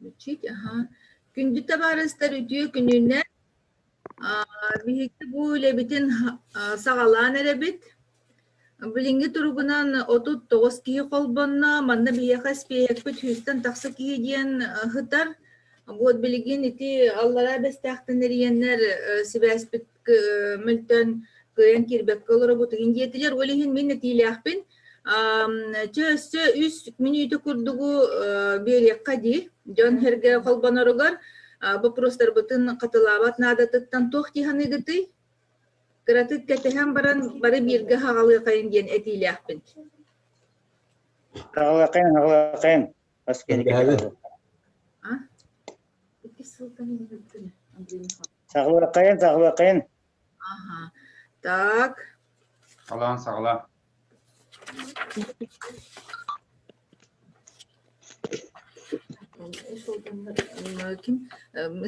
Bütçük, aha. Gündü tabarıstar ütüyor gününe. Bihikti bu lebitin sağalan erebit. Bilingi turugunan otut toğuz kihi kolbonna, manna biyakas piyekbit hüstan taksa kihi diyen hıtar. Bu biligin iti Allah'a bestahtan eriyenler sibasbit mülten kıyan kirbek kılırı bu tigin diyetiler. Olihin minnet ilahbin. Çösse üst minütü kurduğu bir yakadi. Can herge kolbanarogar. Bu prostar bütün katılabat nadattan tohtihanı gıtı. Keratık ketehem baran bari bir gahalı kayın diyen etilahbin. Hağlaqayın. Askeri Hadi. Sağlaqayın. Aha. Так. Sağlam. Kim?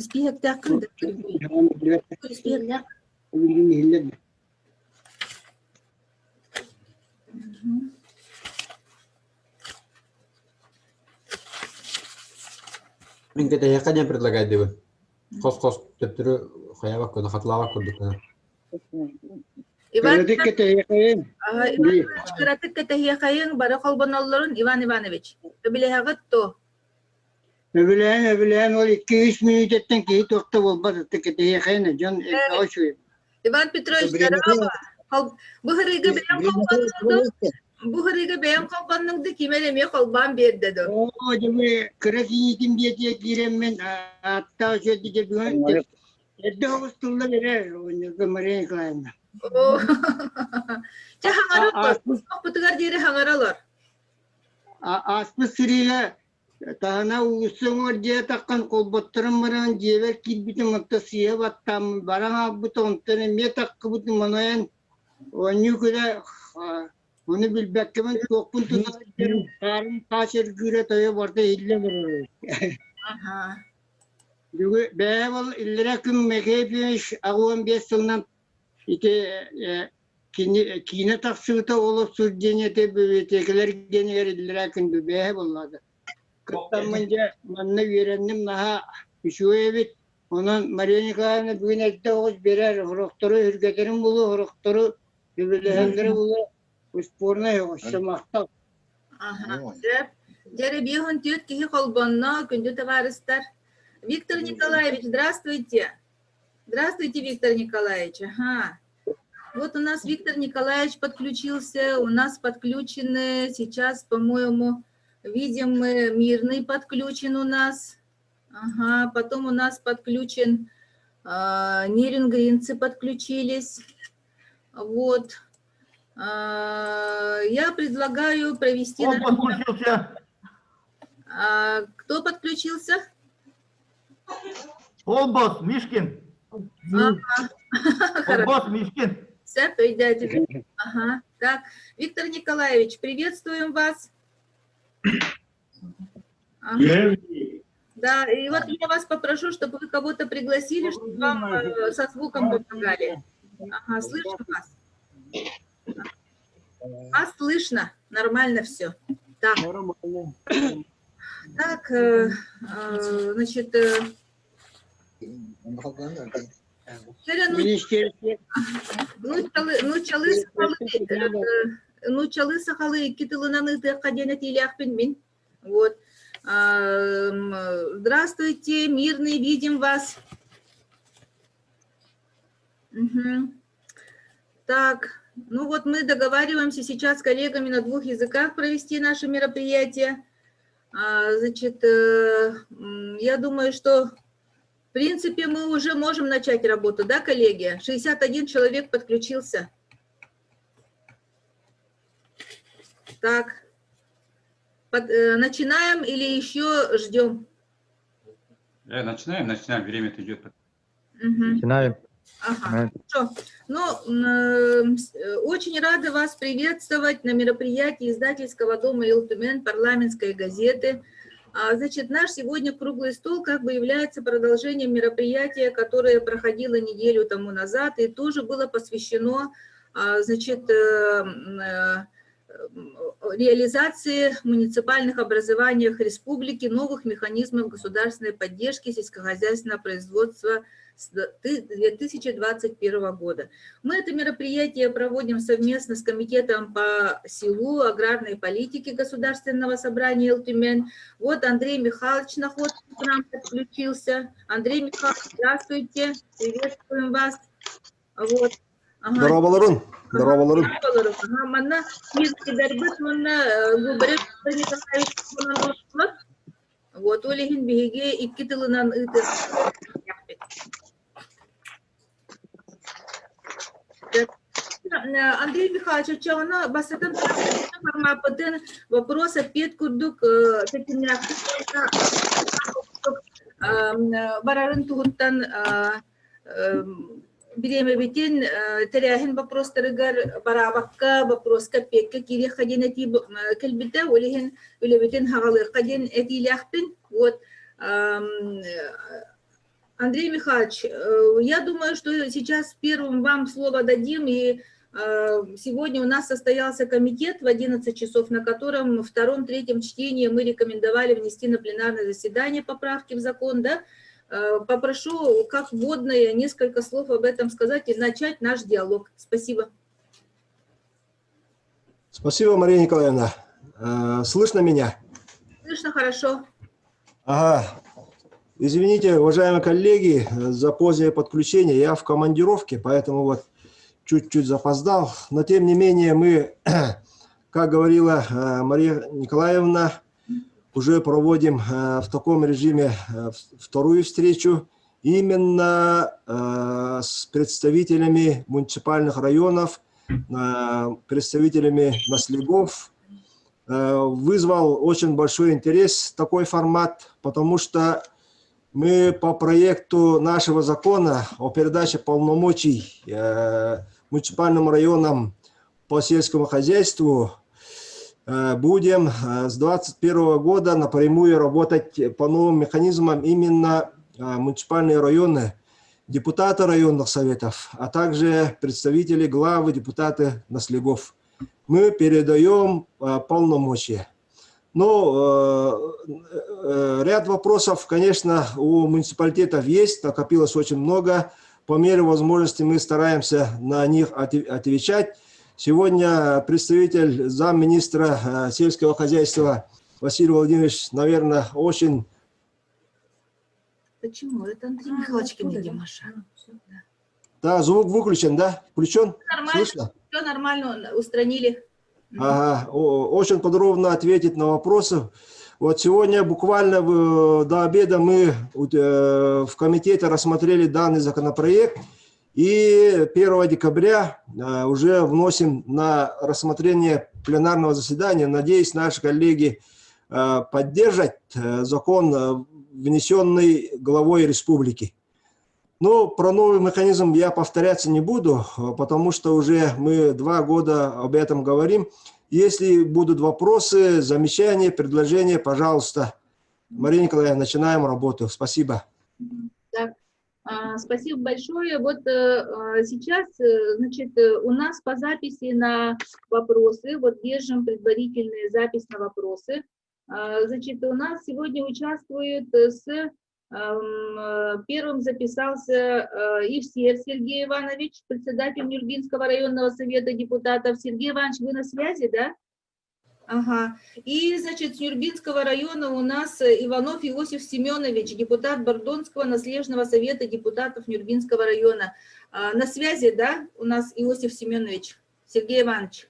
Спихак такын. Спихак. Min ketehiyaqan yang предлагать dewe. Kos teptürü khayabak kodu khatlawak kurduk. Иван, Keratık ketehiyaqayın. Keratık ketehiyaqayın bara kolbanalların Ivan Ivanoviç. Öbilehağıt to. Öbüleyen ol 2-3 minut etten ki tokta olmaz. Ketehiyaqayın. Can ektaşıyor. Иван Петрович, здорово. Bu hırıgı beyan kolbanaldı. Bu hırıgı beyan kolbanaldı kimeleme kolban bir dedi. Oo, cebe kırık yiğitim diye girem ben. Hatta şöyle diye bir Edde hostulla verer. Onu kameraya klayın. Oo. Ça hangaralar. Sohbetler deri hangaralar. Aslı sırıyla tahana uğusun var diye takkan kolbatlarım varan diyever ki bütün maktasıya battam. Barana bu tontene me takkı bütün manoyan. Onu kadar bunu bilbekkemen çok bunu tutarım. Karın taşır güre toya vardı ille var. Aha. Beval illere küm mekepiş ağuan 5 yıldan ite kine taksıta olup sürceniyete bebetekeler geneler illere küm bevalladı. Kıttamınca manna verendim daha şu evet onun Mariyanika'nın bugün ette oğuz birer horoktoru hürgeterin bulu horoktoru birbirlehenleri bulu usporuna yok şamakta. Aha. Jere bir hın tüyüt kihi kolbanna gündü tavarıstar. Виктор Николаевич, здравствуйте. Здравствуйте, Виктор Николаевич. Ага. Вот у нас Виктор Николаевич подключился. У нас подключены сейчас, по-моему, видим мы, Мирный подключен у нас. Ага. Потом у нас подключен Нерингринцы подключились. Вот. Я предлагаю провести... Он подключился. Кто подключился? Колбас Мишкин. Колбас Мишкин. Все, передайте. Ага. Так, Виктор Николаевич, приветствуем вас. Ага. Да, и вот я вас попрошу, чтобы вы кого-то пригласили, чтобы вам со звуком помогали. Ага, слышно вас? Вас слышно? Нормально все. Так. Так, значит, чалы сахалы китылынаны тыаккадена тилякпин мин. Вот. Здравствуйте, Мирный, видим вас. Угу. Так, ну вот мы договариваемся сейчас с коллегами на 2 языках провести наше мероприятие. Значит, я думаю, что, в принципе, мы уже можем начать работу, да, коллеги? 61 человек подключился. Так, начинаем или еще ждем? Начинаем, время идет. Угу. Начинаем. Ага, хорошо. Ну, очень рада вас приветствовать на мероприятии издательского дома «Ил-Тюмень» парламентской газеты. Значит, наш сегодня круглый стол как бы является продолжением мероприятия, которое проходило неделю тому назад и тоже было посвящено, значит, реализации в муниципальных образованиях республики новых механизмов государственной поддержки сельскохозяйственного производства с 2021 года. Мы это мероприятие проводим совместно с Комитетом по селу, аграрной политики Государственного собрания Эл-Тюмень. Вот Андрей Михайлович Находков к нам подключился. Андрей Михайлович, здравствуйте, приветствуем вас. Вот. Ага. Здорово, Ларун. Мана кидербит мана губерет Николаевич Кононов. Вот олихин биге икки тылынан ытыр. Андрей Михайлович, очевидно, басатан формапатын вопрос опять курдук барарын тугуттан Береме битин теряхин вопрос тарыгар барабакка вопрос капекка кири хадинати кельбита олихин улебитин хагалыр хадин этиляхпин. Вот Андрей Михайлович, я думаю, что сейчас первым вам слово дадим, и сегодня у нас состоялся комитет в 11 часов, на котором в втором-третьем чтении мы рекомендовали внести на пленарное заседание поправки в закон, да? Попрошу, как вводное, несколько слов об этом сказать и начать наш диалог. Спасибо. Спасибо, Мария Николаевна. Слышно меня? Слышно хорошо. Ага. Извините, уважаемые коллеги, за позднее подключение. Я в командировке, поэтому вот чуть-чуть запоздал. Но тем не менее мы, как говорила Мария Николаевна, уже проводим в таком режиме вторую встречу именно с представителями муниципальных районов, представителями наследов. Вызвал очень большой интерес такой формат, потому что мы по проекту нашего закона о передаче полномочий муниципальным районам по сельскому хозяйству будем с 2021 года напрямую работать по новым механизмам именно муниципальные районы, депутаты районных советов, а также представители, главы, депутаты наследов. Мы передаем полномочия. Но ряд вопросов, конечно, у муниципалитетов есть, накопилось очень много. По мере возможности мы стараемся на них отвечать. Сегодня представитель замминистра сельского хозяйства Василий Владимирович, наверное, очень... Почему? Это Андрей Михайлович Димаша. Да, звук выключен, да? Включен? Нормально, Слышно? все нормально, устранили. Ага, очень подробно ответить на вопросы. Вот сегодня буквально до обеда мы в комитете рассмотрели данный законопроект. И 1 декабря уже вносим на рассмотрение пленарного заседания. Надеюсь, наши коллеги поддержат закон, внесенный главой республики. Но про новый механизм я повторяться не буду, потому что уже мы 2 года об этом говорим. Если будут вопросы, замечания, предложения, пожалуйста. Мария Николаевна, начинаем работу. Спасибо. Так. Спасибо большое. Вот сейчас, значит, у нас по записи на вопросы, вот держим предварительную запись на вопросы. Значит, у нас сегодня участвует первым записался Евсеев Сергей Иванович, председатель Нюрбинского районного совета депутатов. Сергей Иванович, вы на связи, да? Ага. И, значит, с Нюрбинского района у нас Иванов Иосиф Семенович, депутат Бордонского наследного совета депутатов Нюрбинского района. На связи, да, у нас Иосиф Семенович? Сергей Иванович?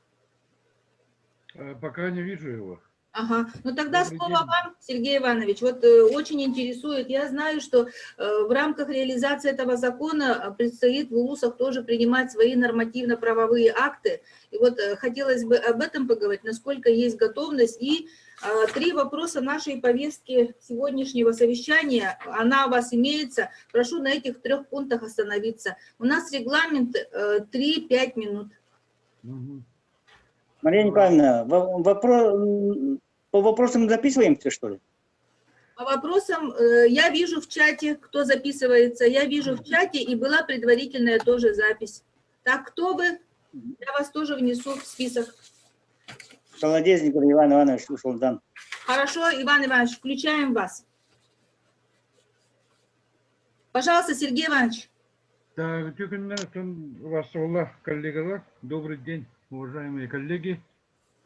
Пока не вижу его. Ага, ну тогда Добрый слово день. вам, Сергей Иванович. Вот очень интересует, я знаю, что в рамках реализации этого закона предстоит в УЛУСах тоже принимать свои нормативно-правовые акты. И вот хотелось бы об этом поговорить, насколько есть готовность. И 3 вопроса нашей повестки сегодняшнего совещания, она у вас имеется. Прошу на этих 3 пунктах остановиться. У нас регламент 3-5 минут. Мария Николаевна, по вопросам записываемся, что ли? По вопросам я вижу в чате, кто записывается. Я вижу в чате, и была предварительная тоже запись. Так, кто вы? Я вас тоже внесу в список. Колодезников Иван Иванович Усулдан. Хорошо, Иван Иванович, включаем вас. Пожалуйста, Сергей Иванович. Так, вас, коллега, добрый день, уважаемые коллеги.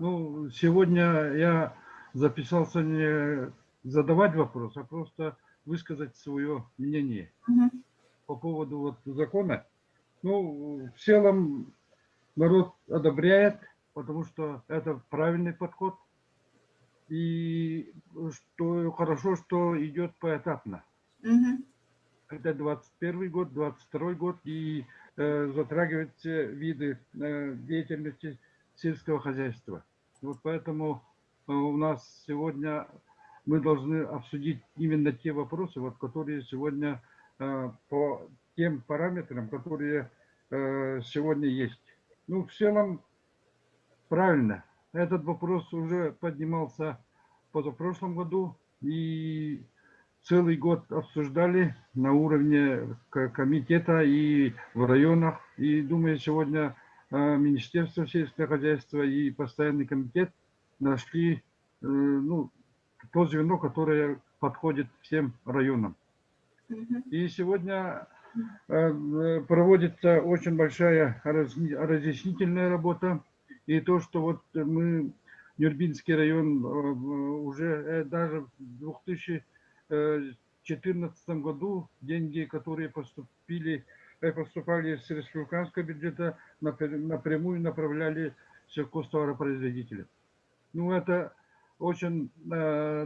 Ну, сегодня я записался не задавать вопрос, а просто высказать свое мнение по поводу вот закона. Ну, в целом народ одобряет, потому что это правильный подход. И что хорошо, что идет поэтапно. Это 21 год, 22 год, и затрагивает все виды деятельности сельского хозяйства. Вот поэтому у нас сегодня мы должны обсудить именно те вопросы, вот, которые сегодня по тем параметрам, которые сегодня есть. Ну, в целом, правильно. Этот вопрос уже поднимался в позапрошлом году, и целый год обсуждали на уровне комитета и в районах. И думаю, сегодня Министерство сельского хозяйства и постоянный комитет нашли ну, то звено, которое подходит всем районам. И сегодня проводится очень большая разъяснительная работа. И то, что вот мы, Нюрбинский район, уже даже в 2014 году деньги, которые поступали с республиканского бюджета, напрямую направляли сельхозтоваропроизводителям. Ну, это очень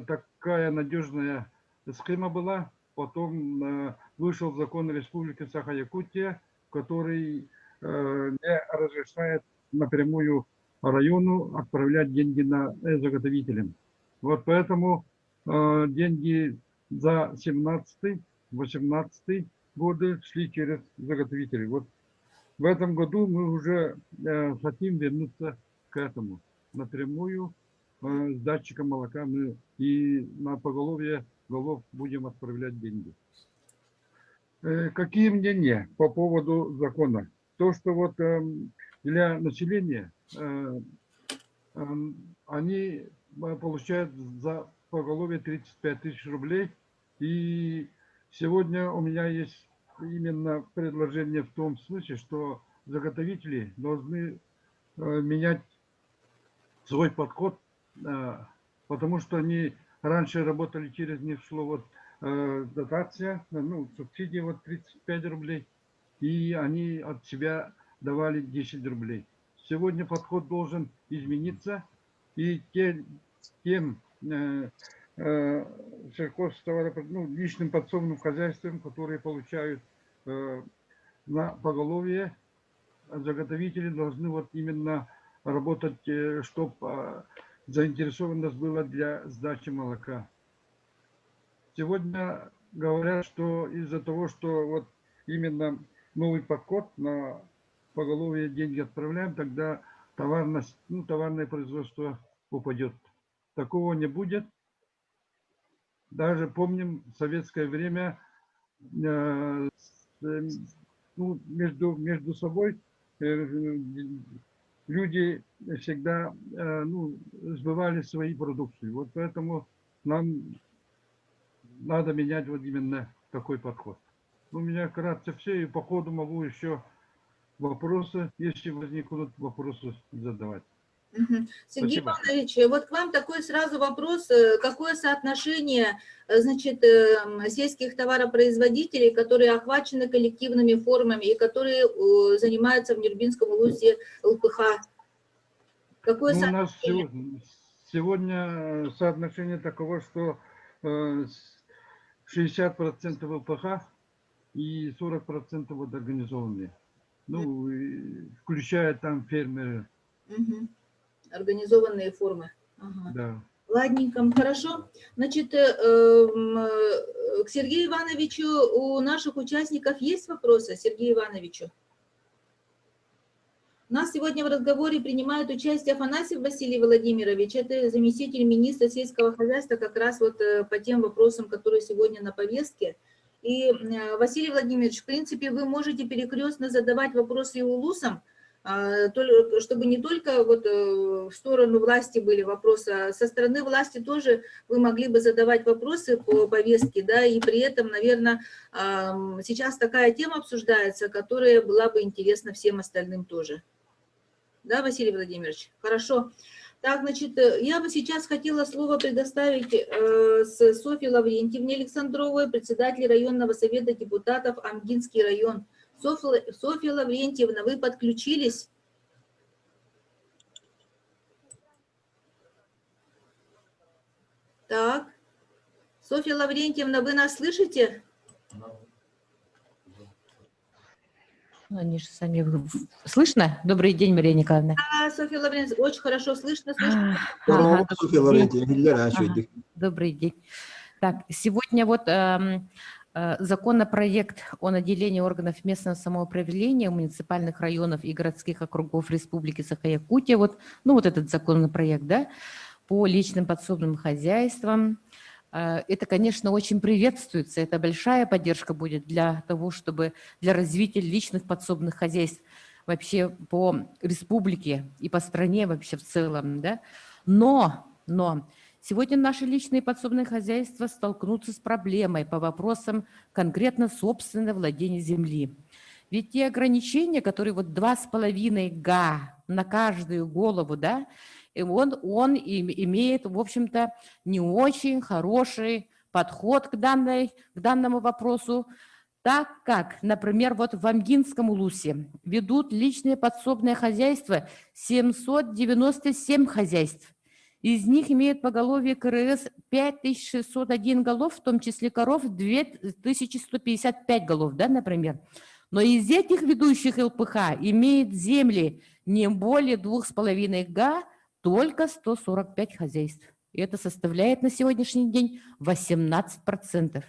такая надежная схема была. Потом вышел закон Республики Саха-Якутия, который не разрешает напрямую району отправлять деньги на заготовителям. Вот поэтому деньги за 17-18 годы шли через заготовителей. Вот в этом году мы уже хотим вернуться к этому. Напрямую с датчика молока мы и на поголовье голов будем отправлять деньги. Какие мнения по поводу закона? То, что вот для населения они получают за поголовье 35 тысяч рублей. И сегодня у меня есть именно предложение в том смысле, что заготовители должны менять свой подход, потому что они раньше работали, через них шло вот дотация, ну, субсидия вот 35 рублей, и они от себя давали 10 рублей. Сегодня подход должен измениться, и тем личным подсобным хозяйствам, которые получают на поголовье, заготовители должны вот именно работать, чтобы заинтересованность была для сдачи молока. Сегодня говорят, что из-за того, что вот именно новый подход на поголовье деньги отправляем, тогда товарное производство упадет. Такого не будет. Даже помним в советское время между собой люди всегда сбывали свои продукции. Вот поэтому нам надо менять вот именно такой подход. У меня вкратце все, и по ходу могу еще вопросы, если возникнут вопросы, задавать. Сергей Спасибо. Иванович, вот к вам такой сразу вопрос. Какое соотношение, значит, сельских товаропроизводителей, которые охвачены коллективными формами и которые занимаются в Нюрбинском улусе ЛПХ? Какое У нас соотношение? сегодня соотношение таково, что 60% ЛПХ и 40% вот организованные. Ну, включая там фермеры. Организованные формы. Ага. Да. Ладненько, хорошо. Значит, к Сергею Ивановичу у наших участников есть вопросы? Сергею Ивановичу. У нас сегодня в разговоре принимает участие Афанасьев Василий Владимирович. Это заместитель министра сельского хозяйства как раз вот по тем вопросам, которые сегодня на повестке. И, Василий Владимирович, в принципе, вы можете перекрестно задавать вопросы и улусам. чтобы не только вот в сторону власти были вопросы, а со стороны власти тоже вы могли бы задавать вопросы по повестке, да, и при этом, наверное, сейчас такая тема обсуждается, которая была бы интересна всем остальным тоже. Да, Василий Владимирович? Хорошо. Так, значит, я бы сейчас хотела слово предоставить Софье Лаврентьевне Александровой, председателю районного совета депутатов Амгинский район. Софья Лаврентьевна, вы подключились? Так. Софья Лаврентьевна, вы нас слышите? Они же сами... Слышно? Добрый день, Мария Николаевна. Да, Софья Лаврентьевна, очень хорошо слышно. Ага, Софья Лаврентьевна, добрый день. Так, сегодня вот законопроект о наделении органов местного самоуправления муниципальных районов и городских округов Республики Саха-Якутия, вот, ну вот этот законопроект, да, по личным подсобным хозяйствам. Это, конечно, очень приветствуется. Это большая поддержка будет для того, чтобы для развития личных подсобных хозяйств вообще по республике и по стране вообще в целом. Да? Но сегодня наши личные подсобные хозяйства столкнутся с проблемой по вопросам конкретно собственного владения земли. Ведь те ограничения, которые вот 2,5 га на каждую голову, да, он имеет, в общем-то, не очень хороший подход к данному вопросу, так как, например, вот в Амгинском улусе ведут личное подсобное хозяйство 797 хозяйств. Из них имеют поголовье КРС 5601 голов, в том числе коров 2155 голов, да, например. Но из этих ведущих ЛПХ имеет земли не более 2,5 га, только 145 хозяйств. И это составляет на сегодняшний день 18%.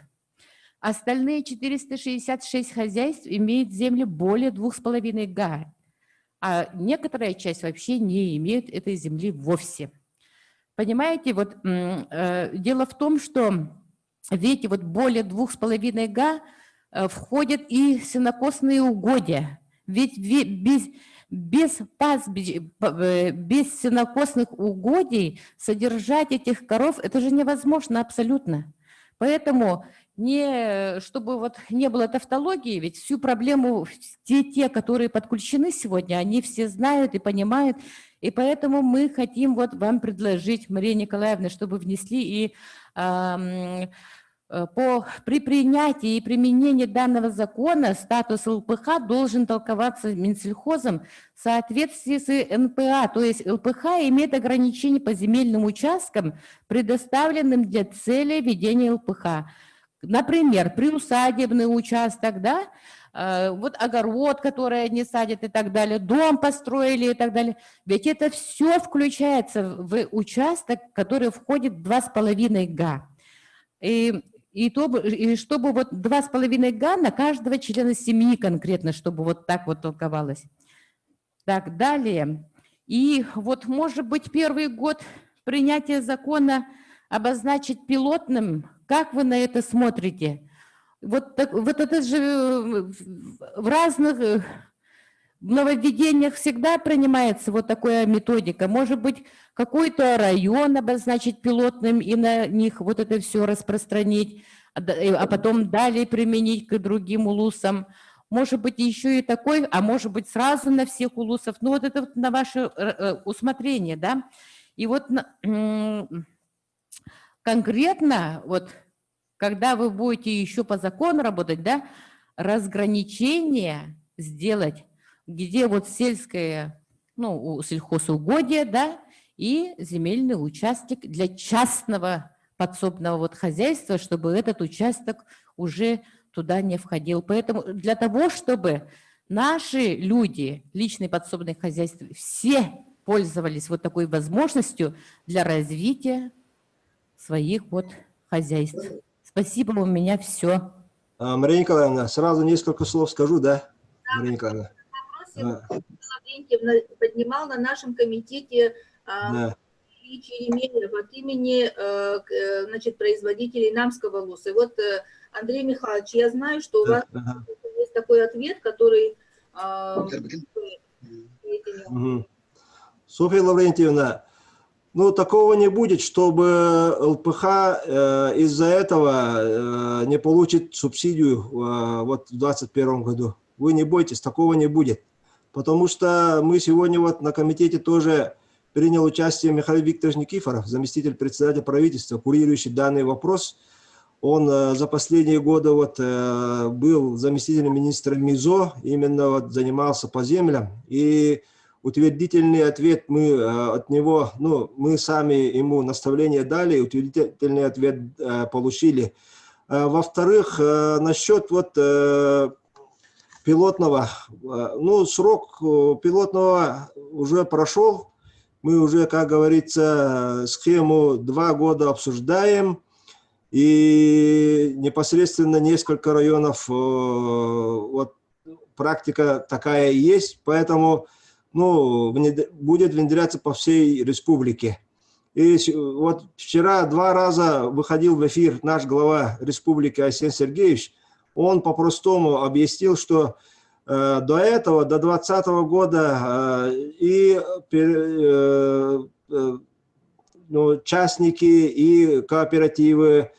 Остальные 466 хозяйств имеют земли более 2,5 га, а некоторая часть вообще не имеет этой земли вовсе. Понимаете, вот дело в том, что ведь вот более 2,5 га входят и сенокосные угодья. Ведь без сенокосных угодий содержать этих коров, это же невозможно абсолютно. Поэтому, чтобы вот не было тавтологии, ведь всю проблему те, которые подключены сегодня, они все знают и понимают. И поэтому мы хотим вот вам предложить, Мария Николаевна, чтобы внесли и при принятии и применении данного закона статус ЛПХ должен толковаться Минсельхозом в соответствии с НПА. То есть ЛПХ имеет ограничения по земельным участкам, предоставленным для цели ведения ЛПХ. Например, приусадебный участок, да, вот огород, который они садят и так далее, дом построили и так далее. Ведь это все включается в участок, который входит в 2,5 га. И чтобы вот 2,5 га на каждого члена семьи конкретно, чтобы вот так вот толковалось. Так, далее. И вот, может быть, первый год принятия закона обозначить пилотным. Как вы на это смотрите? Вот это же в разных нововведениях всегда принимается вот такая методика. Может быть, какой-то район обозначить пилотным и на них вот это все распространить, а потом далее применить к другим улусам. Может быть, еще и такой, а может быть, сразу на всех улусов. Ну, вот это вот на ваше усмотрение, да. И вот конкретно, вот, когда вы будете еще по закону работать, да, разграничение сделать, где вот сельское, ну, сельхозугодие, да, и земельный участок для частного подсобного вот хозяйства, чтобы этот участок уже туда не входил. Поэтому для того, чтобы наши люди, личные подсобные хозяйства, все пользовались вот такой возможностью для развития своих вот хозяйств. Спасибо, у меня все. Мария Николаевна, сразу несколько слов скажу, да, Мария Николаевна? Лаврентьевна поднимал на нашем комитете Еремеев от имени, значит, производителей Намского луса. И вот, Андрей Михайлович, я знаю, что у вас есть такой ответ, который Мгм. Софья Лаврентьевна, ну, такого не будет, чтобы ЛПХ из-за этого не получит субсидию вот в 2021 году. Вы не бойтесь, такого не будет. Потому что мы сегодня вот на комитете тоже принял участие Михаил Викторович Никифоров, заместитель председателя правительства, курирующий данный вопрос. Он за последние годы вот был заместителем министра МИЗО, именно вот занимался по землям. И утвердительный ответ мы от него, ну, мы сами ему наставление дали, утвердительный ответ получили. Во-вторых, насчет вот пилотного, ну, срок пилотного уже прошел. Мы уже, как говорится, схему 2 года обсуждаем. И непосредственно несколько районов, вот практика такая и есть, поэтому ну, будет внедряться по всей республике. И вот вчера 2 раза выходил в эфир наш глава республики Арсений Сергеевич. Он по-простому объяснил, что до этого, до 2020 года и ну, частники и кооперативы,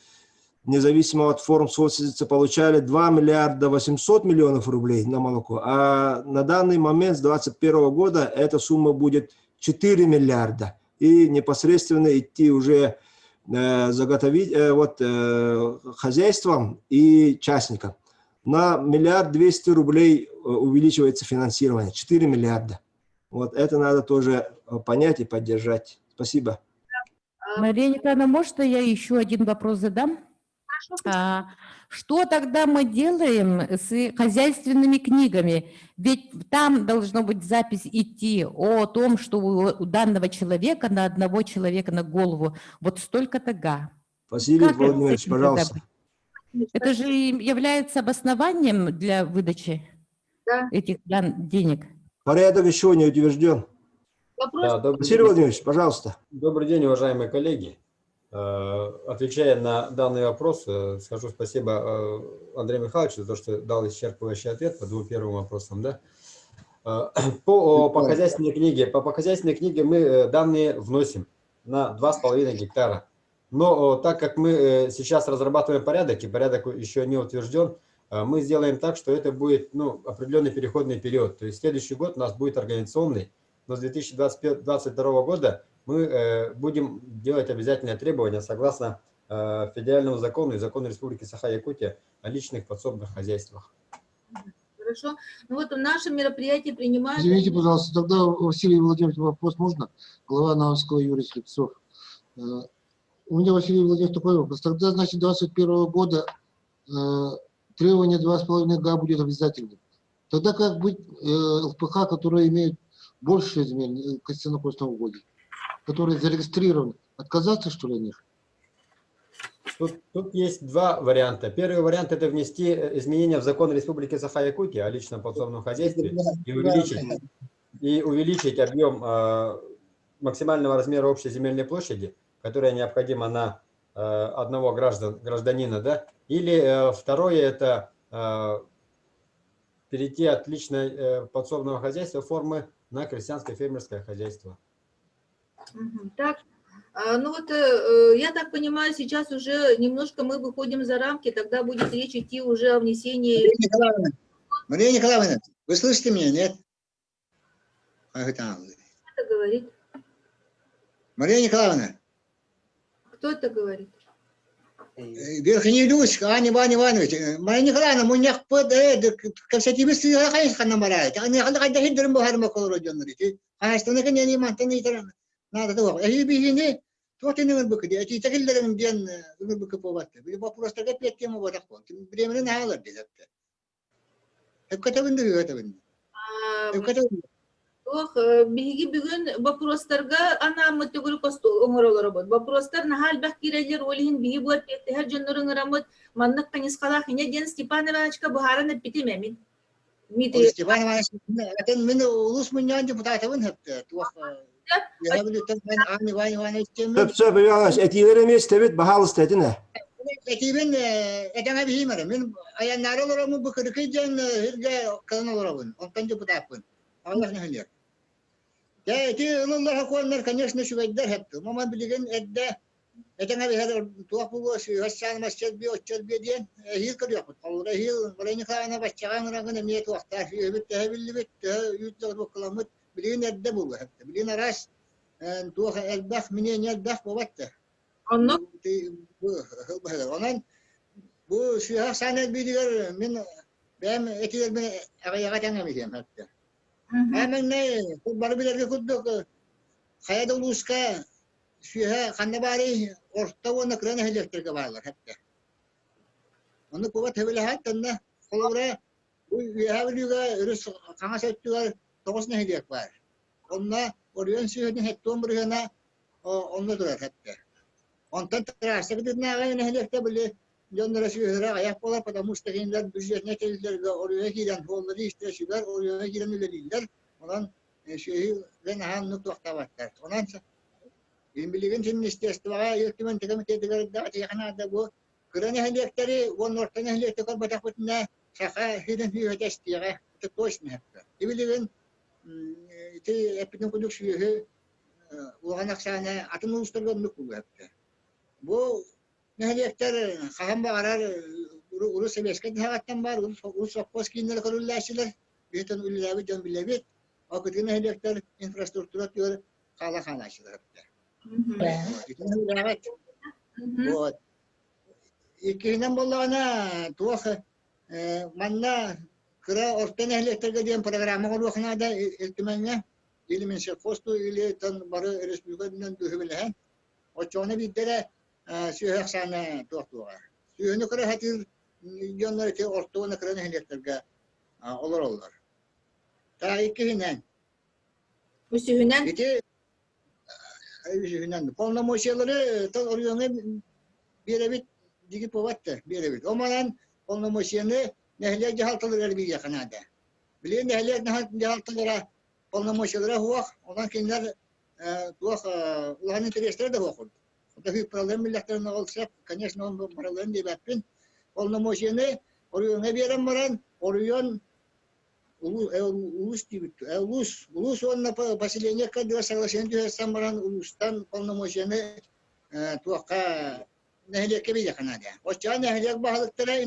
независимо от форм собственности, получали 2 миллиарда 800 миллионов рублей на молоко, а на данный момент с 2021 года эта сумма будет 4 миллиарда. И непосредственно идти уже заготовить хозяйствам и частникам. На 1 200 000 000 рублей увеличивается финансирование, 4 миллиарда. Вот это надо тоже понять и поддержать. Спасибо. Мария Николаевна, может, я еще один вопрос задам? Что тогда мы делаем с хозяйственными книгами? Ведь там должно быть запись идти о том, что у данного человека на одного человека на голову вот столько-то га. Василий Как Владимирович, это с этим тогда пожалуйста. быть? Это же является обоснованием для выдачи Да. этих денег. Порядок еще не утвержден. Вопрос. Да, Василий Владимирович, пожалуйста. добрый день, уважаемые коллеги. Отвечая на данный вопрос, скажу спасибо Андрею Михайловичу за то, что дал исчерпывающий ответ по 2 первым вопросам. Да? По хозяйственной книге. По хозяйственной книге мы данные вносим на 2,5 гектара. Но так как мы сейчас разрабатываем порядок, и порядок еще не утвержден, мы сделаем так, что это будет определенный переходный период. То есть следующий год у нас будет организационный, но с 2022 года мы будем делать обязательные требования согласно федеральному закону и закону Республики Саха-Якутия о личных подсобных хозяйствах. Хорошо. Ну вот в нашем мероприятии принимают... Извините, пожалуйста, тогда, Василий Владимирович, вопрос можно? Глава Наумского Юрий Слепцов. У меня, Василий Владимирович, такой вопрос. Тогда, значит, 2021 года требование 2,5 га будет обязательным. Тогда как быть ЛПХ, которые имеют больше земель костяно-костного угодья, которые зарегистрированы, отказаться, что ли, от них? Тут есть 2 варианта. Первый вариант – это внести изменения в закон Республики Саха-Якутия о личном подсобном хозяйстве и увеличить объем максимального размера общей земельной площади, которая необходима на одного гражданина. Да? Или второе – это перейти от личного подсобного хозяйства формы на крестьянское фермерское хозяйство. Так, ну вот я так понимаю, сейчас уже немножко мы выходим за рамки, тогда будет речь идти уже о внесении... Мария Николаевна, вы слышите меня, нет? Кто это говорит? Мария Николаевна. Кто это говорит? Верхний Люсь, Ваня Иванович. Мария Николаевна, мы не консативисты на марает. Они хотят дырм бухарма колородённые. А что на коне не мантаны таран. Надо того. А ебине, то ты не выбыкди. А ты такие ден выбыкаповаты. Вы просто капет тему вот такой. Временно на халат делать. Это это Ох, биги бүгүн вопростарга ана мөтөгүл косту оңоролор бот. Вопростар нахал бакирелер олин биги буат петтер жоннорун рамот маннык канискала хине ден Степан Ивановичка бухаран эпитемемин. Мити Степан Иванович, это мен улус мындан депутатыбын хепте. Я говорю, там Иван Иванович тем. Все, Иванович, эти емес тебет бахал стетине. Эти мен это бихимер. Мен аяннарылар мы бакыркы ден хирге каналарабын. Он депутатпын. Allah ne Я эти лоллар коннар, конечно, шугайдар хатты. Мама билеген эдде этеңе бихер туак булу шугайсан масчет би отчет би ден хил кырык. Алра хил барайны хана баччаган рагын эме туакта бит табилли бит ютдаг бокламыт билеген эдде булу хатты. Билеген арас туак элбах минен элбах боватты. Онно Ondan bu şu sahne bilgiler min ben etiler ben araya tanımayacağım hatta. Hemen ne bu barbilerge kudduk hayada uluska şu kanne bari orta ona kran elektrik varlar hatta. Onu kuvat hevle hatta ne kolora bu yahavliga rus kana settiler togus ne hediyek var. Onna oryan şu ne hetton burana onda durar hatta. Ondan terasa gidip ne hediyekte bile Jonlara şöyle ayak polar pada müstakimler büyüyene gelirler oraya giden holları işte şular oraya girenler değiller. Ondan şeyi ben hanlık vakta vaktar. Ondan bilgin için istesti var yurtmen tekrar tekrar da yakına bu kırane hediyekleri onun ortaya hediyekler batakutuna şaka hidden bir testiye toş ne hep. Bilgin te epidem kuduk şuyu o anaksana atın uluslararası bu hep. Bu Nehirlikler kaham bağırar, ulus sebeşket hakikaten var, ulus vakfos kinler kurullaşırlar, büyüten ülülevi, can bilevi, o kadar nehirlikler infrastruktüra diyor, kala kanlaşırlar. Evet. Bu ikinden bollağına tuğuk, manna kıra orta nehirlikler gediyen programı oluğuna da iltimenle, ilimin şekostu, ili tan barı respublikasından dühübülehen, o çoğuna bir dere Sühek sana tuğtuğa. Sühünü kıra hatir yonları ki ortuğuna kıra nehirletlerge olur. Ta iki hinen. bu sühünen İki hinen. Kolna moşyaları ta oriyona bir evit digi povattı bir evit. O malan kolna moşyanı nehirler cihaltaları bir yakınada. Bileyin nehirler cihaltalara kolna moşyalara huak. Ondan kinler tuğak ulanın terestleri de huakurdu. Tapi problem milletlerine olsa, конечно, он проблем değil bakın. Полномочияны oraya veren varan, oraya ulus gibi, ulus onunla поселение kadar соглашение diyorsan varan ulustan полномочияны tuğka nehliyek gibi yakınada. O çağ nehliyek bağlıklara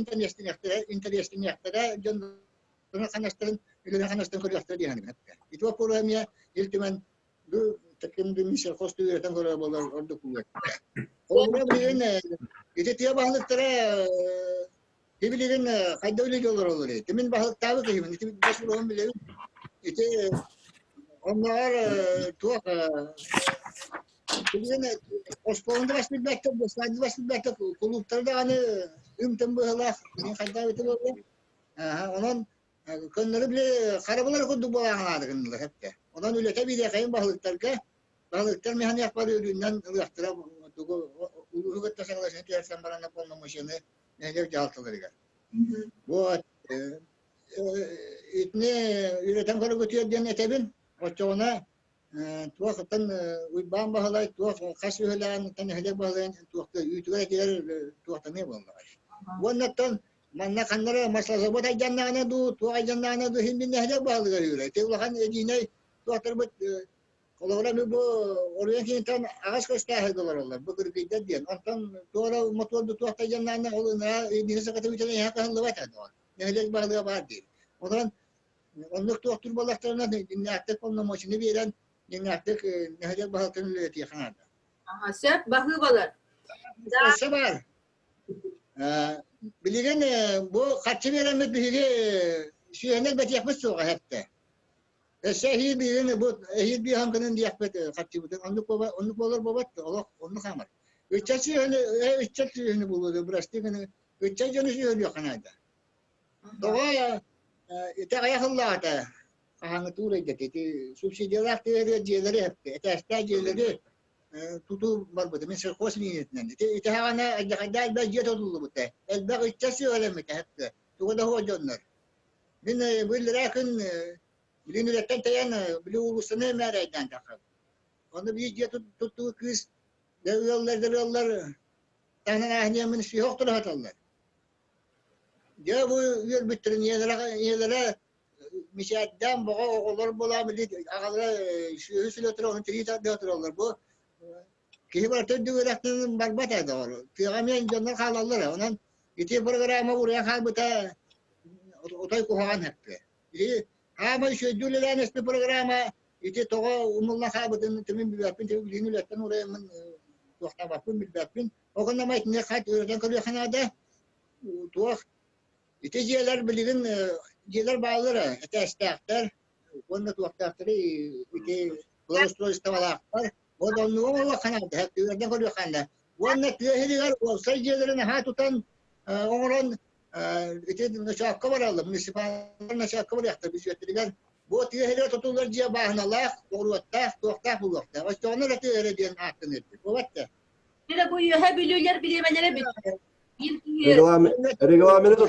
interestin yaktıra, canına kanastırın, ülüne kanastırın kırıyaktır diye hanım. İti o programya iltimen bu takım demişler kostu üreten korabalar orada kullanıyor. Orada bilin ite tiya bağlıklara bilin kayda öyle yollar olur. Demin bağlık tabi ki ite başvuru on bile ite onlar tuğ bilin Osmanlı'da başvurmakta bu sadece başvurmakta kulüpleri hani ümten böyle ne kayda öyle olur. Onun Kınları bile karabalar kudu boğanlar kınlar hep de. Ondan öyle tabii de kayın bağlıklar mehani yapmadı üründen ıraktıra ulu hükütte saklaşın tersen barana polnamışını neler cahataları. Bu itne üreten karı götüyor diyen etebin o çoğuna tuğaktan uyban bağlay tuğak kaşı hılan tanıhıla bağlayan tuğakta ütüler etiler tuğakta ne bağlar. Bu anlattan Manna kanlara masalah buat ajanana du, tu ajanana du hindi nehla bahal gayure. Teulah ejine tu terbet kalau orang bu orang kita agas kosta hadolar Allah. Beker kita dia. Antan tu orang motor du tu ajanana oluna ini sekata bicara yang akan lewat ada. Nehla bahal gayure. Orang untuk tu aktor balaklarına ne aktif olma maçını veren ne aktif nehla bahal kan lewat ya kanada. aha sep bahı balar. Sabar. Bilgin bu kaçı veremek bilgi şu henel bet yapmış soğa hepte. Şehir bilgin bu ehil bir hamkının diyakbet kaçı bu. Onu olur babat Allah onu kamar. Üççesi üççesi buldu burası yani üççesi şey yok kanada. Doğa ite ayaklar da hangi tuğla gitti subsidiyalar diyeleri hepte. Ete diyeleri tutu barbada mesela kosmiyetinden ite havana acayip bir oldu bu te elbette içesi öyle mi hatta tu da ho jonlar bin lakin bilin üreten tayan bile ulusuna meraydan takap onu bir jet tutu kız devletler tanana ahniyemin şey yoktur hatallar ya bu yer bitirin yerlere Müşahedden bağa oğullar bulan bilir. Ağalara şu sülötür onun trita dötürürler bu. Kişi var tündü öğretmenin barbat edi onu. Tüyğameyen canlar kalallar. Onun iti programa buraya kalbıta otay kuhan hepti. Ama şu dülülen ismi programa iti toğa umulla kalbıtın tümün bilbapin tümün bilbapin oraya men tuğta bakın bilbapin. O konuda mayt ne kat öğreten kalıyor kanada. Tuğ iti ciğerler bilgin ciğerler bağlıra. Ete estaktar. Onda tuğtaktırı iti kolesterol istamalaktar. O da onu o kanada. Hep öğreten kalıyor kanada. Onda tüyhediler o sayıcılarını ha tutan oğlan iti naşakka var aldı. Munisipallar naşakka var yaktı. Biz götürdüler. Bu tüyhediler tutulur diye bağınalar. Doğruatta, tuğta bulukta. O işte onlar eti öğrediyen hakkını etti. O vatta. Bir de bu yühe biliyorlar bilemelere bir. Регламенті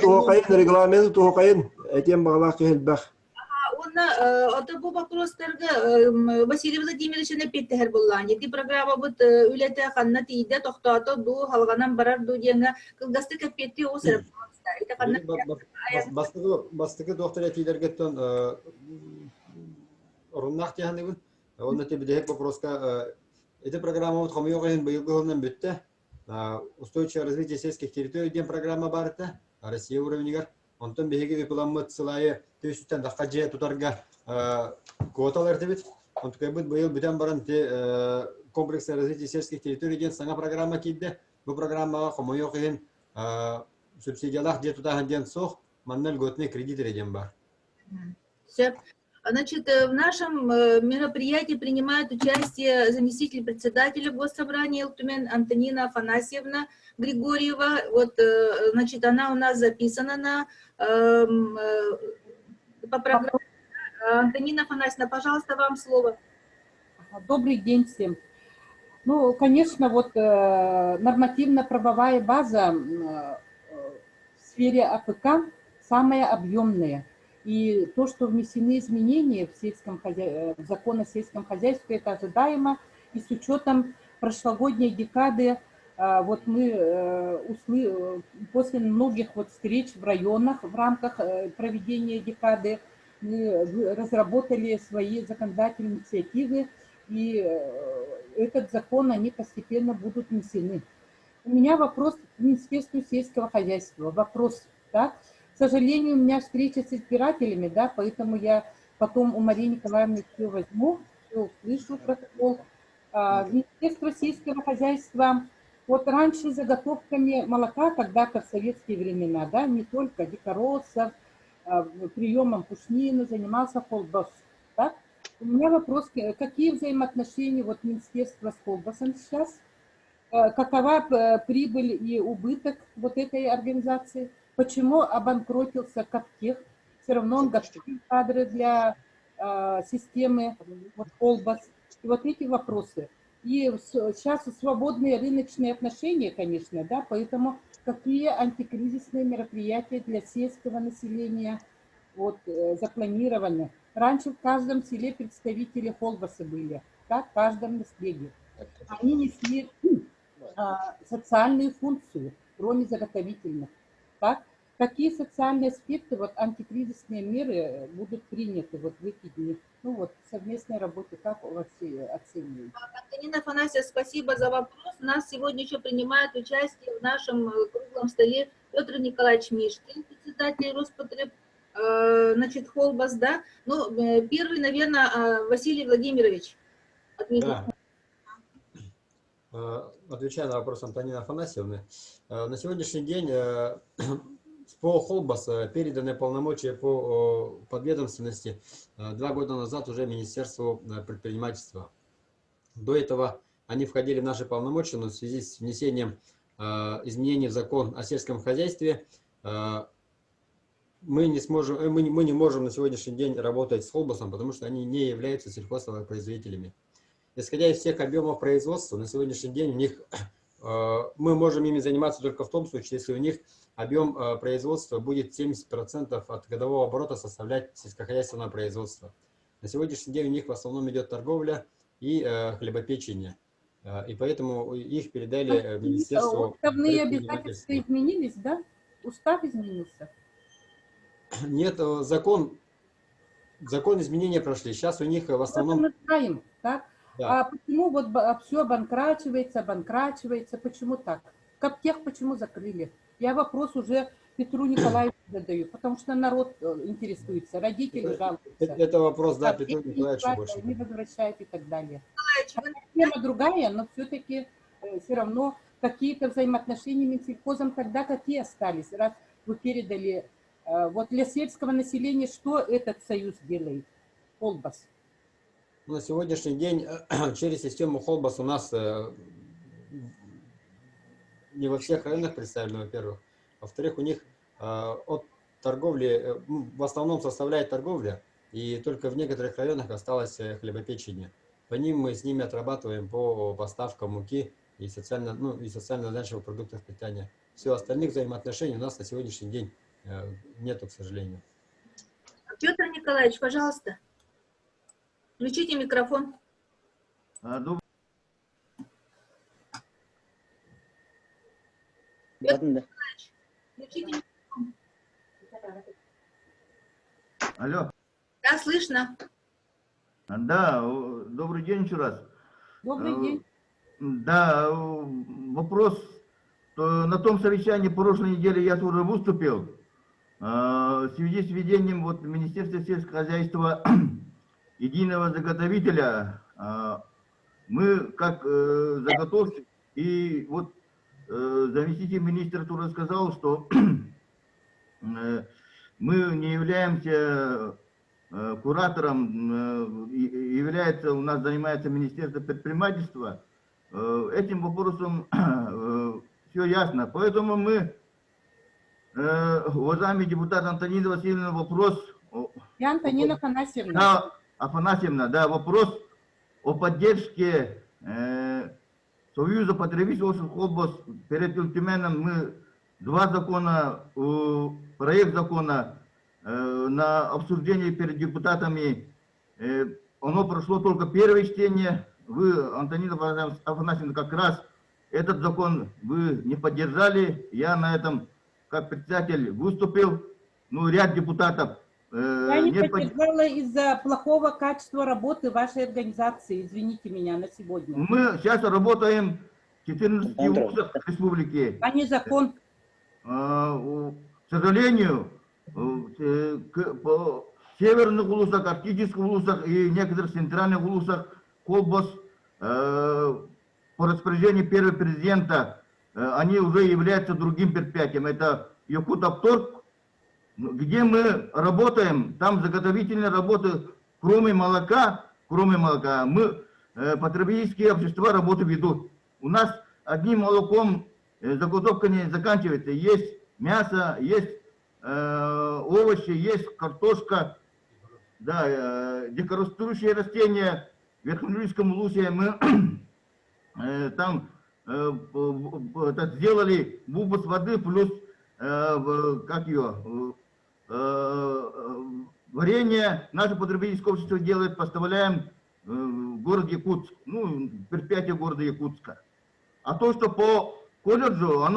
тухайын, әтем бағлақ келбәқ. Онна ата bu вопростарга Василий Владимирович'e петтер буллан. Ети программа бут үлете ханна тиде тохтато ду халганан барар ду деңе кылгасты кепетти о сер. Ите ханна бастыгы доктор этилергеттен оруннах тяханыбын. Онна тебидек вопроска эта программа вот хомёгын быйылгынан бүтте. Устойчивое развитие сельских территорий ден программа барыта. Россия уровнегер. Онтон беги выпыламмыт сылайы төстен даккаже тутарга квоталар дебит. Онтукай бут быйыл бүтен баран комплексное развитие сельских территорий ден саңа программа кидде. Бу программага хомёгын субсидиялах де тутахан ден сох маннал готный кредит реден бар. Значит, в нашем мероприятии принимает участие заместитель председателя Госсобрания Илтумен Антонина Афанасьевна Григорьева. Вот, значит, она у нас записана на по программе. Антонина Афанасьевна, пожалуйста, вам слово. Добрый день всем. Ну, конечно, вот нормативно-правовая база в сфере АПК самая объемная. И то, что внесены изменения в закон о сельском хозяйстве, это ожидаемо. И с учетом прошлогодней декады, вот мы после многих вот встреч в районах в рамках проведения декады, мы разработали свои законодательные инициативы, и этот закон, они постепенно будут внесены. У меня вопрос к Министерству сельского хозяйства. Вопрос, да? К сожалению, у меня встреча с избирателями, да, поэтому я потом у Марии Николаевны все возьму, все услышу протокол. Министерство сельского хозяйства, вот раньше заготовками молока, когда-то в советские времена, да, не только дикоросов, приемом пушнины занимался колбас. Да? У меня вопрос, какие взаимоотношения вот министерства с колбасом сейчас? Какова прибыль и убыток вот этой организации? Почему обанкротился Ковтех? Все равно он готовит кадры для системы вот, колбас. И вот эти вопросы. И сейчас свободные рыночные отношения, конечно, да, поэтому какие антикризисные мероприятия для сельского населения вот, запланированы? Раньше в каждом селе представители колбасы были, да, в каждом наследии. Они несли социальную функцию, кроме заготовительных. Так? Какие социальные аспекты, вот, антикризисные меры будут приняты вот в эти дни? Ну вот, в совместной работе, как у вас оцениваете? Антонина Афанасьевна, спасибо за вопрос. У нас сегодня еще принимает участие в нашем круглом столе Петр Николаевич Мишкин, председатель Роспотреб, значит, Холбас, да? Ну, первый, наверное, Василий Владимирович. Да. Отвечая на вопрос Антонины Афанасьевны, на сегодняшний день по Холбас переданы полномочия по подведомственности 2 года назад уже Министерству предпринимательства. До этого они входили в наши полномочия, но в связи с внесением изменений в закон о сельском хозяйстве мы не можем на сегодняшний день работать с Холбасом, потому что они не являются сельхозпроизводителями. Исходя из всех объемов производства, на сегодняшний день у них, мы можем ими заниматься только в том случае, если у них объем производства будет 70% от годового оборота составлять сельскохозяйственное производство. На сегодняшний день у них в основном идет торговля и хлебопечение. И поэтому их передали Министерству. Уставные обязательства изменились, да? Устав изменился? Нет, закон закон изменения прошли. Сейчас у них в Вот основном... мы знаем, так? Да. А почему вот все обанкрачивается, почему так? Коптех почему закрыли? Я вопрос уже Петру Николаевичу задаю, потому что народ интересуется, родители жалуются. Это вопрос, да, Так, Петру дети Николаевичу не больше. платят, не возвращают и так далее. Николаевич, Тема другая, но все-таки все равно какие-то взаимоотношения с Минсельхозом тогда какие остались, раз вы передали. Вот для сельского населения что этот союз делает? Холбас. На сегодняшний день через систему Холбас у нас не во всех районах представлено, во-первых. Во-вторых, у них от торговли, в основном составляет торговля, и только в некоторых районах осталось хлебопечение. По ним мы с ними отрабатываем по поставкам муки и социально значимых продуктов питания. Все остальных взаимоотношений у нас на сегодняшний день нету, к сожалению. Петр Николаевич, пожалуйста, включите микрофон. Петр Николаевич, включите микрофон. Алло. Да, слышно. Да, добрый день еще раз. Добрый день. Да, вопрос. На том совещании прошлой неделе я тоже выступил. В связи с введением вот Министерства сельского хозяйства единого заготовителя, мы как заготовщик, и вот заместитель министра тоже сказал, что мы не являемся куратором, является, у нас занимается Министерство предпринимательства. Этим вопросом все ясно. Поэтому мы, уважаемый депутат Антонина Васильевна, вопрос... Я Антонина Афанасьевна. Да, Афанасьевна, да, вопрос о поддержке Союза потребителей Холбас перед Тюменом. Мы два закона, проект закона на обсуждение перед депутатами, оно прошло только первое чтение. Вы, Антонина Афанасьевна, как раз этот закон вы не поддержали. Я на этом, как председатель, выступил. Ну, ряд депутатов Я не поддержала из-за плохого качества работы вашей организации. Извините меня на сегодня. Мы сейчас работаем в 14 вузах республики. А не закон. К сожалению, в северных улусах, арктических улусах и некоторых центральных улусах Холбас по распоряжению первого президента, они уже являются другим предприятием. Это Якутавторг, где мы работаем, там заготовительные работы, кроме молока, мы потребительские общества работу ведут. У нас одним молоком заготовка не заканчивается. Есть мясо, есть овощи, есть картошка, да, дикорастущие растения. В Верхнеуральском улусе мы там сделали бубус воды плюс варенье. Наше потребительское общество делает, поставляем в город Якутск, ну, предприятие города Якутска. А то, что по колледжу,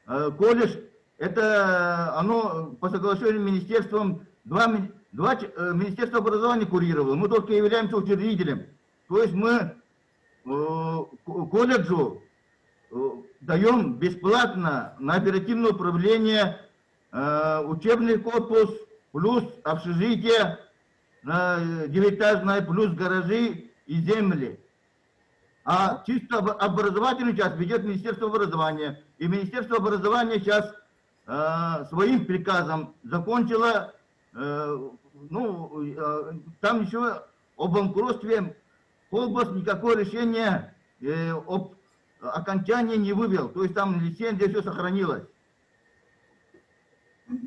колледж, это оно по соглашению с министерством, два министерства образования курировало, мы только являемся учредителем. То есть мы колледжу даем бесплатно на оперативное управление учебный корпус, плюс общежитие, 9-этажное, плюс гаражи и земли. А чисто образовательную часть ведет Министерство образования. И Министерство образования сейчас своим приказом закончило, там еще о банкротстве Холбас никакое решение об окончании не вывел. То есть там лицензия все сохранилась.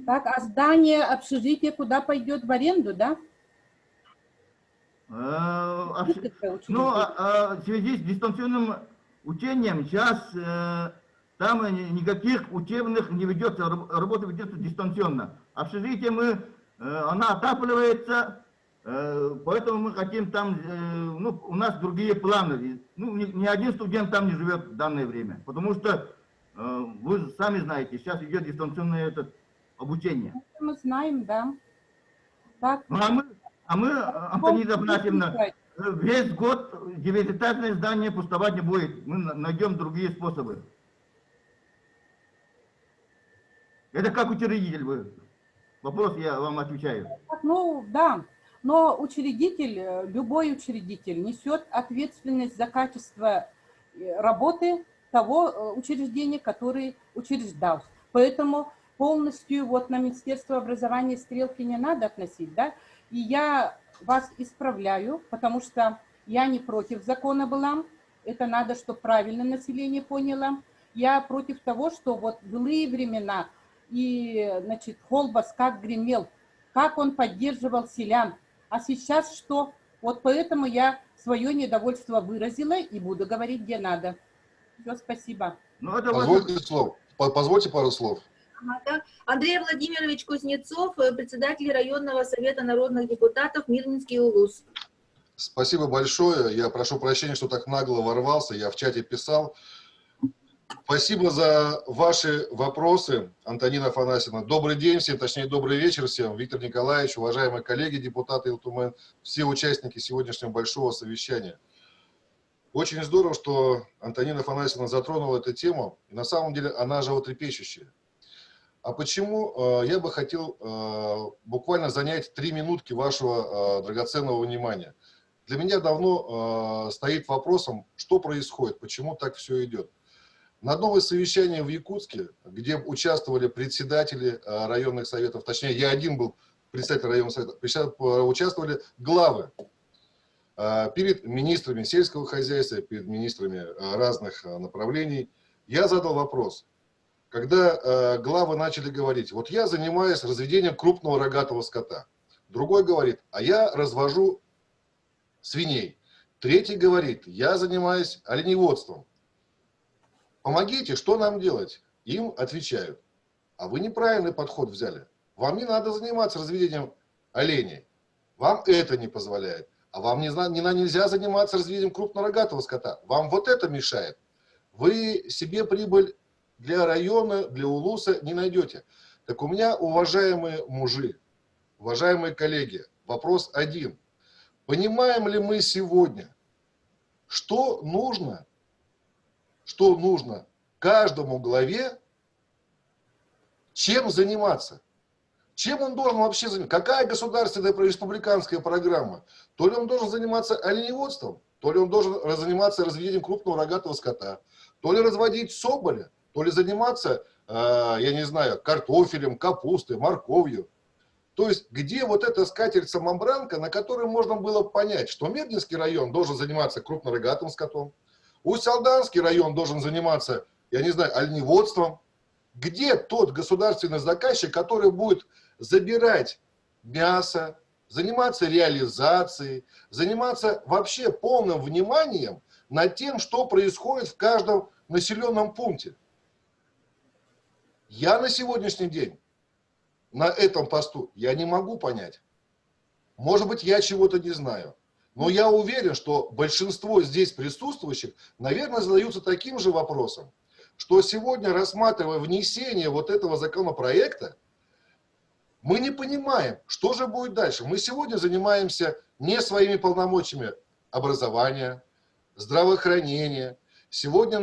Так, а здание общежития куда пойдет? В аренду, да? В связи с дистанционным учением сейчас там никаких учебных не ведется, работа ведется дистанционно. Общежитие она отапливается, поэтому мы хотим там, у нас другие планы. Ни один студент там не живет в данное время, потому что вы сами знаете, сейчас идет дистанционное обучение. Мы знаем, да. Так. Ну, а мы, Антонина Афанасьевна, весь год девятиэтажное здание пустовать не будет. Мы найдем другие способы. Это как учредитель вы. Вопрос я вам отвечаю. Ну, да. Но учредитель, любой учредитель несет ответственность за качество работы того учреждения, который учреждал. Поэтому полностью вот на Министерство образования стрелки не надо относить, да. И я вас исправляю, потому что я не против закона была. Это надо, чтобы правильно население поняло. Я против того, что вот в былые времена и, значит, Холбас как гремел, как он поддерживал селян. А сейчас что? Вот поэтому я свое недовольство выразила и буду говорить, где надо. Все, спасибо. Позвольте пару слов. Да. Андрей Владимирович Кузнецов, председатель районного совета народных депутатов Мирнинский улус. Спасибо большое. Я прошу прощения, что так нагло ворвался. Я в чате писал. Спасибо за ваши вопросы, Антонина Афанасьевна. Добрый день всем, точнее, добрый вечер всем. Виктор Николаевич, уважаемые коллеги, депутаты Илтумен, все участники сегодняшнего большого совещания. Очень здорово, что Антонина Афанасьевна затронула эту тему. И на самом деле она животрепещущая. А почему я бы хотел буквально занять 3 минутки вашего драгоценного внимания? Для меня давно стоит вопросом, что происходит, почему так все идет. На одном из совещаний в Якутске, где участвовали председатели районных советов, точнее, я один был председатель районного совета, участвовали главы перед министрами сельского хозяйства, перед министрами разных направлений. Я задал вопрос, когда главы начали говорить, вот я занимаюсь разведением крупного рогатого скота. Другой говорит, а я развожу свиней. Третий говорит, я занимаюсь оленеводством. Помогите, что нам делать? Им отвечают, а вы неправильный подход взяли. Вам не надо заниматься разведением оленей. Вам это не позволяет. А вам нельзя заниматься разведением крупнорогатого скота. Вам вот это мешает. Вы себе прибыль для района, для улуса не найдете. Так у меня, уважаемые мужи, уважаемые коллеги, вопрос один. Понимаем ли мы сегодня, что нужно каждому главе, чем заниматься? Чем он должен вообще заниматься? Какая государственная республиканская программа? То ли он должен заниматься оленеводством, то ли он должен заниматься разведением крупного рогатого скота, то ли разводить соболя, то ли заниматься, я не знаю, картофелем, капустой, морковью. То есть, где вот эта скатерть-самобранка, на которой можно было понять, что Мирнинский район должен заниматься крупнорогатым скотом, Усть-Алданский район должен заниматься, я не знаю, оленеводством. Где тот государственный заказчик, который будет забирать мясо, заниматься реализацией, заниматься вообще полным вниманием над тем, что происходит в каждом населенном пункте? Я на сегодняшний день на этом посту я не могу понять. Может быть, я чего-то не знаю. Но я уверен, что большинство здесь присутствующих, наверное, задаются таким же вопросом, что сегодня, рассматривая внесение вот этого законопроекта, мы не понимаем, что же будет дальше. Мы сегодня занимаемся не своими полномочиями образования, здравоохранения. Сегодня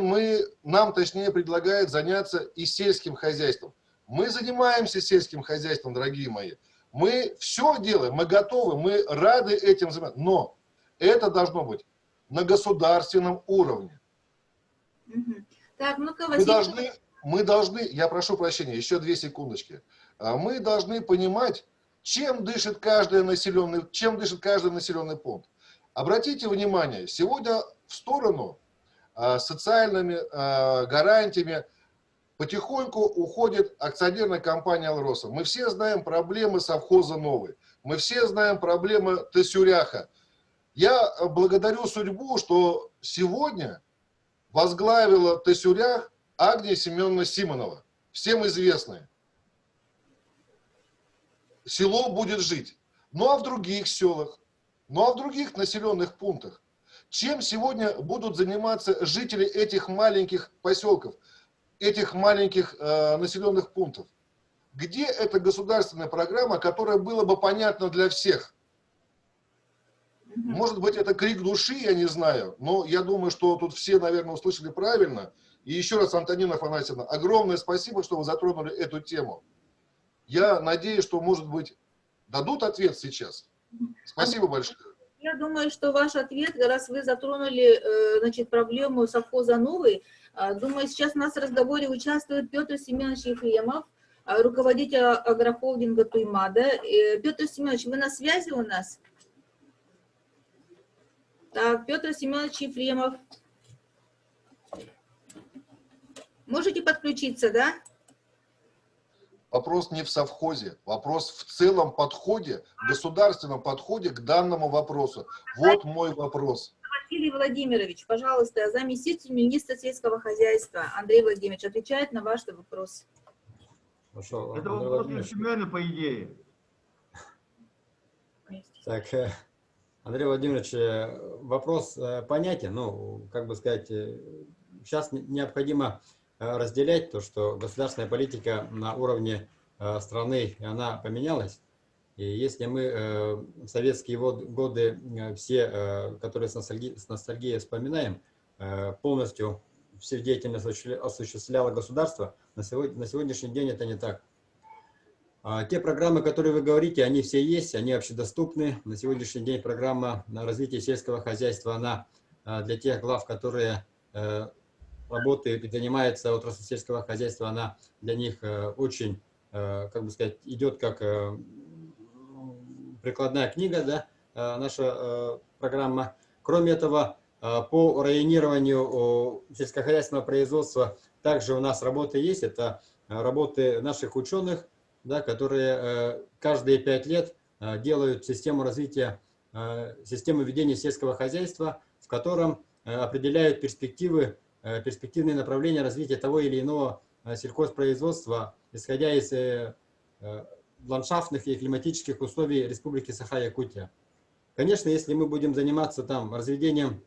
нам точнее предлагают заняться и сельским хозяйством. Мы занимаемся сельским хозяйством, дорогие мои. Мы все делаем, мы готовы, мы рады этим заниматься. Но это должно быть на государственном уровне. Так, ну-ка, мы должны, я прошу прощения, еще 2 секундочки. Мы должны понимать, чем дышит каждый населенный пункт. Обратите внимание, сегодня в сторону социальными гарантиями потихоньку уходит акционерная компания «Алроса». Мы все знаем проблемы совхоза «Новый». Мы все знаем проблемы Тасюряха. Я благодарю судьбу, что сегодня возглавила Тасюрях Агния Семеновна Симонова, всем известная. Село будет жить. Ну а в других селах, ну а в других населенных пунктах? Чем сегодня будут заниматься жители этих маленьких поселков, этих маленьких населенных пунктов? Где эта государственная программа, которая была бы понятна для всех? Может быть, это крик души, я не знаю, но я думаю, что тут все, наверное, услышали правильно. И еще раз, Антонина Афанасьевна, огромное спасибо, что вы затронули эту тему. Я надеюсь, что, может быть, дадут ответ сейчас. Спасибо большое. Я думаю, что ваш ответ, раз вы затронули, значит, проблему совхоза «Новый», думаю, сейчас у нас в разговоре участвует Петр Семенович Ефремов, руководитель агрохолдинга «Туймада». Петр Семенович, вы на связи у нас? Так, Петр Семенович Ефремов. Можете подключиться, да? Вопрос не в совхозе, вопрос в целом подходе, государственном подходе к данному вопросу. Вот мой вопрос. Василий Владимирович, пожалуйста, заместитель министра сельского хозяйства Андрей Владимирович отвечает на ваш вопрос. Хорошо, Это Андрей вопрос Владимирович. Семена, по идее. Так, Андрей Владимирович, вопрос понятен. Ну, как бы сказать, сейчас необходимо разделять то, что государственная политика на уровне страны, она поменялась. И если мы в советские годы все, которые с ностальгией вспоминаем, полностью всю деятельность осуществляло государство, на сегодняшний день это не так. Те программы, которые вы говорите, они все есть, они общедоступны. На сегодняшний день программа развития сельского хозяйства, она для тех глав, которые работают и занимаются отраслью сельского хозяйства, она для них очень, как бы сказать, идет как прикладная книга, да, наша программа. Кроме этого, по районированию сельскохозяйственного производства также у нас работы есть. Это работы наших ученых, да, которые каждые 5 лет делают систему развития, систему ведения сельского хозяйства, в котором определяют перспективные направления развития того или иного сельхозпроизводства, исходя из ландшафтных и климатических условий Республики Саха-Якутия. Конечно, если мы будем заниматься там разведением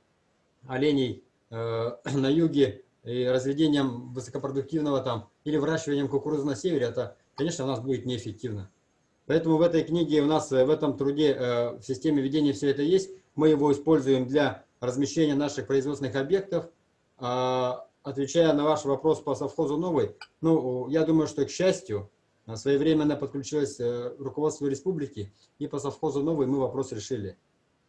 оленей на юге и разведением высокопродуктивного там или выращиванием кукурузы на севере, это, конечно, у нас будет неэффективно. Поэтому в этой книге у нас в этом труде в системе ведения все это есть. Мы его используем для размещения наших производственных объектов. Отвечая на ваш вопрос по совхозу «Новый», ну, я думаю, что, к счастью, своевременно подключилось руководство республики, и по совхозу «Новый» мы вопрос решили.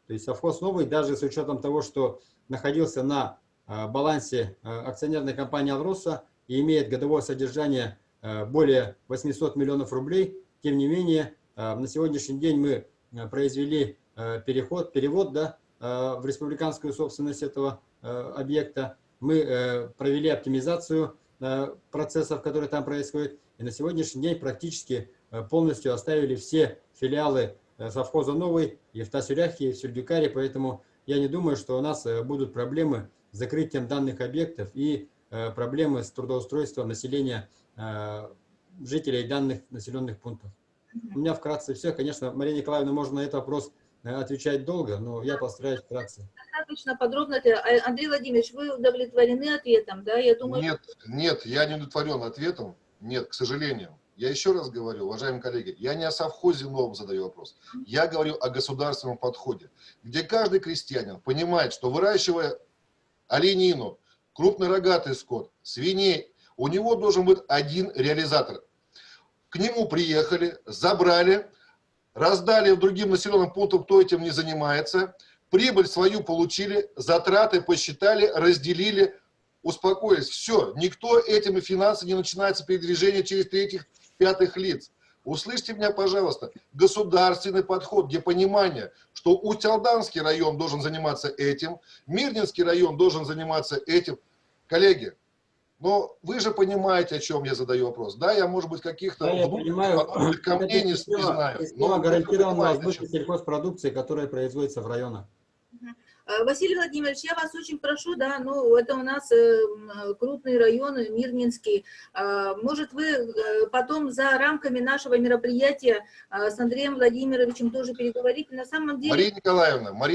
То есть совхоз «Новый», даже с учетом того, что находился на балансе акционерной компании «Алроса» и имеет годовое содержание более 800 миллионов рублей, тем не менее, на сегодняшний день мы произвели перевод, да, в республиканскую собственность этого объекта. Мы провели оптимизацию процессов, которые там происходят, и на сегодняшний день практически полностью оставили все филиалы совхоза «Новый» и в Тасюряхе, и в Сюрдюкаре, поэтому я не думаю, что у нас будут проблемы с закрытием данных объектов и проблемы с трудоустройством населения, жителей данных населенных пунктов. У меня вкратце все. Конечно, Мария Николаевна, можно на этот вопрос отвечать долго, но я постараюсь вкратце. Достаточно подробно. Андрей Владимирович, вы удовлетворены ответом, да? Я думаю... Нет, я не удовлетворен ответом. Нет, к сожалению. Я еще раз говорю, уважаемые коллеги, я не о совхозе новом задаю вопрос. Я говорю о государственном подходе, где каждый крестьянин понимает, что выращивая оленину, крупный рогатый скот, свиней, у него должен быть один реализатор. К нему приехали, забрали, раздали другим населенным пунктам, кто этим не занимается, прибыль свою получили, затраты посчитали, разделили, успокоились. Все, никто этими финансами не начинается передвижение через третьих, пятых лиц. Услышьте меня, пожалуйста, государственный подход, где понимание, что Усть-Алданский район должен заниматься этим, Мирнинский район должен заниматься этим. Коллеги, но вы же понимаете, о чем я задаю вопрос. Да, я, может быть, каких-то камней не знаю. Но гарантированно сбытие сельхозпродукции, которая производится в районах. Василий Владимирович, я вас очень прошу, да, ну, это у нас крупный район, Мирнинский. Может, вы потом за рамками нашего мероприятия с Андреем Владимировичем тоже переговорите? На самом деле... Мария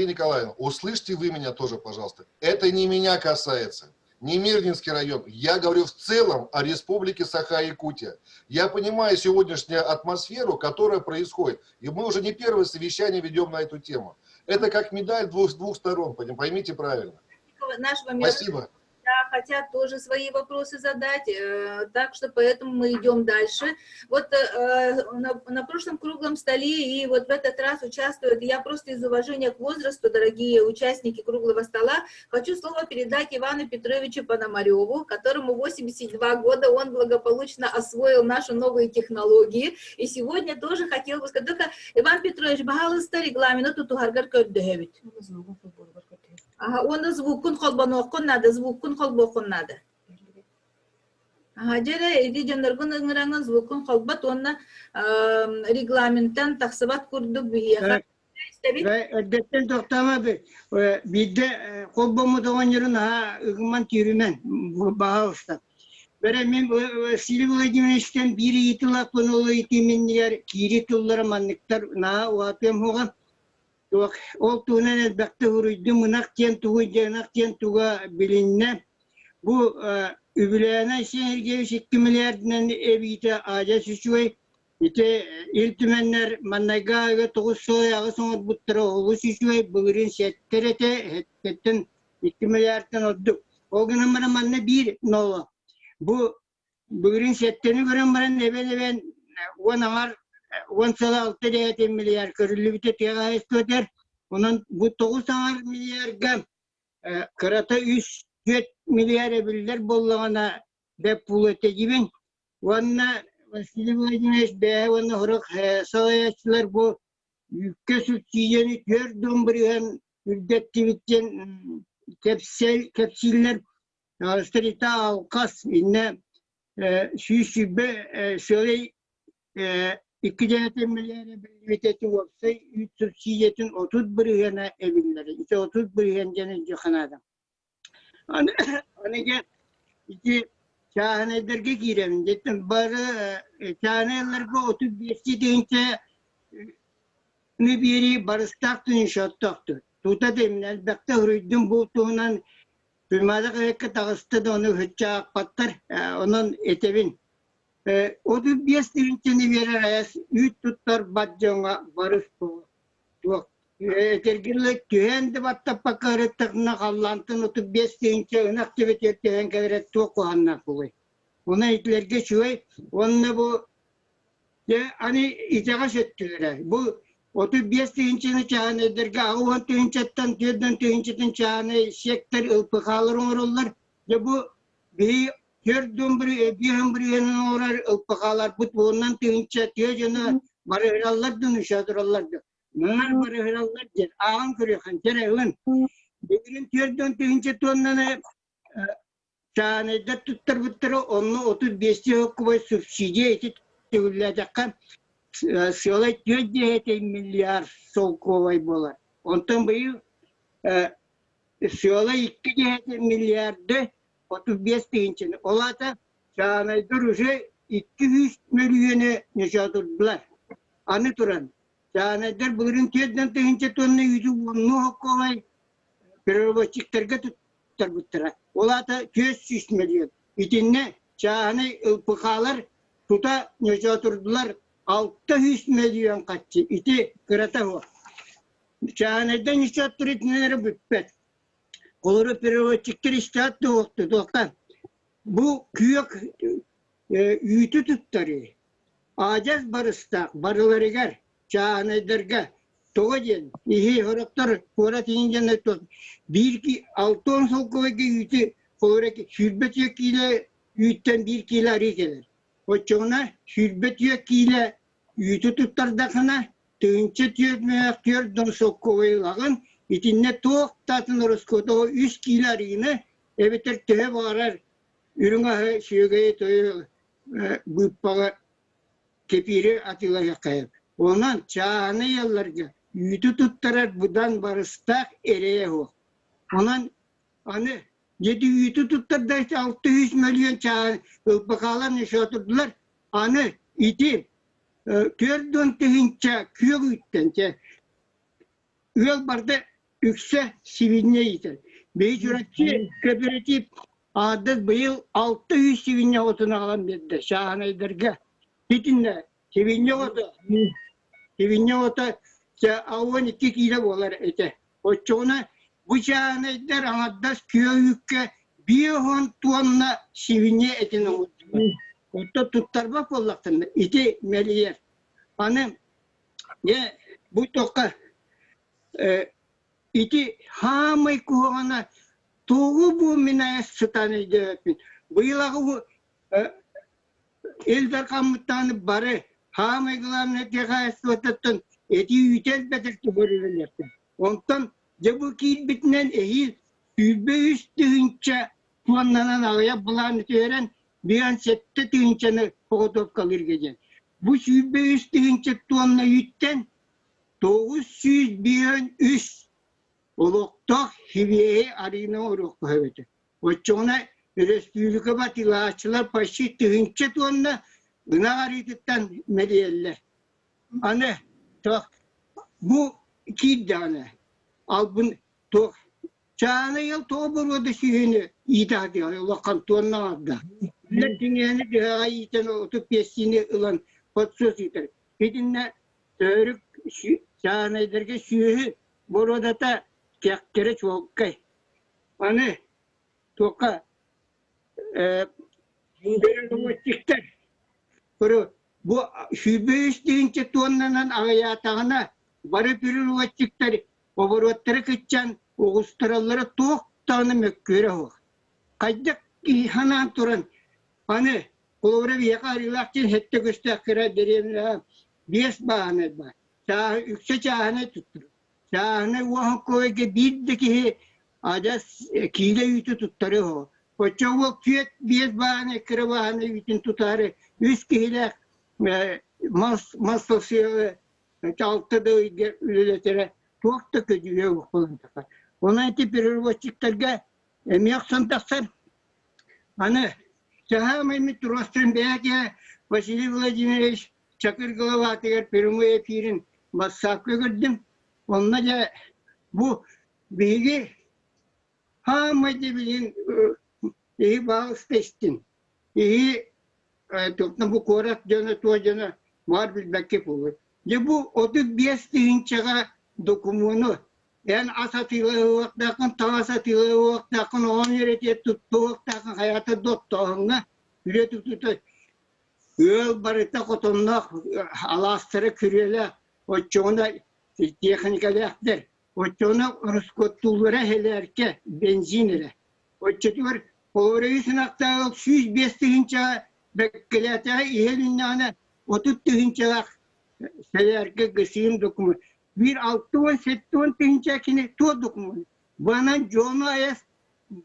Николаевна, услышьте вы меня тоже, пожалуйста. Это не меня касается. не Мирнинский район. Я говорю в целом о республике Саха-Якутия. Я понимаю сегодняшнюю атмосферу, которая происходит. И мы уже не первое совещание ведем на эту тему. Это как медаль двух сторон, поймите правильно. Спасибо. Да, хотят тоже свои вопросы задать, так что поэтому мы идем дальше. Вот на прошлом круглом столе и вот в этот раз участвуют, я просто из уважения к возрасту, дорогие участники круглого стола, хочу слово передать Ивану Петровичу Пономареву, которому 82 года, он благополучно освоил наши новые технологии, и сегодня тоже хотел бы сказать, только Иван Петрович, пожалуйста, регламент тут угаргар көддөгөбүт. Ага, он звук кун холбону окун надо, звук кун холбо окун надо. Ага, жере иди жондаргун ыңыраңын звук кун холбот, онна регламенттен таксыбат курдук бүйеха. Öddetten toktama bir de kolbomu doğan yerin ha ıgıman tüyürümen baha usta. Böyle men Silivri Güneş'ten biri yitilak bunu olu itimin yer kiri tulları manlıklar na o apem hoğan. Ol tuğunan elbette huruydu mınak tiyen tuğa bilinne. Bu übüleyene şehirgeviş 2 milyardan evite ağaca süçüvey. İte iltümenler mannayga 9 soy ağı soğut buttıra oğlu süçüvey. Bugün setterete hetketten 2 milyardan olduk. O gün amara manna bir nolu. Bu bugün setteni gören bana ben on amar 10 sala 6 milyar körüllü bite tega estoter. Onun bu 9 milyar gam kırata 3 milyar ebiller bollağına de pul ete gibin. Onunla Silivri Güneş be onu horuk savaşçılar bu yükke sütçiyeni gördüm birihen ürdetli bitten kapsiller Strita alkas inne şişbe şöyle 2 milyar ebilleti olsa 3 sütçiyetin 30 birihen ebilleri. İşte 30 birihen cennet cihanada. Anıca iki şahanelerge girelim. Dedim bari şahanelerge 35 deyince ne biri barıstaktı inşaattaktı. Tuta demin elbette hürüydüm bu tuğunan Bilmada kayakka tağıstı da onu hıçça patlar, onun etevin. O da bir sürünceni verir ayas, üç tuttar badcağına barış bu. Etergirlik tühendi batta pakarı tıkına kallantın, o da bir sürünce ınak tüvetir tühen kadar tuğ kuhanna kuvay. Ona itlerge şuvay, onunla bu, hani itağa şöttüler. Bu, otu bir sürünceni çağın ederge, ağuhan tühünçetten, tühünçetten çağını şekter ılpıkalar olurlar. Ya bu, bir gördüğüm bir yanın orar ılpıkalar, bu ondan tühünçet, tühünçet, barıhırallar dönüşadırallar. Bunlar barıhırallar der, ağın kırıyorken, tereyün. Birin gördüğüm tühünçet ondan çağın eder tuttar bıttırı, onu 35'li hukukuvay subsidiye eti tühüllecekkan. Şöyle 4 milyar sol kovay bolar. Ondan beri şöyle 2 milyarda 35 deyince. Ola da çağına duruşu 200 milyonu yaşatırdılar. Anı duran. Çağına dur bugün tezden deyince tonla yüzü onu kovay. Pervasıklarga tuttar bıttıra. Ola da 400 milyon. İtinne çağına ılpıkalar tuta yaşatırdılar. 600 milyon kaççı iti kırata o. Çağınızdan işaret üretimleri bütpet. Olur pervasıktır işaret doğuktu doktan. Bu kıyık yütü tuttarı. Acaz barısta barıları gar. Çağınızdırga. Toğacın. İhi horaktar. Horat ince tut. Bir ki 6-10 sokuvaki yütü. Horak şürbet yökiyle yütten 1 kilo arı gelir. O çoğuna şürbet yökiyle yütü tuttardakına tüğünçe tüyetmeyak tüyerdon sokkovayılağın itinne toğuk tatın oroskoda o 3 kilo arıyını ebeter tühe bağırar. Ürüne şögeye toyu büyükbağa kepiri atılacak kayıp. Ondan çağını yıllarca yütü tuttarar budan barıstak ereye o. Ondan anı 7 yütü tuttar da işte 600 milyon çağın ılpakalar neşe oturdular. Anı iti gördüğün tehince kıyık üttence yol barda ükse sivinle iter. Beyi çorakçı kooperatif Adı bu yıl 600 sivinye otunu alan dedi. Şahanaydarga. Bitinle. Sivinye otu. Sivinye otu. 12 kilo bolar ete. O çoğuna bu şahanaydar anaddas köyükke bir hon tuanla sivinye etini otu. Otu tuttarma pollaktın. İti meliyer. Hanım. Ya bu toka. İti hamay kuhana Toğu bu minayet sıtanı deyapin. Bu yılağı bu eldar kamutanı barı hamegılarını tekayet vatatın eti yütel bedirti bölülerlerdi. Ondan bu kil bitinen ehil sübe üstüğünce tuanlanan ağaya bulanı tören bir an sette tüğünçanı poğutup kalır gece. Bu sübe üstüğünce tuanla yütten 900 bir an üst Oluktak hiviyeye arina oruk kahveti. O çoğuna Respublika Batılaşçılar paşi tühünçe tuğunla gına arıtıktan meliyeller. Anne, bu iki tane. Al bunu, çağına yıl toğburmadı sühünü idah diyor. Olakan tuğunla adda. Dünyani daha iyiden otup yesini ılan patsos iter. Gidinle törük çağına ederken sühü burada da kere çok kay. Anne, toka bir çıktı. Bu şüphe üstünce tuanlanan ağayatağına barı bir çıktı. O barıtları kıçan o ustaralara tok tane mekkere o. Kaydak hanan turan. Anne, kolora bir yakarılar için hette gösterkere deremle bies bahane ba. Çağ yüksek çağına tuttur. Şahane vah koyge birdeki aja kile yütü tuttarı ho. O çabuk fiyat bir bahane kere bahane yütün tutarı. Üst kile mas sosial çaltı da ületere çok da kötüye falan takar. Ona eti bir vakitlerge emyaksan taksan. Hani şahane mi turastın belki Vasily Vladimirovich Çakırgılavatı Perumoya pirin masaklı gördüm. Onunla bu bilgi hamadi bilin iyi bağışta istin. İyi toplam bu korak canı tuğa canı var bilmek olur. Ya bu otu biyestiğin çağa dokumunu yani asatıyla vaktakın tavasatıyla vaktakın on yere tuttu vaktakın hayata dottağına bile tuttu. Öl barıta kotonla alastırı küreyle o çoğuna Техникалектер. Отчона раскоттулара хелерке бензинере. Отчетвер половрейсин актагыл 105 тыгынча беккелете иелиннана 30 тыгынча хелерке гысыйын документ. Bir 6-7 tıgınча kine to dокумент. Bana John Ayas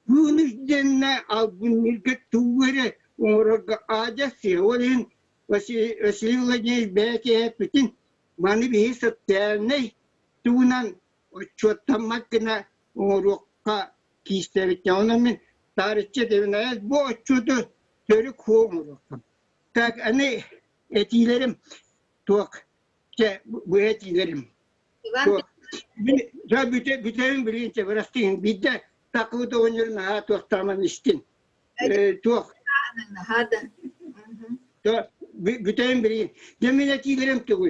bunus denne al bunirge tuvere oraga aja seolin Vasily Vladimirovich belki hep bütün Mani bir saterne tunan o çotamak kena orukka kistevik yaunamin tarihçe devine bu çotu törü kovmurukam. Tak anne etilerim tok ke bu etilerim. Ya bütün bilinçe varastin bir de takıda onların ha tok tamam istin. Tok. Hadi. Bütün bilinç. Demin etilerim toku.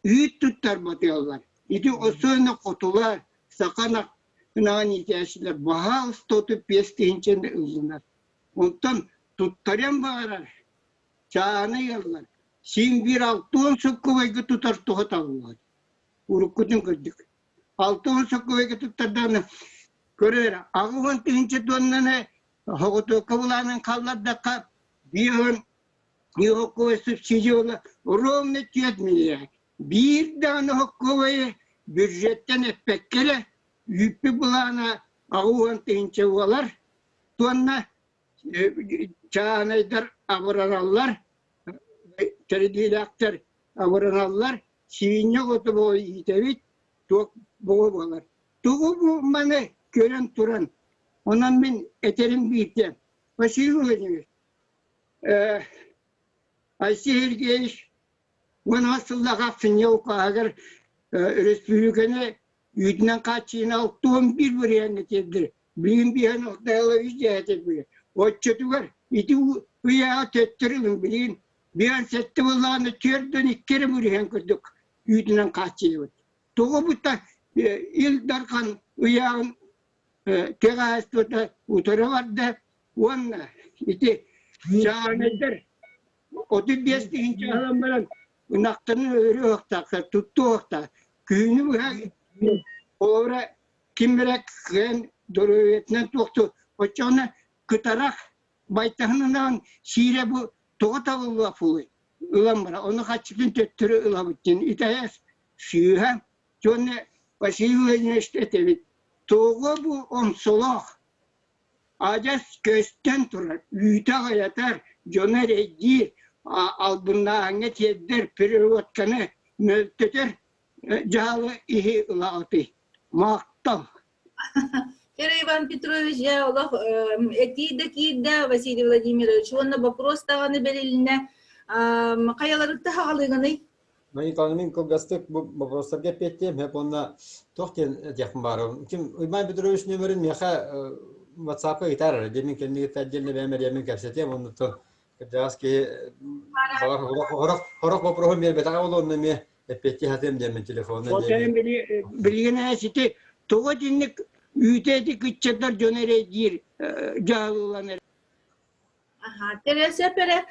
Üyüt tuttar batıyorlar. İdi o sonra kutular, sakanak, nani ihtiyaçlar, baha ustotu piyestiğince uzunlar. Ondan tuttaryan bağırar. Çağını yallar. Şimdi bir 6-10 sokkuvayı tutar tuhat alırlar. Urukutun kırdık. 6-10 sokkuvayı tutardan görür. Ağıvan tığınca donlana, hoğutu kavulanın kavlar dakika, bir ön, yok kuvvet subsidiyola, orum ne tüyetmiyor. Bir tane hokkovayı bücretten etpekkele yüpü bulana ağuvan teyinçevalar tuanna çağanaydar avranallar teredilaktır avranallar sivinye kotu boyu itevit çok boğu boğular. Tuğu bu bana gören turan ondan ben eterim büyüttem. Vasily Vladimirovich Ayşehir Geyiş Bana aslında kapsın yok agar Respublikanı yüzünden kaçığını 6-11 buraya getirdir. Bilin bir an oktayla vicdet bir. O çötüver. İti uyağı töttürün bilin. Bir an sette vallahi tüyerden iki kere mürühen kurduk. Yüdünen kaçıyor. Toğu bu da il darkan uyağın teğazda da utarı var da onunla. İti şahanedir. 35 deyince adam ben naktanın öğrü oktakta, tuttu okta. Köyünü bu Ora kim berek gen doruyetnen toktu. Oçona kıtarak baytahından şiire bu toğatalı lafı. Ulan bana onu kaçıkın töttürü ılabutin. İtayas şiha. Jonne vasiyuğun işte tevi. Toğu bu omsolak. Acas kösten turar. Yüta yatar. Jonne rejdi. Albunda hanget yedder. Perivatkanı mölteter. Jalı ihi ılağıtı. Maqtav. Кира Иван Петрович, я Олег, этидекиде Василий Владимирович, он вопрос тағаны беріліне қаяларытты хағалығыны? Мен итанымын кылгастык bu вопростарга петтем, hep onda tohten yakın barım. Kim İvan Petrovich nömerin meha WhatsApp'a gitar, demin kendi tadilini bemer yemin kapsetem onu to. Kıdas ki horok vaporohum yer betağa olun me petti hatem demin telefonda. Otelin bilgine siti toğa dinlik üytedi kıççadar jönere gir jağılanır. Aha, Teresa Pere,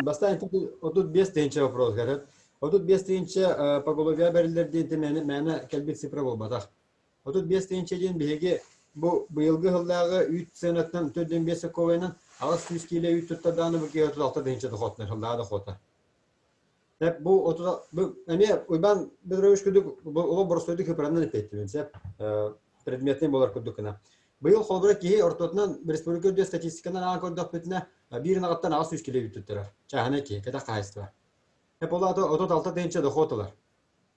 Бастан отут без тенче вопрос гарат. Отут без тенче по голове берилер дейти мени келбек цифра болбатак. Отут без тенче ден беге bu быйылгы хылдагы 3 сенаттан 4-5 ковайнан агыс 100 киле 3 туттаданы бу 36 тенче дохотнер хылдагы дохота. Hep bu otuda bu эме Уйбан Петрович күдүк бу борсойду көпрандан эпеттим сеп предметный болар күдүкна. Быйыл холбара ки ортотунан республикада статистикадан ага көрдөк бетине бир нагаттан агыс 100 киле үттүттөр. Чахана ки када кайсты. Hep olada 36 тенче дохоталар.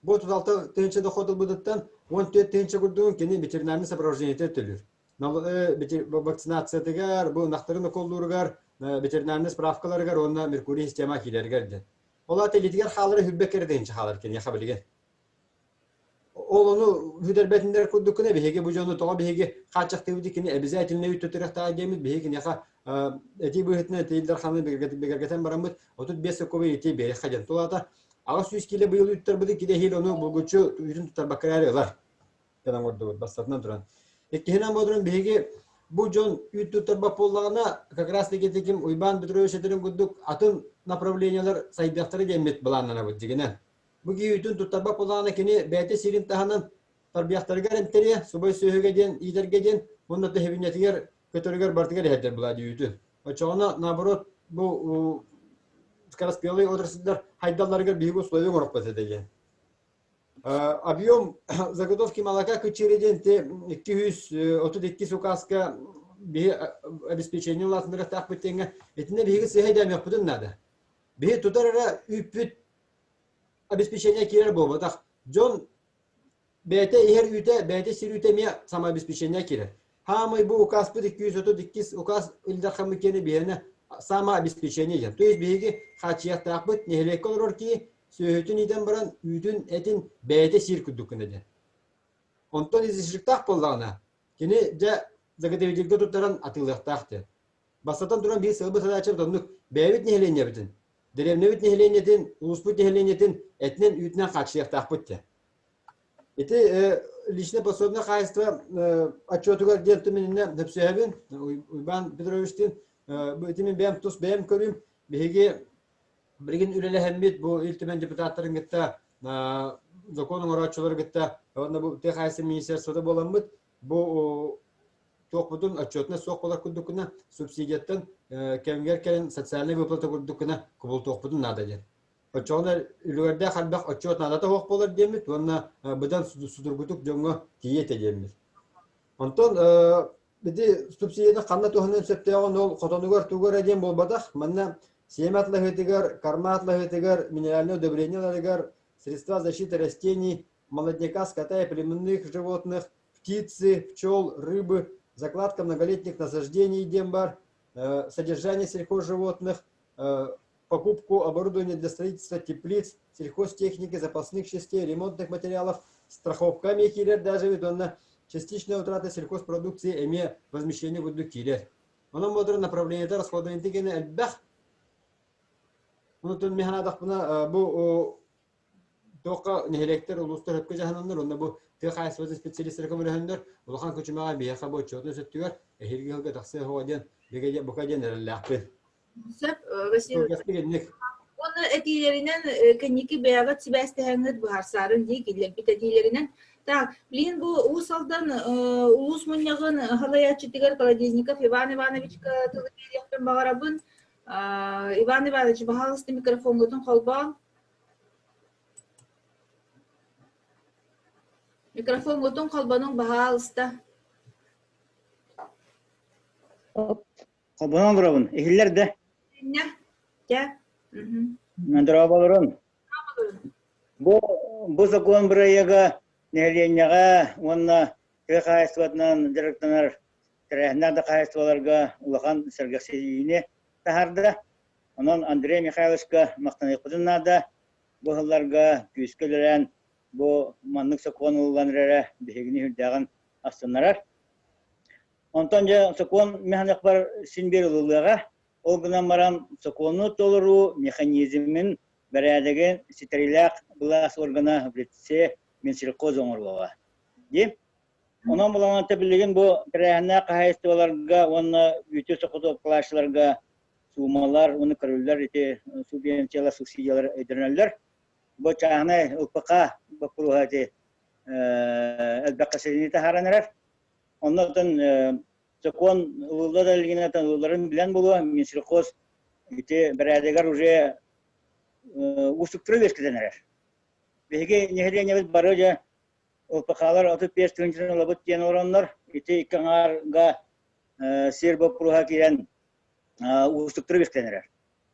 Bu 36 тенче дохотал будуттан 14 тенче күдүн кени ветеринарный сопровождение өтөлүр. Вакцинация тегер, bu нактарын колдургар, ветеринарный справкаларгар, онна меркурий система килергер. Ola telitiger halları hübbekere deyince halarken yakabilgen. Onu hüderbetinder kurdukune bihege bu jonu toğa bihege kaçak tevdikini bize etilne ütütürek tağa gemit bihege yaka eti bu hetne teyilder hanı begergeten baramut 35 kovi eti beri hajan tolata ağız 100 kile bu yıl ütür budu kide hil onu bulguçu ürün tutar bakararıyorlar. Yalan orada basatından duran. Ekihina modron bihege bu jon ütütür bapollağına kakras degetekim Уйбан Петрович eterin kurduk atın направлениялар сайдактары демет буланнана бу дигенен. Бу гүйүтүн туттарба булана кени бете сирин таханын тарбияктарга ремтере субай сөйгө ден идерге ден мунда техбинетигер көтөргөр бартыгер хедер була дүйүтү. Очоона наоборот бу скороспелый отраслдар хайдалларга бийгө условия коруппат деген. Объем заготовки молока кычырыден 232 указка bir обеспечение улатындыра так битенге этине биги сehedem yapıdın nada. Bir tutarara üpüt обеспечение kirer bolma tak. Jon BT her üte BT sir ütemiye sama обеспечение kirer. Hamay bu ukaz 232 ukaz ilda xamikeni birine sama обеспечение yen. То есть биги хачият так bit nehlek olur ki söhütün iden baran ütün etin BT sir kudukune. Ondan izişlik tak bollana. Kini ja Загадевидилге туттаран атылыктақты. Бастатан туран bir сылбы садачып тоннук бәбит нехлене битин. Деревнебит нехленетин, улуспут нехленетин этнен үтнен качыяктак битти. Эти личное пособное хозяйство отчетугар дентуминне депсебин Уйбан Петровичтин битимен бәм тус бәм көрүм беге бирген үлеле хәммит бу илтимен депутаттарын гитта законның орачылары гитта онда бу техайсы министерствода боламбыт бу Тоқпудун отчетна соқ болар күдүкүнө субсидияттан кемгер келен социальный выплата күдүкүнө кубул тоқпудун нада ден. Очоонда үлгөрдө халбак отчет надата хоқ болар демит, онна быдан судургутук жоңго тиете демит. Онтон биди субсидияны канна тохунан септегон ол котонугар тугар дем болбадак, манна семятлыгытыгар, карматлыгытыгар, минеральное удобренияларыгар, средства защиты растений, молодняка, скота и племенных животных, птицы, пчел, рыбы, закладка многолетних насаждений дембар, содержание сельхозживотных, покупку оборудования для строительства теплиц, сельхозтехники, запасных частей, ремонтных материалов, страховка мехилер даже ведь он частичная утрата сельхозпродукции имея возмещение в килер. Она модерн направление расходования тигены альбах. Унутун механадах бу тока нехелектер улустар хөпкө жаһаннар онда бу тыхайс вазы специалисттер көмөлөндөр улахан көчүмага бияха бу чотун сөттүгөр эхилге хылга таксы ховаден беге букаден эреллахпын. Сөп Василий. Оны этилеринен кеники беягат сибәстәһәңгет баһарсарын ди килеп бит этилеринен. Так, блин бу усалдан улус муньягын халаячы тигер Колодезников Иван Ивановичка тылыпен багарабын. Иван Иванович баһалысты микрофонготун колбан. Микрофон готон колбаның баһалыста. Колбанын бұрабын. Эхиллер де. Не? Я. Мәндірабалырын. Бұл закон проекта нәленияға, онна қайыстыватынан директорлар тәрәхнады қайыстываларға улахан сәргәсейіне тахарды. Онан Андрей Михайловичка мақтанайық бұдынады. Бұғыларға күйіскелерін bu manlık sakon ulanlara behegini hürdağın astanlar. Ondan sakon mekanik var sinbir uluğa. O günden maram sakonu toluru mekanizmin beredegen sterilak blas organa hübretse mensilkoz onurluğa. Di. Onun bulan tabiligin bu terehne kahayestivalarga onna bütün sakoto klaslarga sumalar onu karılar ite subvensiyalar subsidiyalar edilenler. Bu çağına ılpaka bakuluhati elbakasını taharanlar. Ondan sakon ulada ilgilenen ulların bilen bulu mensilkoz ite beredegar uje ustruktural eskidenler. Bege nehirlenye barıca ılpakalar 35 tüncünün labut diyen oranlar ite ikanarga sir bakuluha kiren ustruktural eskidenler.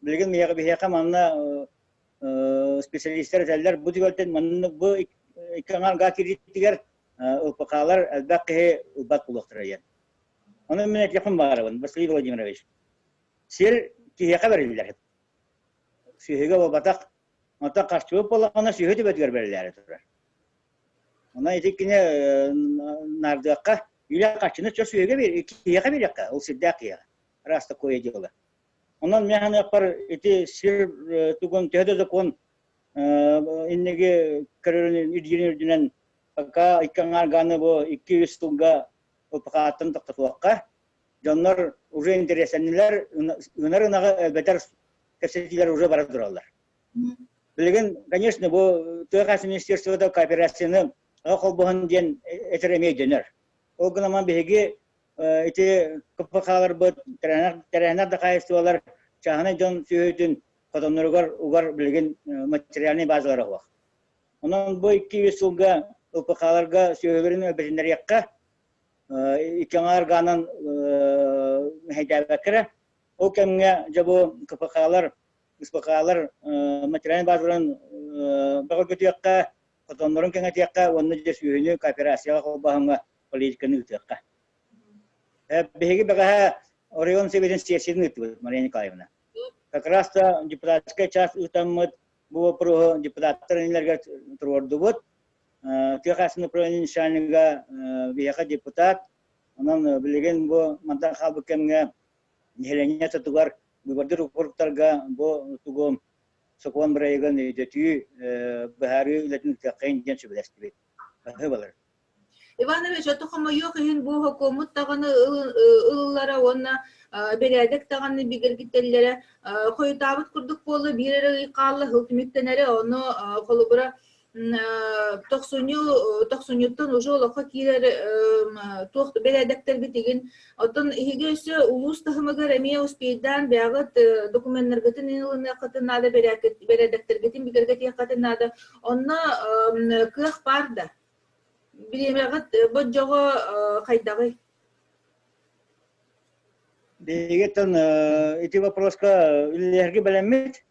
Bilgin miyaka bihaka manna spesialistler derler bu diyorlar manın bu ikanlar gakiritiger ılpakalar elbette ubat bulukturayan. Onun minnet yakın bağırın Vasiliy Vladimirovich. Sir ki haberler hep. Sühege ve batak mata kaçtığı polağına sühede bedger belirler turar. Ona etikine nardaka ile kaçını çok sühege bir ki haber yakka o siddakiya rasta koyuyorlar. Ondan mehane yapar iti sir tugun tehde zakon innege kararın idinin ka ikangar ganı bu 200 tunga upakatan taktuakka jonlar uje interesanlar unarına beter кассетилер уже барып durarlar. Bilgin, конечно, bu Türkiye Ministerstvo'da kooperasyonu akılbağın diyen eteremeyi döner. O gün ama bihegi iti kapakalar bu terener de kayıstuvalar çağına can sühütün kadınlar ugar bilgin materyalini bazıları var. Onun bu 200 yılga kapakalarga sühülerin öbetinleri yakka ikanlar ganın heydabekkere o kemge jabu kapakalar ispakalar materyalini bazıların bakal kötüyakka kadınların kengeti yakka onu sühütün kooperasyon akılbağınga politikanı ütüyakka. Bihegi bagaha Orion Sevinin siyasini ütüyük Mariya Nikolaevna. Как раз депутатская часть утамыт bu pro депутаттарынларга турду бут. Техасны провинциальныга бияка депутат. Анан билген бу мантан халбы кемге нехлене татугар выбордыр укуртарга бу тугум сокон брайган идетү бахары илетин такын ден чебелестибет. Хабалар. Иванович, это хомо йохин бу хокомут таганы ыллара онна бередек таганы бигергиттеллере койтабыт курдук болу бирере каллы хөкүметтенере оны колубура токсунюттан уже олоқа кирер туохту бередектерге деген отон игесе улус тахымыгар эме успейдан бягыт документтергетин инылына кытынада бередектерге бигерге кытынада онна кых барда билемегат боджого кайдагы. Дегетен эти вопроска илерги белемет.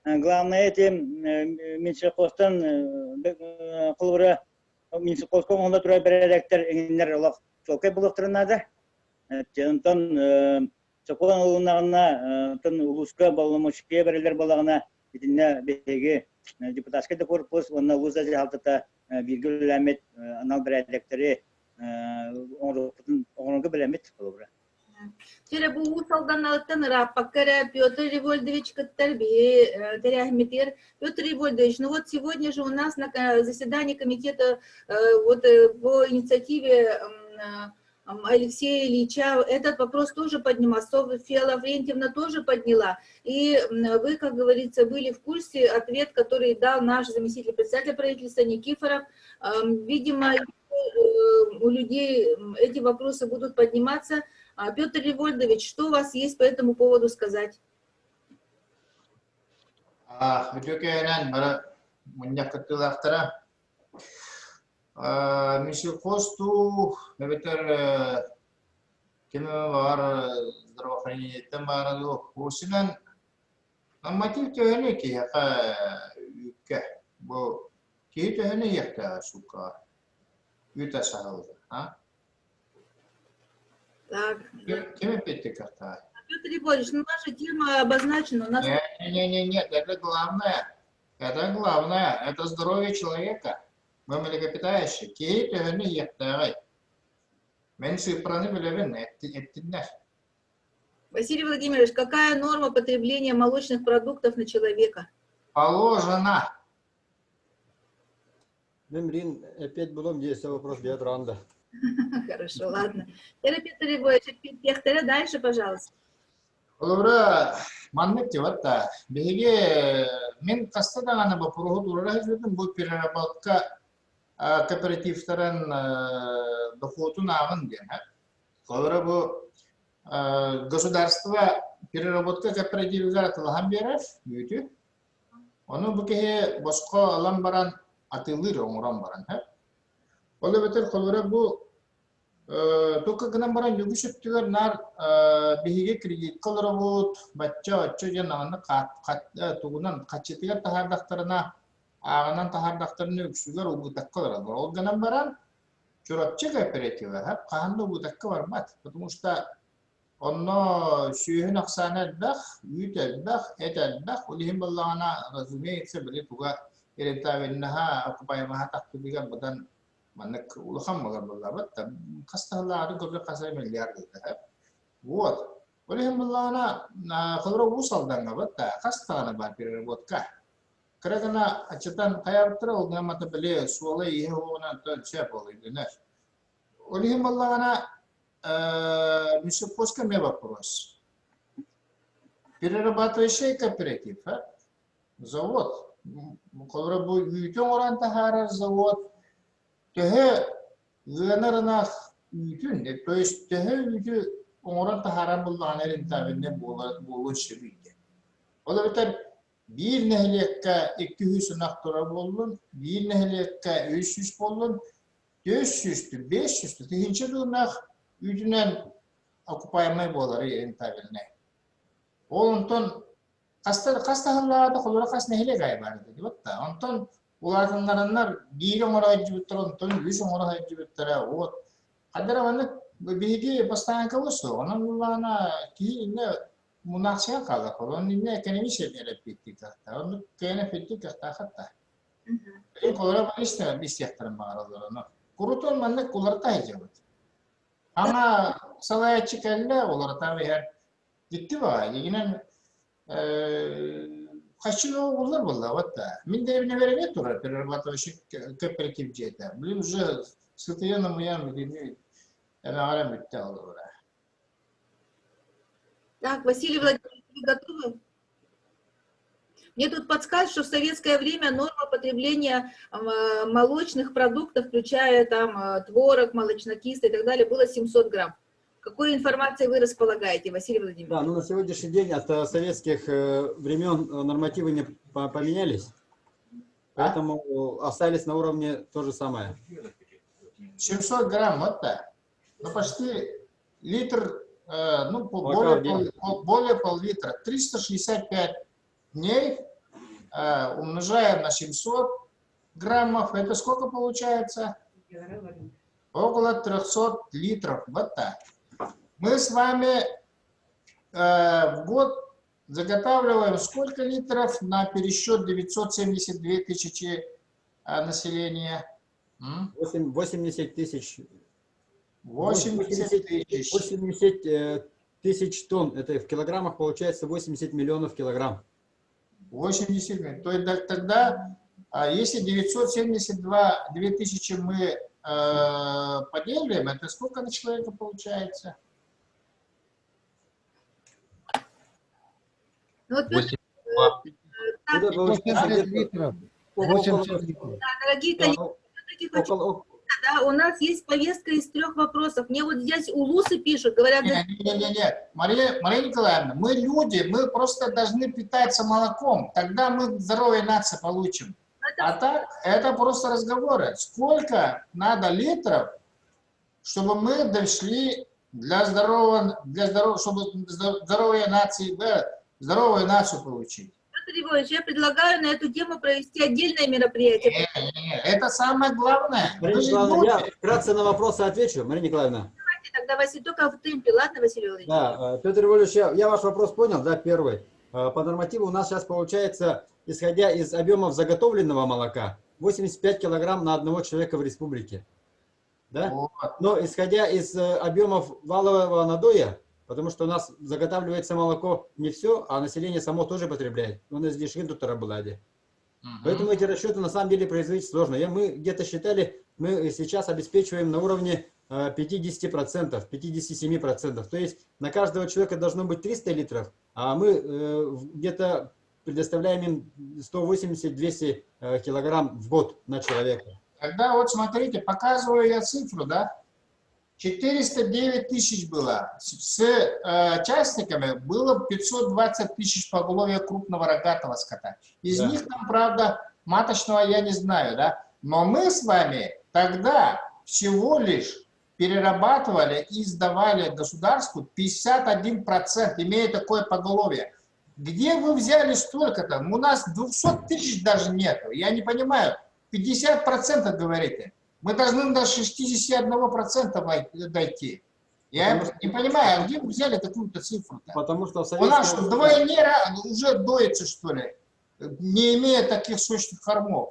Главное это Минсельхозтан кулбура Минсельхозкон онда тура бередектер иңнер олак чолкай булыктырнада. Жонтон сокон улунагына тон улуска балымышке берелер балагына битинне беге депутатский корпус онна улузда жалтата биргелемет анал бередектери оңорга белемит болобра. Тере бу усалдан алтын рапаккара Петр Револьдович Каттарби, Теряхмитер. Петр Револьдович, ну вот сегодня же у нас на заседании комитета вот по инициативе Алексея Ильича этот вопрос тоже поднимался, Софья Лаврентьевна тоже подняла. И вы, как говорится, были в курсе, ответ, который дал наш заместитель председателя правительства Никифоров. Видимо, у людей эти вопросы будут подниматься. Петр Револьдович, что у вас есть по этому поводу сказать? Мисю Косту, например, кемевар здравоохранения тамараду, усинан, норматив техники, яка юка, бо кей техники яка сука, юта сахалда, а? Так. Кем опять карта? Петр Револьдович, ну наша тема обозначена. У нас... Нет, это главное, это здоровье человека. Мы млекопитающие, кей техники яка, меньше праны белевен, это наш. Василий Владимирович, какая норма потребления молочных продуктов на человека? Положено. Мемрин, опять было здесь вопрос Биатранда. Хорошо, ладно. Петр Револьдович, дальше, пожалуйста. Ура, маннет вот-то. Беги, мен кастадана бапуруху турахизудun bu переработка кооперативтерен доходу навын ден. Ура bu государство переработка кооперативга атылган берер, үйтү. Onu bu kehe boşqa alan baran atılır oңран баран. Ola beter kolora bu Только гынан баран югүшөттүгөр нар биһиге кредит кылырабыт, бачча жанаганы тугунан качетигер тахардактарына агынан тахардактарын өксүгөр убутак кылырабы. Ол гынан баран чурапчы кооперативы, каанды убутакка бармат. Потому что онно сүйүн аксаны дах, үйт дах, эт дах, улихим баллана разумеется, били туга эрентавеннаха окупаймаха тактыгы будан маннык улахан мага буллабат та касталары көбү касай миллиард да. Вот. Улихим баллана хылра усалданга бат та кастагана бар переработка. Крагана ачтан каяртыр ол гамата биле суала ийгона то чепол иденеш. Улихим баллана Мисюпоска мне вопрос. Перерабатывающий кооператив, завод, когда будет оранта завод, то генернах ютун, то есть то юту оранта харам был анерин тавенне болон шебиде. Ола бетер bir nehlekka 200 naqtıra bolun, bir nehlekka 300 bolun, 400'tü, 500'tü, tihinçe durnak Üdünen okupayamay boları entabilne. Ondan kastahlarda kolora kas nehle gaybar dedi. Batta. Ondan ulardanlar bir onlara hacibitler, ondan 100 onlara hacibitler. O kadar vanı bilgi bastan kavusu. Onun ulana ki ne münakşa kaldı. Onun ne ekonomi şeyleri bitti katta. Onun kene bitti katta hatta. Kolora işte bir siyahtarın bağırıyorlar. Kuruton manne kularta hacibit. Ama salaya çıkarlar olarak tabii her gitti var. Yine kaçıyor olur vallahi hatta. Min de evine veremez turar. Перерабатывающий кооперативче это. Блин уже сытые на моем дне. Это арам битал уже. Так, Василий Владимирович, вы готовы? Мне тут подсказывают, что в советское время норма потребления молочных продуктов, включая там творог, молочнокисты и так далее, было 700 грамм. Какой информацией вы располагаете, Василий Владимирович? Да, ну на сегодняшний день от советских времен нормативы не поменялись, поэтому остались на уровне то же самое. 700 грамм, вот так. Ну почти литр, ну более пол-литра, 365 дней, умножаем на 700 граммов, это сколько получается? Около 300 литров. Вот так. Мы с вами в год заготавливаем сколько литров на пересчет 972 тысячи населения? 80 тысяч 80 тысяч. 80 тысяч тонн. Это в килограммах получается 80 миллионов килограмм. 80 миллионов. То есть тогда, если 972 2000 мы поделим, это сколько на человека получается? Ну, вот, 80 литров. дорогие коллеги, да, у нас есть повестка из 3 вопросов. Мне вот здесь улусы пишут, говорят... Не. Мария Николаевна, мы люди, мы просто должны питаться молоком. Тогда мы здоровая нация получим. А так, это просто разговоры. Сколько надо литров, чтобы мы дошли чтобы здоровую нацию получить? Петр Львович, я предлагаю на эту тему провести отдельное мероприятие. Это самое главное. Мария Николаевна, я вкратце на вопросы отвечу. Мария Николаевна. Давайте тогда, Василий, только в темпе, ладно, Василий Владимирович? Да, Петр Львович, я ваш вопрос понял, да, первый. По нормативу у нас сейчас получается, исходя из объемов заготовленного молока, 85 килограмм на одного человека в республике. Да? Но исходя из объемов валового надоя, потому что у нас заготавливается молоко не все, а население само тоже потребляет. Он излишки тут работает. Поэтому эти расчеты на самом деле производить сложно. Мы где-то считали, мы сейчас обеспечиваем на уровне 50%, 57%. То есть на каждого человека должно быть 300 литров, а мы где-то предоставляем им 180-200 килограмм в год на человека. Тогда вот смотрите, показываю я цифру, да? 409 тысяч было. С частниками было 520 тысяч поголовья крупного рогатого скота. Из них там, правда, маточного я не знаю, да? Но мы с вами тогда всего лишь перерабатывали и сдавали государству 51%, имея такое поголовье. Где вы взяли столько-то? У нас 200 тысяч даже нету. Я не понимаю. 50% говорите. Мы должны до 61% дойти. Я не понимаю, а где вы взяли такую-то цифру-то? Потому что у нас что, вдвойне уже доится, что ли, не имея таких сочных кормов?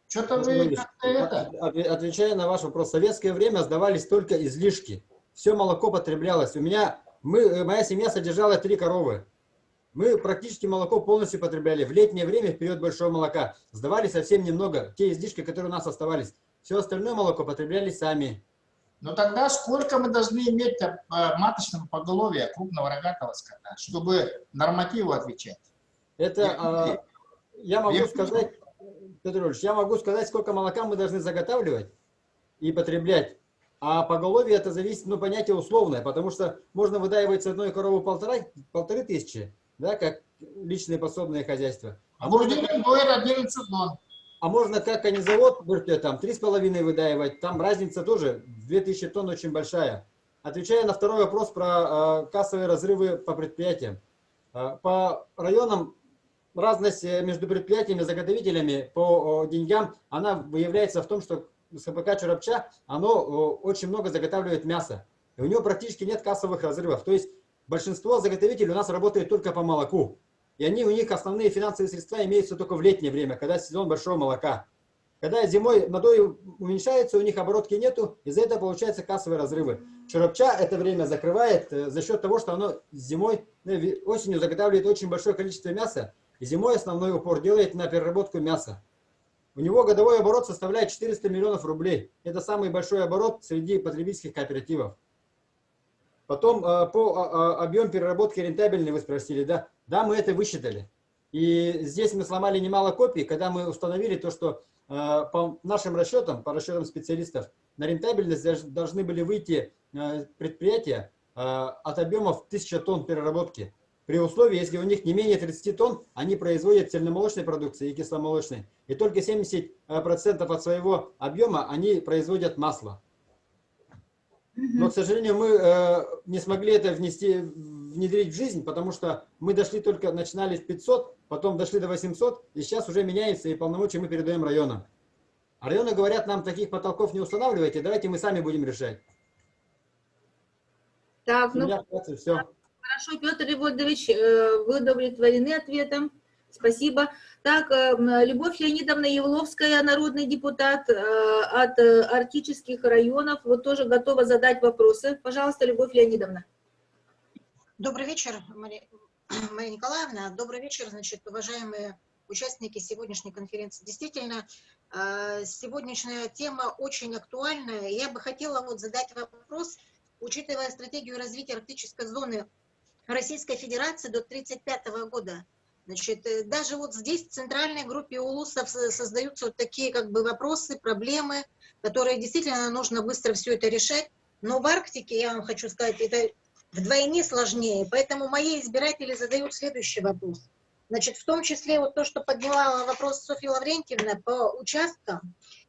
Что-то вы как-то это... Отвечая на ваш вопрос, в советское время сдавались только излишки. Все молоко потреблялось. Моя семья содержала 3 коровы. Мы практически молоко полностью потребляли. В летнее время, в период большого молока, сдавали совсем немного. Те излишки, которые у нас оставались. Все остальное молоко потребляли сами. Но тогда сколько мы должны иметь маточного поголовья крупного рогатого скота, чтобы нормативу отвечать? Это я могу сказать, Петр Ильич, я могу сказать, сколько молока мы должны заготавливать и потреблять. А поголовье это зависит, понятие условное, потому что можно выдаивать с одной коровы 1500, да, как личные подсобные хозяйства. А грудинин доит 11 тонн. А можно, как конезавод, там 3,5 выдаивать, там разница тоже 2000 тонн очень большая. Отвечая на второй вопрос про кассовые разрывы по предприятиям. По районам разность между предприятиями и заготовителями по деньгам, она выявляется в том, что СПК Чурапча, оно очень много заготавливает мяса. И у него практически нет кассовых разрывов. То есть большинство заготовителей у нас работает только по молоку. И у них основные финансовые средства имеются только в летнее время, когда сезон большого молока. Когда зимой надой уменьшается, у них оборотки нету, из-за этого получаются кассовые разрывы. Чурапча это время закрывает за счет того, что оно зимой, осенью заготавливает очень большое количество мяса, и зимой основной упор делает на переработку мяса. У него годовой оборот составляет 400 миллионов рублей. Это самый большой оборот среди потребительских кооперативов. Потом по объему переработки рентабельный вы спросили, да? Да, мы это высчитали. И здесь мы сломали немало копий, когда мы установили то, что по нашим расчетам, по расчетам специалистов, на рентабельность должны были выйти предприятия от объемов 1000 тонн переработки. При условии, если у них не менее 30 тонн, они производят цельномолочной продукции и кисломолочной. И только 70% от своего объема они производят масло. Но, к сожалению, мы не смогли это внедрить в жизнь, потому что мы начинали с 500, потом дошли до 800, и сейчас уже меняется, и полномочия мы передаем районам. А районы говорят, нам таких потолков не устанавливайте, давайте мы сами будем решать. Так, все. Хорошо, Петр Львович, вы удовлетворены ответом. Спасибо. Так, Любовь Леонидовна Евловская, народный депутат от арктических районов, вот тоже готова задать вопросы. Пожалуйста, Любовь Леонидовна. Добрый вечер, Мария Николаевна. Добрый вечер, значит, уважаемые участники сегодняшней конференции. Действительно, сегодняшняя тема очень актуальная. Я бы хотела вот задать вопрос, учитывая стратегию развития арктической зоны Российской Федерации до 1935 года. Значит, даже вот здесь в центральной группе улусов создаются вот такие как бы вопросы, проблемы, которые действительно нужно быстро все это решать. Но в Арктике, я вам хочу сказать, это вдвойне сложнее. Поэтому мои избиратели задают следующий вопрос. Значит, в том числе вот то, что подняла вопрос Софья Лаврентьевна по участкам.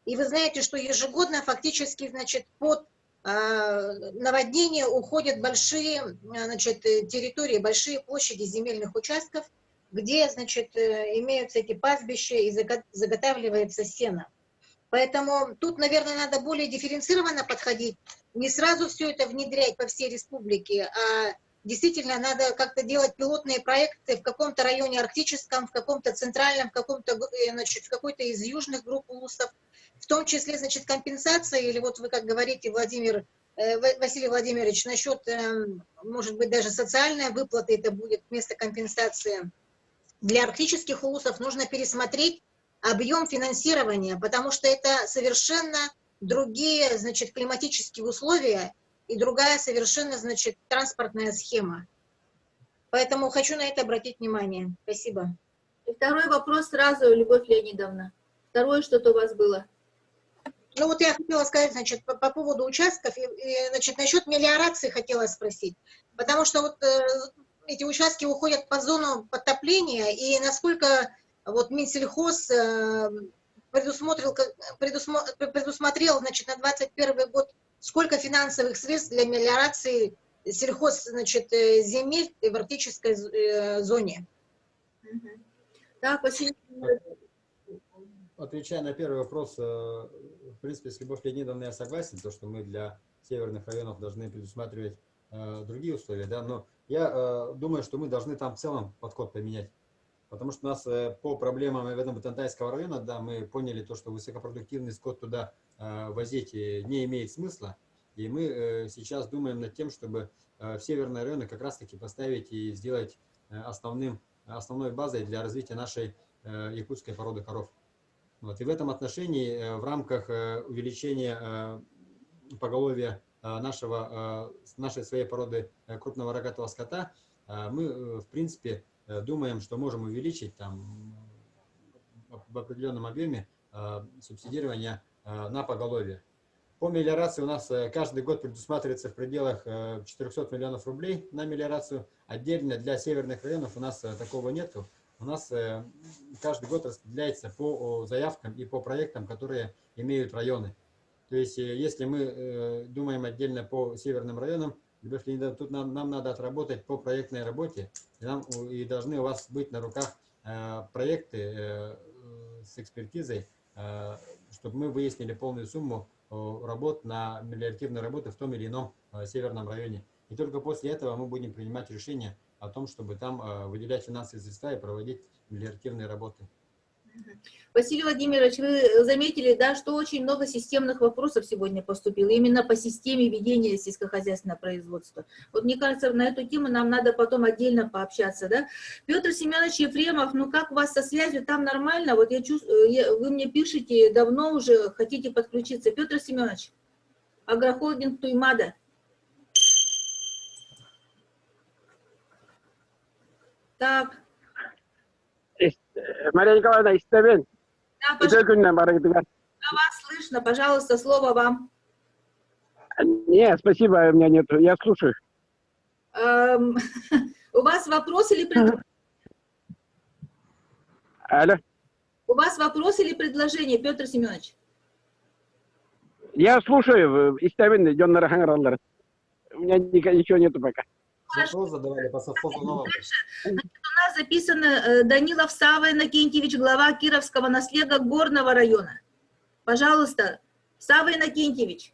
И вы знаете, что ежегодно фактически, значит, под наводнение уходят большие, значит, территории, большие площади земельных участков, где, значит, имеются эти пастбища и заготавливается сено. Поэтому тут, наверное, надо более дифференцированно подходить, не сразу все это внедрять по всей республике, а действительно надо как-то делать пилотные проекты в каком-то районе арктическом, в каком-то центральном, в каком-то, значит, в какой-то из южных групп улусов, в том числе, значит, компенсация, или вот вы как говорите, Василий Владимирович, насчет, может быть, даже социальной выплаты это будет вместо компенсации. Для арктических улусов нужно пересмотреть объем финансирования, потому что это совершенно другие, значит, климатические условия и другая совершенно, значит, транспортная схема. Поэтому хочу на это обратить внимание. Спасибо. И второй вопрос сразу, Любовь Леонидовна. Второе что-то у вас было. Ну вот я хотела сказать, значит, по поводу участков, значит, насчет мелиорации хотела спросить, потому что вот эти участки уходят под зону подтопления, и насколько вот Минсельхоз предусмотрел, значит, на 2021 год, сколько финансовых средств для мелиорации сельхоз, значит, земель в арктической зоне. Так, Василий. Отвечая на первый вопрос, в принципе, с Любовью Леонидовной я согласен, то, что мы для северных районов должны предусматривать другие условия, да, но я думаю, что мы должны там в целом подход поменять, потому что у нас по проблемам Эведно-Батантайского района, да, мы поняли то, что высокопродуктивный скот туда возить не имеет смысла, и мы сейчас думаем над тем, чтобы в северные районы как раз-таки поставить и сделать основной базой для развития нашей якутской породы коров. Вот. И в этом отношении в рамках увеличения поголовья нашей своей породы крупного рогатого скота мы, в принципе, думаем, что можем увеличить там в определенном объеме субсидирование на поголовье. По мелиорации у нас каждый год предусматривается в пределах 400 миллионов рублей на мелиорацию. Отдельно для северных районов у нас такого нету. У нас каждый год распределяется по заявкам и по проектам, которые имеют районы. То есть, если мы думаем отдельно по северным районам, Любовь Леонидовна, тут нам надо отработать по проектной работе, и должны у вас быть на руках проекты с экспертизой, чтобы мы выяснили полную сумму работ на мелиоративные работы в том или ином северном районе. И только после этого мы будем принимать решение о том, чтобы там выделять финансовые средства и проводить мелиоративные работы. Василий Владимирович, вы заметили, да, что очень много системных вопросов сегодня поступило, именно по системе ведения сельскохозяйственного производства. Вот мне кажется, на эту тему нам надо потом отдельно пообщаться, да. Петр Семенович Ефремов, ну как у вас со связью, там нормально? Вот я чувствую, вы мне пишете, давно уже хотите подключиться. Петр Семенович, агрохолдинг Туймада. Так. Мария Николаевна, Истебен. Да, пожалуйста. Вас слышно, пожалуйста, слово вам. Нет, спасибо, у меня нет, я слушаю. У вас вопрос или предложение? Алло. У вас вопрос или предложение, Петр Семенович? Я слушаю, Истебен, идем на Рахангараллар. У меня ничего нету пока. Вопрос задавали по совхозу нового. Значит, у нас записано Данилов Сава Иннокентьевич, глава Кировского наследия Горного района. Пожалуйста, Сава Иннокентьевич.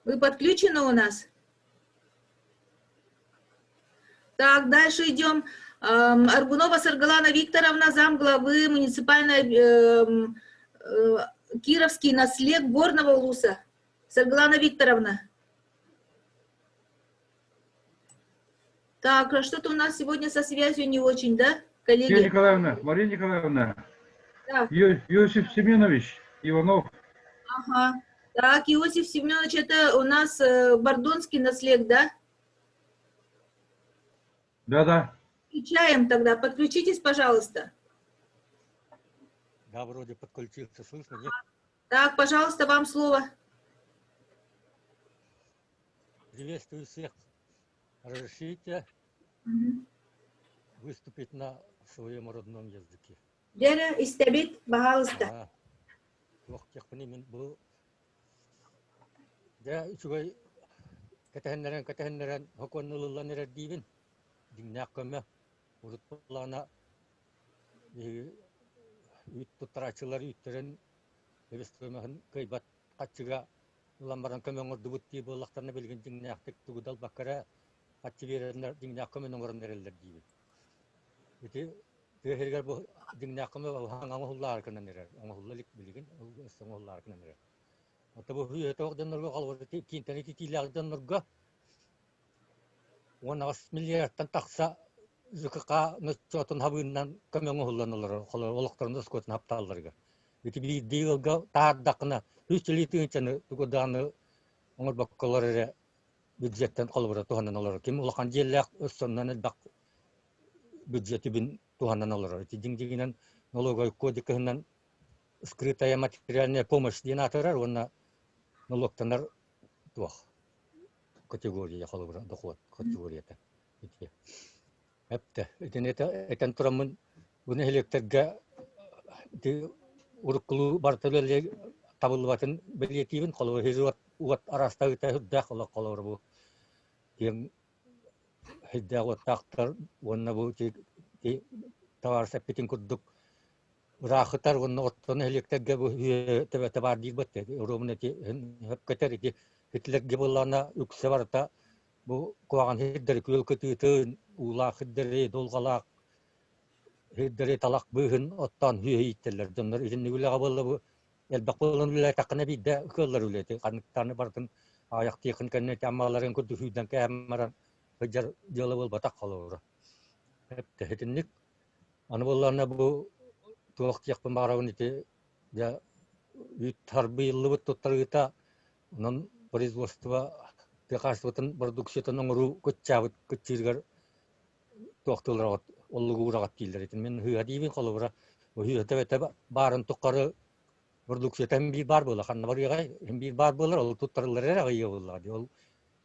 Вы подключены у нас? Так, дальше идем. Аргунова Саргалана Викторовна, замглавы муниципальной Кировский наслед Горного Улуса. Саргалана Викторовна. Так, а что-то у нас сегодня со связью не очень, да, коллеги? Мария Николаевна, Да. Иосиф Семенович Иванов. Ага. Так, Иосиф Семенович, это у нас Бордонский наслед, да? Да. Включаем тогда. Подключитесь, пожалуйста. Да, вроде подключился, слышно, нет? Так, пожалуйста, вам слово. Приветствую всех. Разрешите выступить на своем родном языке. Вера истебит, пожалуйста. Да, чугай катахеннерен хоконнуллан эрдивин. Диннаккама урут плана туттарачылар үттерен эбестемен кайбат качыга ламбаран көмөңөр дубутти боллактарны билген диннактык тугудал бакара качы беренер диннаккамын оңорнерелер дибин. Эти техергер бу диннаккамы хаңаңуллар кененер оңоллалык билген оңоллар кененер. Ата бу хүйетөгдөнөргө калбыр кинтени титилагдөнөргө 10 миллиардтан тақса зүкіға нүттен хабыннан көмеңі hullanılır. Олықтарында скотын хапталырға. Эти бидейлга тааддақына 3 литинчаны тугудааны оңыр баққалары бюджеттен қалбыра туғанан алыр. Кем улақан желләк өссоннан бақ бюджеті бін туғанан алыр. Эти деңдегінен налоговый кодексінен скрытая материальная помощь дейін атырар, онна налогтанар туақ. Категория халыбыра доход категорията. Эпте этен турамын буны электерге уруккулу бартылы табылбатын билетибин коло хизуат уат арастагы тахда коло колор бу. Кем хидда тактар онна бу товар сапетин курдук рахытар онна оттон электерге бу тебете бар дигбетте. Ромнети хепкетер Hitlerge bolana ükse barta bu koğan hidderi kölkötütün ula hidderi dolgalak hidderi talak böhün ottan hüye itteler dönler izinni güle bolla bu elbaq bolan güle takına bidde köller ületi kanıktarını bartın ayak tiqin kenne tamaların kudu hüyden kemaran hıcar jala bol batak kalora hepte hitinnik anı bolana bu tuaq tiqpın barawın iti ya tarbiyallı bu tuttarıta onun производство лекарствотын продукциятын оңыру көтчабыт көтчиргер тоқтылырат оллугурагат килдер этин мен хыадибин колобра хыатабета барын туккары продукциятан бир бар бола ханна барыгай бир бар болар ол туттарлар агыя болла ол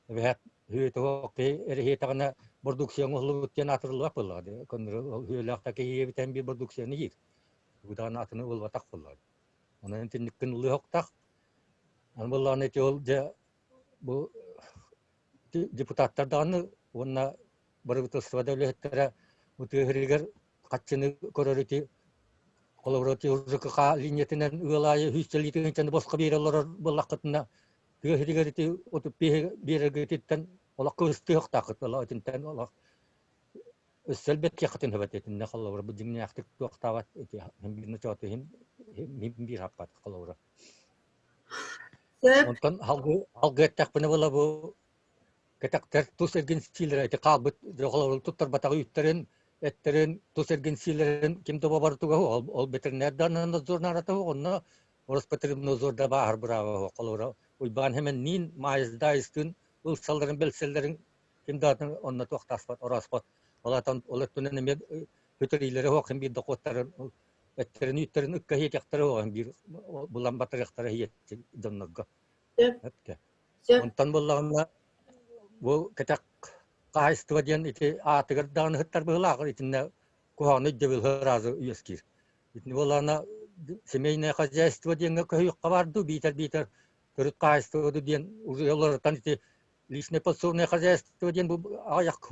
вет хыатоке эрхетагана продукция оңлугуттен атырылып болла көндүр хыалакта кейбитен бир продукцияны йир будан атыны ол батак болла анан тинниккен улуктак Анбалланы тел де bu депутаттардан онна барыбытылсыва дәүләттәре үтәһергәр катчыны көрөрити колорoti уржыкка линиятенен ылай хүчтелитен босқа берелер буллакытына төһергәрити отып берегетен олакка үстөк такытыла этен олак өсөлбет якытын хөбәтетен халлар бу димне актык токтават эти бирне чаты бир хаппат колора Ondan halgı takpını bola bu ketakter tus ergin siler eti qabıt joğlar tutar batağı ütterin etterin tus ergin silerin kimde babar tuga ol veterinerdan nazornarata onna oras patrim nazorda bahar bravo qalora uyban hemen nin maizda istün ul salların belsellerin kimde onna toqtaspat oraspat olatan olattunen me veterileri hoqim bir doktorların etterin ütterin ıkkahiyet yaktırı olan bir bulan batır yaktırı hiyet dönüggü. Hepte. Ondan bulanla bu ketak kahıstı diyen iti atıgırdan hıttar bıhlağır içinde kuhanı cevil hırazı üyeskir. İtini bulanla semeyne hacayistı diyen kahıyıqqa vardı biter törüt kahıstı diyen yollardan iti lişne pasovne hacayistı diyen bu ayak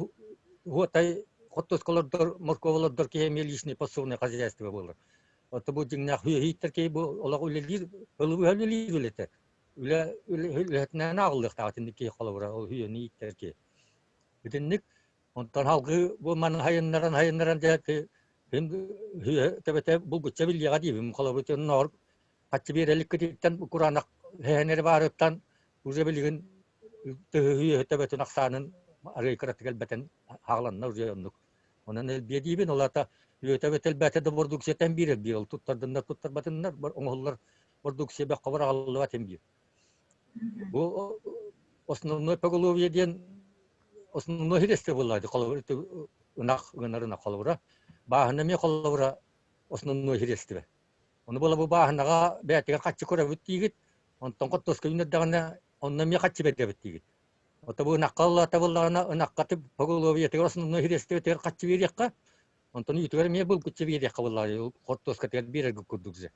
huatay Хотосколордор морковолордор кеме лишний пасовне хозяйство было. Вот bu dinle hüyetler ki bu ola ulelir ulete. Uletne nağlık taatindeki kalabura o hüyeni itler ki. Bütünlük Ondan halkı bu man hayınlaran jati hem tebete bu güçebil yadi bim kalabutin nor kaçı bir elik kitten Kur'anak heneri barıttan uzebilgin tebete naksanın arayı karatıkel beten hağlanna uzayonluk. Onun el biyedibin olata tebete bete de borduk seten bir yıl tuttar batınlar onollar borduk sebe kavar ağlı bir. Bu основной поголовье ден основной хиресте булайды калыбыр ынак гынарына калыбыра баахына ме калыбыра основной хиресте оны бола бу баахынага бәтиге качы көрө бүттигит онтон коттоска юнеддагына онна ме качы бете бүттигит ото бу накалла табылларына ынаккатып поголовье тегер основной хиресте тегер качы берекка онтон ютугер ме бул качы берекка буллайды коттоска тегер береги курдукзе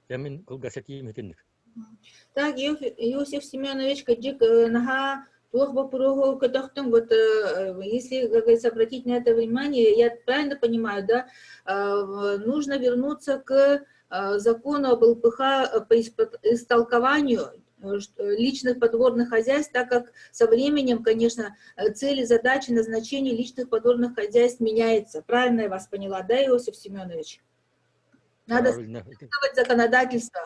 ямин кылгасети метинник. Так, Иосиф Семенович, каджик нага тух вопросов, котохтон, вот если, как говорится, обратить на это внимание, я правильно понимаю, да, нужно вернуться к закону об ЛПХ по истолкованию личных подворных хозяйств, так как со временем, конечно, цели, задачи, назначение личных подворных хозяйств меняется. Правильно я вас поняла, да, Иосиф Семенович? Надо соответствовать законодательство.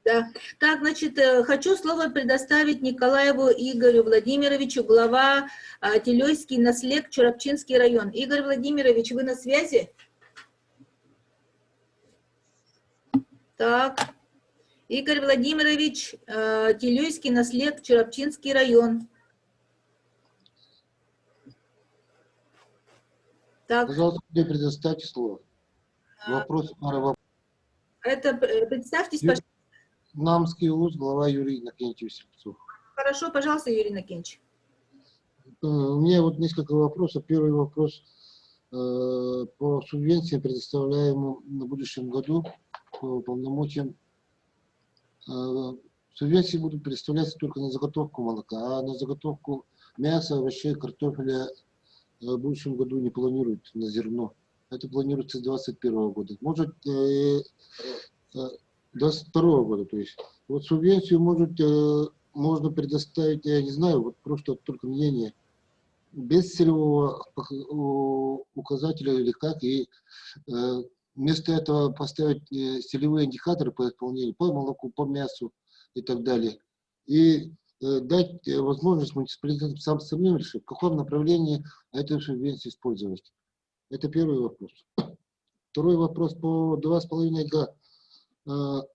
Да. Так, значит, хочу слово предоставить Николаеву Игорю Владимировичу, глава Телёйский наслег, Чурапчинский район. Игорь Владимирович, вы на связи? Так, Игорь Владимирович, Телёйский наслег, Чурапчинский район. Так. Пожалуйста, мне предоставьте слово. Вопрос, пара вопросов. Это представьтесь, пожалуйста. Намский УЗ, глава Юрий Иннокентьевич Слепцов. Хорошо, пожалуйста, Юрий Иннокентьевич. У меня вот несколько вопросов. Первый вопрос по субвенциям, предоставляемым на будущем году по полномочиям. Субвенции будут предоставляться только на заготовку молока, а на заготовку мяса, овощей, картофеля в будущем году не планируют на зерно. Это планируется с 2021 года. Может, 2022 года. То есть, вот субвенцию можно предоставить, я не знаю, вот просто только мнение, без целевого указателя или как, и вместо этого поставить целевые индикаторы по исполнению, по молоку, по мясу и так далее. И дать возможность муниципалитетам самим решить, в каком направлении эту субвенцию использовать. Это первый вопрос. Второй вопрос по 2,5 га. В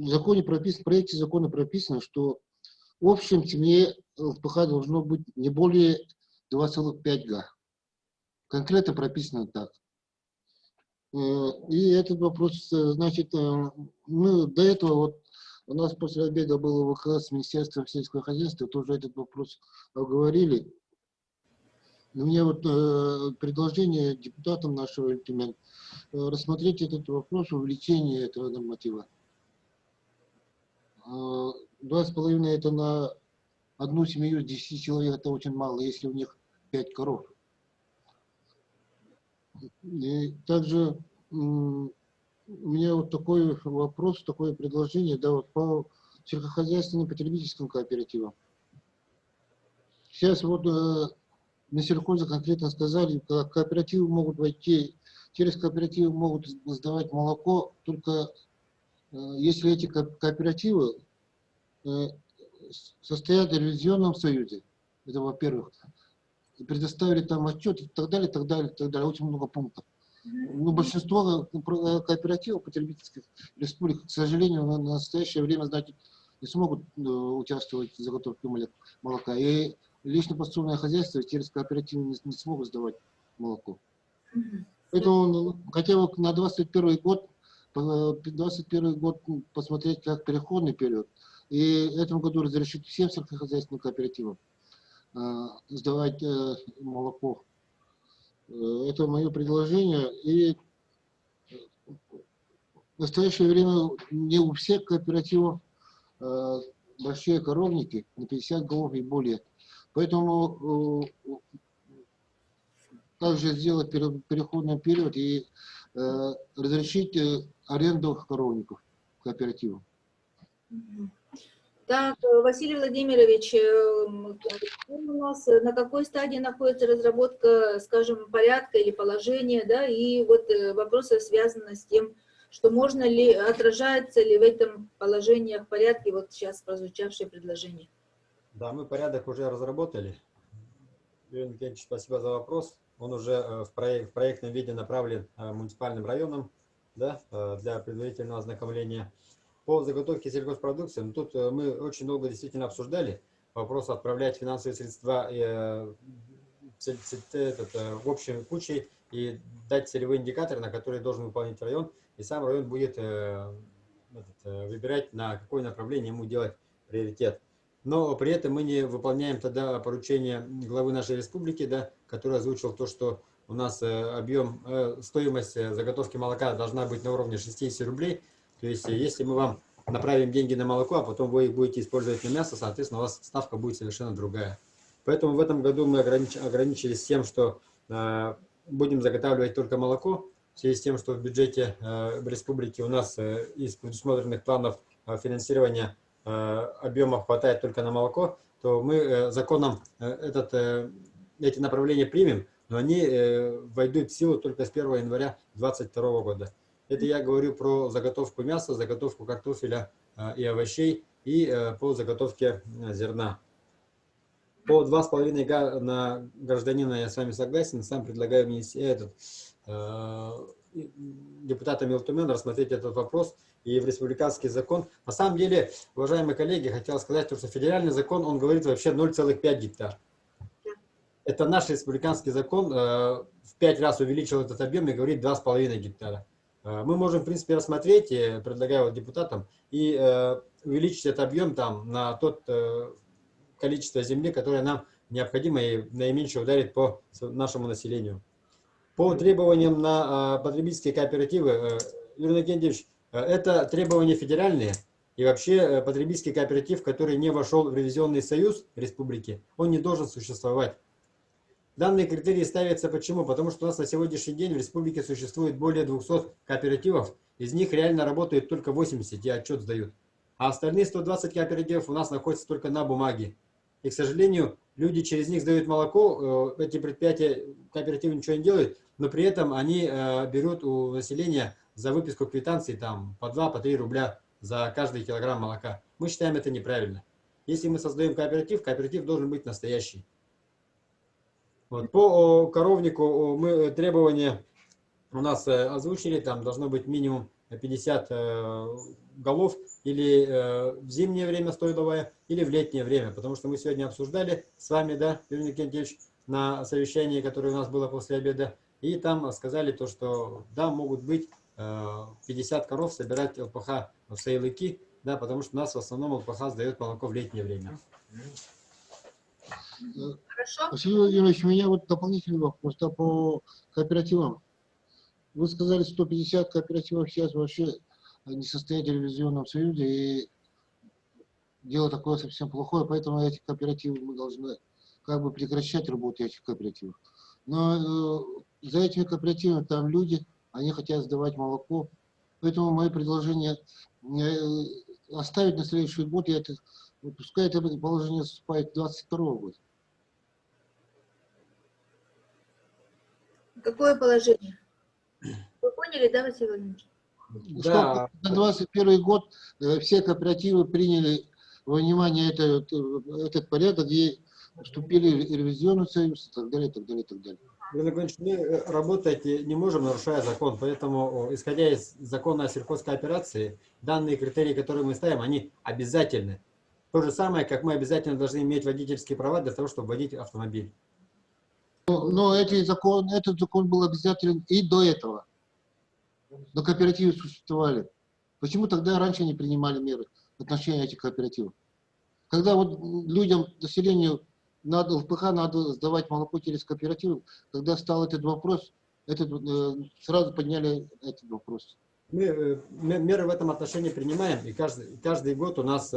законе прописано, в проекте закона прописано, что в общем цене ЛПХ должно быть не более 2,5 га. Конкретно прописано так. И этот вопрос, значит, мы до этого, вот у нас после обеда было ВК с Министерством сельского хозяйства, тоже этот вопрос обговорили. У меня вот предложение депутатам нашего Тюмень рассмотреть этот вопрос увеличения этого норматива. 2,5 это на одну семью 10 человек, это очень мало, если у них 5 коров. И также у меня вот такой вопрос, такое предложение, да, вот по сельскохозяйственным потребительским кооперативам. Сейчас вот на сельхозе конкретно сказали, кооперативы могут войти, через кооперативы могут сдавать молоко, только если эти кооперативы состоят в ревизионном союзе, это во-первых, предоставили там отчет и так далее, так далее, так далее, очень много пунктов. Но большинство кооперативов потребительских республик, к сожалению, на настоящее время, знаете, не смогут участвовать в заготовке молока. И лично подсобное хозяйство через кооперативы не смогут сдавать молоко. Поэтому хотя бы на 2021 год посмотреть как переходный период. И в этом году разрешить всем сельскохозяйственным кооперативам сдавать молоко. Это мое предложение. И в настоящее время не у всех кооперативов большие коровники, на 50 голов и более. Поэтому также сделать переходный период и разрешить аренду коровников кооперативам. Так, Василий Владимирович, у нас на какой стадии находится разработка, скажем, порядка или положения, да, и вот вопросы связаны с тем, что можно ли, отражается ли в этом положениях порядке вот сейчас прозвучавшее предложение. Да, мы порядок уже разработали. Юрий Николаевич, спасибо за вопрос. Он уже в проектном виде направлен муниципальным районам, да, для предварительного ознакомления. По заготовке сельхозпродукции, ну, тут мы очень долго действительно обсуждали вопрос отправлять финансовые средства в общей кучей и дать целевые индикаторы, на которые должен выполнить район, и сам район будет выбирать, на какое направление ему делать приоритет. Но при этом мы не выполняем тогда поручение главы нашей республики, да, который озвучил то, что у нас стоимость заготовки молока должна быть на уровне 60 рублей. То есть если мы вам направим деньги на молоко, а потом вы их будете использовать на мясо, соответственно, у вас ставка будет совершенно другая. Поэтому в этом году мы ограничились тем, что будем заготавливать только молоко, в связи с тем, что в бюджете республики у нас из предусмотренных планов финансирования объемов хватает только на молоко, то мы законом эти направления примем, но они войдут в силу только с 1 января 2022 года. Это я говорю про заготовку мяса, заготовку картофеля и овощей и по заготовке зерна. По 2,5 на гражданина я с вами согласен, сам предлагаю депутатам Милтумен рассмотреть этот вопрос и в республиканский закон. На самом деле, уважаемые коллеги, хотел сказать, что федеральный закон, он говорит вообще 0,5 гектар. Это наш республиканский закон в 5 раз увеличил этот объем и говорит 2,5 гектара. Мы можем, в принципе, рассмотреть, предлагаю вот депутатам, и увеличить этот объем там на тот количество земли, которое нам необходимо и наименьше ударит по нашему населению. По требованиям на потребительские кооперативы, Юрий Николаевич, это требования федеральные, и вообще потребительский кооператив, который не вошел в ревизионный союз республики, он не должен существовать. Данные критерии ставятся почему? Потому что у нас на сегодняшний день в республике существует более 200 кооперативов, из них реально работает только 80 и отчет сдают. А остальные 120 кооперативов у нас находятся только на бумаге. И, к сожалению, люди через них сдают молоко, эти предприятия, кооперативы ничего не делают, но при этом они берут у населения за выписку квитанций там, по 2-3 рубля за каждый килограмм молока. Мы считаем это неправильно. Если мы создаем кооператив, кооператив должен быть настоящий. Вот. По коровнику мы требования у нас озвучили, там должно быть минимум 50 голов или в зимнее время стойловое, или в летнее время, потому что мы сегодня обсуждали с вами, да, Юрий Николаевич, на совещании, которое у нас было после обеда, и там сказали то, что да, могут быть 50 коров собирать ЛПХ в Сайлыки, да, потому что у нас в основном ЛПХ сдает молоко в летнее время. Хорошо. Василий Владимирович, у меня вот дополнительный вопрос по кооперативам. Вы сказали, 150 кооперативов сейчас вообще не состоят в ревизионном союзе, и дело такое совсем плохое, поэтому эти кооперативы мы должны как бы прекращать работу этих кооперативов. Но за этими кооперативами там люди, они хотят сдавать молоко, поэтому мое предложение оставить на следующий год, и это, пускай это положение вступает в 2022 года. Какое положение? Вы поняли, да, Василий Владимирович? Да. На 2021 год все кооперативы приняли во внимание этот порядок и вступили в ревизионный союз и так далее, и так далее, и так далее. Мы работать не можем, нарушая закон, поэтому, исходя из закона о сельхозкооперации, данные критерии, которые мы ставим, они обязательны. То же самое, как мы обязательно должны иметь водительские права для того, чтобы водить автомобиль. Но этот закон был обязателен и до этого. Но кооперативы существовали. Почему тогда раньше не принимали меры в отношении этих кооперативов? Когда вот людям, населению, надо, ЛПХ надо сдавать молоко через кооперативы, когда стал этот вопрос, сразу подняли этот вопрос. Мы меры в этом отношении принимаем, и каждый год у нас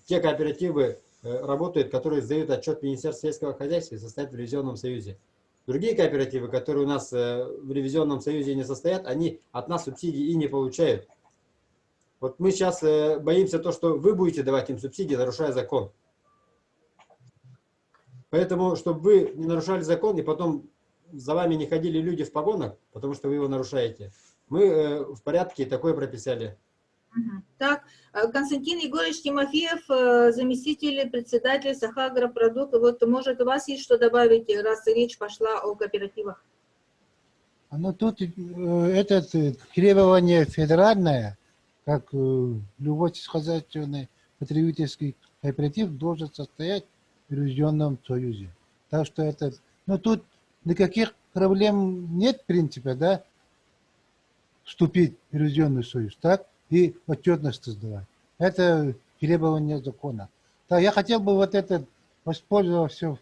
те кооперативы работают, которые сдают отчет Министерства сельского хозяйства и состоят в ревизионном союзе. Другие кооперативы, которые у нас в ревизионном союзе не состоят, они от нас субсидий и не получают. Вот мы сейчас боимся то, что вы будете давать им субсидии, нарушая закон. Поэтому, чтобы вы не нарушали закон, и потом за вами не ходили люди в погонах, потому что вы его нарушаете, мы в порядке такое прописали. Так, Константин Егорович Тимофеев, заместитель председателя Сахагропродукт. Вот, может, у вас есть что добавить, раз речь пошла о кооперативах? Ну, тут это требование федеральное, как любой сельскохозяйственный потребительский кооператив должен состоять в Юрисдикционном союзе. Так что это, ну, тут никаких проблем нет, в принципе, да, вступить в Юрисдикционный союз, так, и отчетность сдавать. Это требование закона. Так, я хотел бы вот это, воспользоваться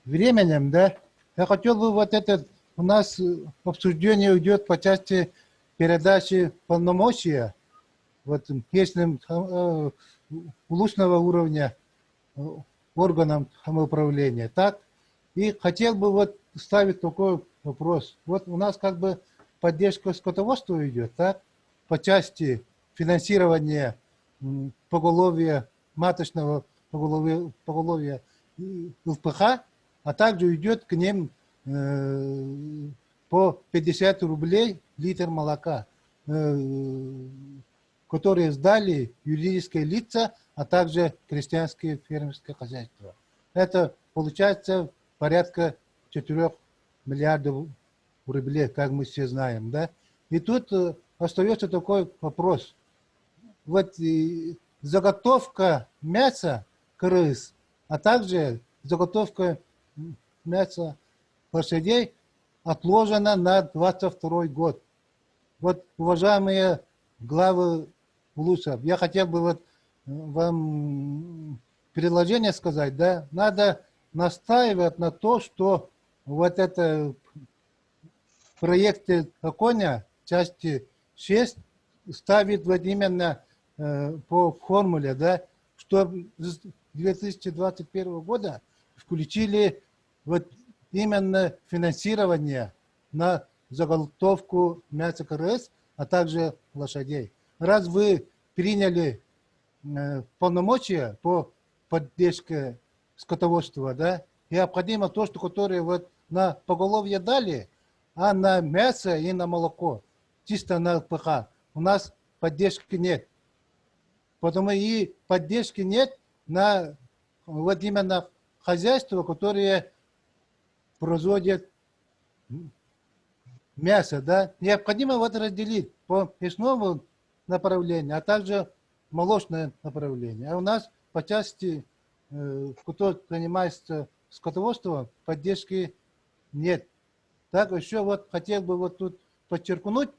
временем, да, я хотел бы вот этот, у нас обсуждение идет по части передачи полномочия вот местным улучшенного уровня органам самоуправления, так? И хотел бы вот ставить такой вопрос. Вот у нас как бы поддержка скотоводства идет, так? По части финансирования поголовья, маточного поголовья ЛПХ, а также идет к ним по 50 рублей литр молока, которые сдали юридические лица, а также крестьянские фермерские хозяйства. Это получается порядка 4 миллиардов рублей, как мы все знаем, да? И тут остается такой вопрос. Вот заготовка мяса крыс, а также заготовка мяса лошадей отложена на 22 год. Вот, уважаемые главы УЛУСов, я хотел бы вот вам предложение сказать, да, надо настаивать на то, что вот это в проекте закона части 6 ставит вот именно по формуле, да, что с 2021 года включили вот именно финансирование на заготовку мяса КРС, а также лошадей. Раз вы приняли полномочия по поддержке скотоводства, да, необходимо то, что которые вот на поголовье дали, а на мясо и на молоко, чисто на ЛПХ, у нас поддержки нет. Потому и поддержки нет на вот именно хозяйства, которые производят мясо, да. Необходимо вот разделить по мясному направлению, а также молочное направление. А у нас по части, кто занимается скотоводством, поддержки нет. Так, еще вот хотел бы вот тут подчеркнуть,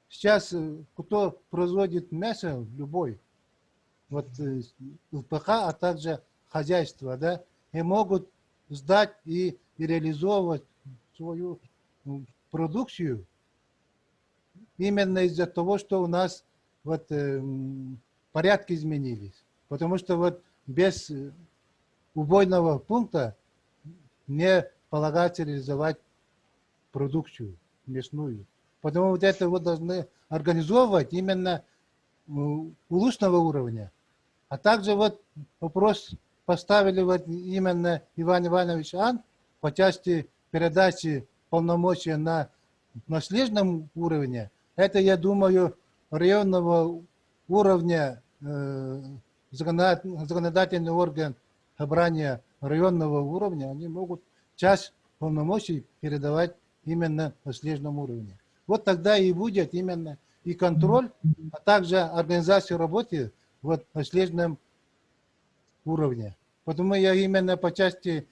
сейчас кто производит мясо, любой, вот ЛПХ, а также хозяйство, да, и могут сдать и реализовывать свою продукцию именно из-за того, что у нас вот порядки изменились. Потому что вот без убойного пункта не полагается реализовать продукцию мясную. Потому вот это вот должны организовывать именно улучшенного уровня. А также вот вопрос поставили вот именно Иван Иванович Ан по части передачи полномочия на наследном уровне. Это, я думаю, районного уровня законодательный орган собрания районного уровня, они могут часть полномочий передавать именно на наследном уровне. Вот тогда и будет именно и контроль, а также организация работы вот на наследном уровне. Потому я именно по части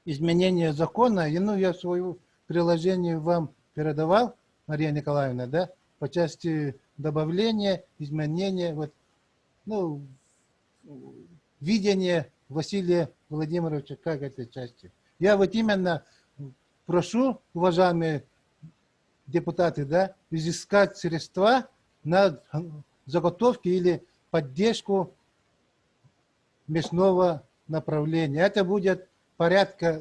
изменения закона, и ну я свое приложение вам передавал, Мария Николаевна, да, по части добавления, изменения, вот, ну, видения Василия Владимировича как этой части. Я вот именно прошу, уважаемые депутаты, да, изыскать средства на заготовки или поддержку мясного направления. Это будет порядка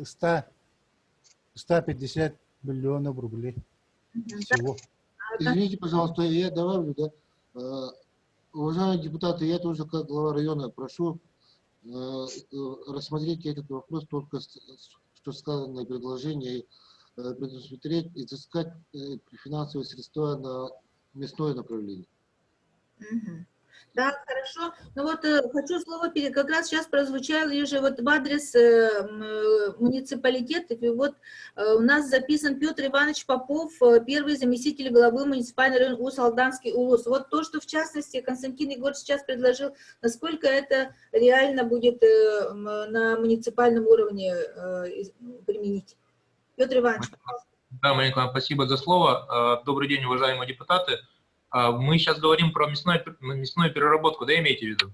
100-150 миллионов рублей всего. извините, пожалуйста, я добавлю, да. Уважаемые депутаты, я тоже как глава района прошу рассмотреть этот вопрос только, что сказано предложение, предусмотреть, изыскать финансовые средства на мясное направление. Да, хорошо. Ну вот хочу слово как раз сейчас прозвучало же вот в адрес муниципалитетов. И вот у нас записан Петр Иванович Попов, первый заместитель главы муниципального района Улус-Алданский Улус. Вот то, что в частности Константин Егорович сейчас предложил, насколько это реально будет на муниципальном уровне применить. Петр Иванович. Да, Марина Николаевна, спасибо за слово. Добрый день, уважаемые депутаты. Мы сейчас говорим про мясную переработку, да, имеете в виду?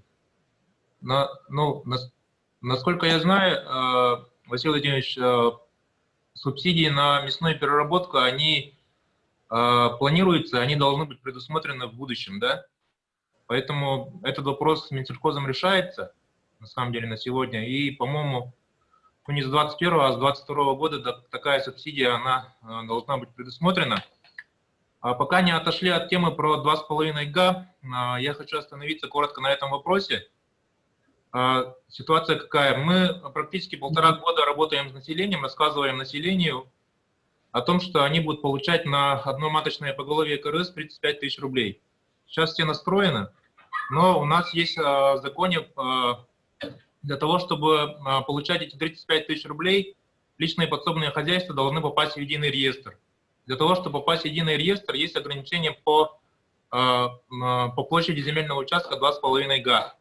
Насколько я знаю, Василий Владимирович, субсидии на мясную переработку, они планируются, они должны быть предусмотрены в будущем, да? Поэтому этот вопрос с Минсельхозом решается, на самом деле, на сегодня. И, по-моему, не с 21, а с 22 года такая субсидия, она должна быть предусмотрена. А пока не отошли от темы про 2,5 га, я хочу остановиться коротко на этом вопросе. Ситуация какая? Мы практически 1,5 года работаем с населением, рассказываем населению о том, что они будут получать на одно маточное поголовье КРС 35 тысяч рублей. Сейчас все настроены, но у нас есть в законе для того, чтобы получать эти 35 тысяч рублей, личные подсобные хозяйства должны попасть в единый реестр. Для того, чтобы попасть в единый реестр, есть ограничение по площади земельного участка 2,5 га.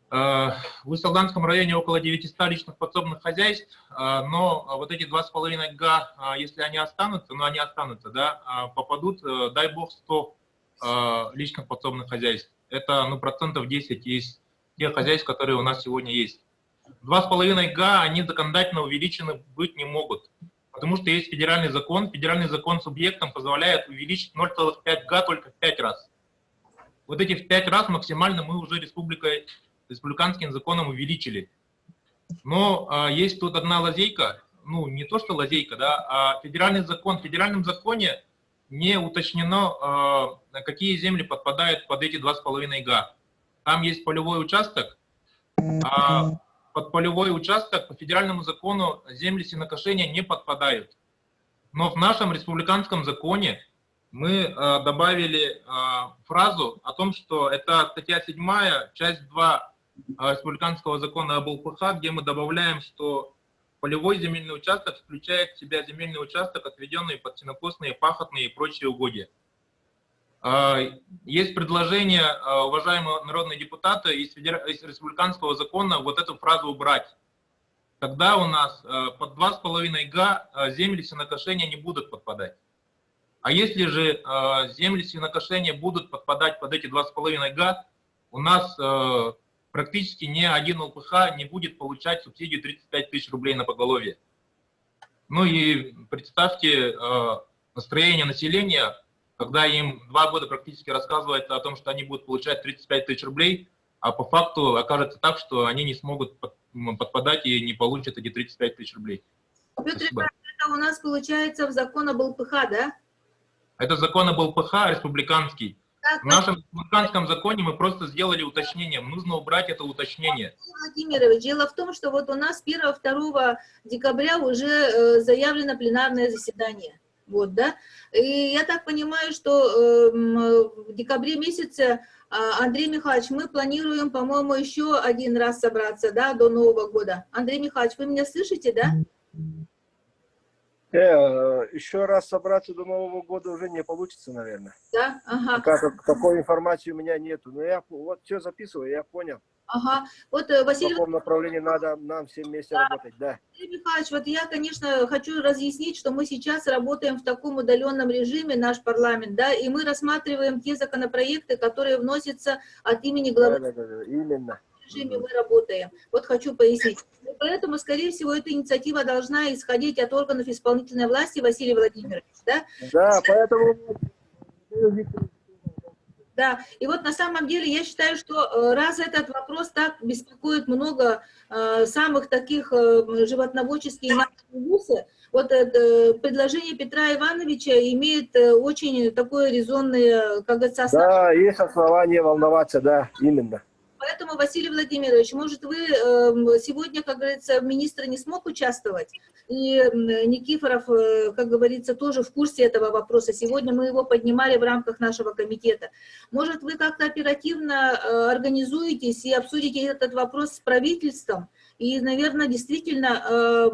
В Улус-Алданском районе около 900 личных подсобных хозяйств, но вот эти 2,5 га, если они останутся, но они останутся, да, попадут, дай бог, 100 личных подсобных хозяйств. Это процентов 10 из тех хозяйств, которые у нас сегодня есть. 2,5 га, они законодательно увеличены быть не могут. Потому что есть федеральный закон субъектам позволяет увеличить 0,5 га только в 5 раз. Вот эти в 5 раз максимально мы уже республиканским законом увеличили. Но есть тут одна лазейка, не то что лазейка, да, а в федеральном законе не уточнено, какие земли подпадают под эти 2,5 га. Там есть полевой участок, под полевой участок по федеральному закону земли сенокошения не подпадают. Но в нашем республиканском законе мы добавили фразу о том, что это статья 7, часть 2 республиканского закона об ЛПХ, где мы добавляем, что полевой земельный участок включает в себя земельный участок, отведенный под сенокосные, пахотные и прочие угодья. Есть предложение, уважаемые народные депутаты, из республиканского закона вот эту фразу убрать. Тогда у нас под 2,5 га земли сенокошения не будут подпадать. А если же земли сенокошения будут подпадать под эти 2,5 га, у нас практически ни один ЛПХ не будет получать субсидию 35 тысяч рублей на поголовье. Ну и представьте настроение населения, когда им 2 года практически рассказывается о том, что они будут получать 35 тысяч рублей, а по факту окажется так, что они не смогут подпадать и не получат эти 35 тысяч рублей. Петр Иванович, это у нас получается в закон об ЛПХ, да? Это закон об ЛПХ республиканский. В нашем республиканском законе мы просто сделали уточнение. Нужно убрать это уточнение. Владимирович, дело в том, что вот у нас 1-2 декабря уже заявлено пленарное заседание. Вот, да? И я так понимаю, что в декабре месяце, Андрей Михайлович, мы планируем, по-моему, еще один раз собраться, да, до Нового года. Андрей Михайлович, вы меня слышите, да? Еще раз собраться до Нового года уже не получится, наверное. Да? Ага. Такой информации у меня нету. Но я вот все записываю, я понял. Ага. Вот, Василий... В каком направлении надо нам всем вместе работать, да. Андрей Михайлович, вот я, конечно, хочу разъяснить, что мы сейчас работаем в таком удаленном режиме, наш парламент, да, и мы рассматриваем те законопроекты, которые вносятся от имени главы. Да, именно. В режиме мы работаем. Вот хочу пояснить. И поэтому, скорее всего, эта инициатива должна исходить от органов исполнительной власти, Василий Владимирович, да? Да, поэтому... Да, и вот на самом деле я считаю, что раз этот вопрос так беспокоит много самых таких животноводческих индусов, вот предложение Петра Ивановича имеет очень такое резонное, как говорится, основание. Да, есть основания волноваться, да, именно. Поэтому, Василий Владимирович, может, вы сегодня, как говорится, министр не смог участвовать, и Никифоров, как говорится, тоже в курсе этого вопроса. Сегодня мы его поднимали в рамках нашего комитета. Может, вы как-то оперативно организуетесь и обсудите этот вопрос с правительством, и, наверное, действительно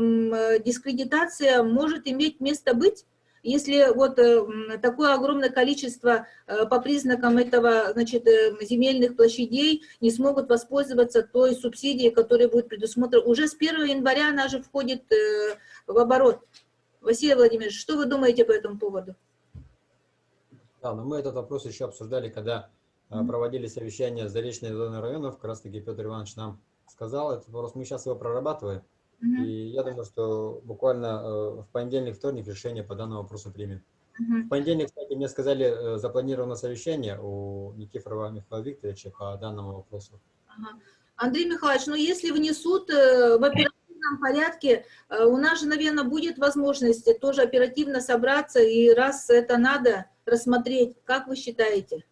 дискредитация может иметь место быть, если вот такое огромное количество по признакам этого, значит, земельных площадей не смогут воспользоваться той субсидией, которая будет предусмотрена. Уже с 1 января она же входит в оборот. Василий Владимирович, что вы думаете по этому поводу? Да, но мы этот вопрос еще обсуждали, когда проводили совещание с заречной зоны районов. Как раз таки Петр Иванович нам сказал этот вопрос. Мы сейчас его прорабатываем. И я думаю, что буквально в понедельник, вторник решение по данному вопросу примем. В понедельник, кстати, мне сказали, запланировано совещание у Никифорова Михаила Викторовича по данному вопросу. Андрей Михайлович, ну если внесут в оперативном порядке, у нас же, наверное, будет возможность тоже оперативно собраться, и раз это надо рассмотреть, как вы считаете?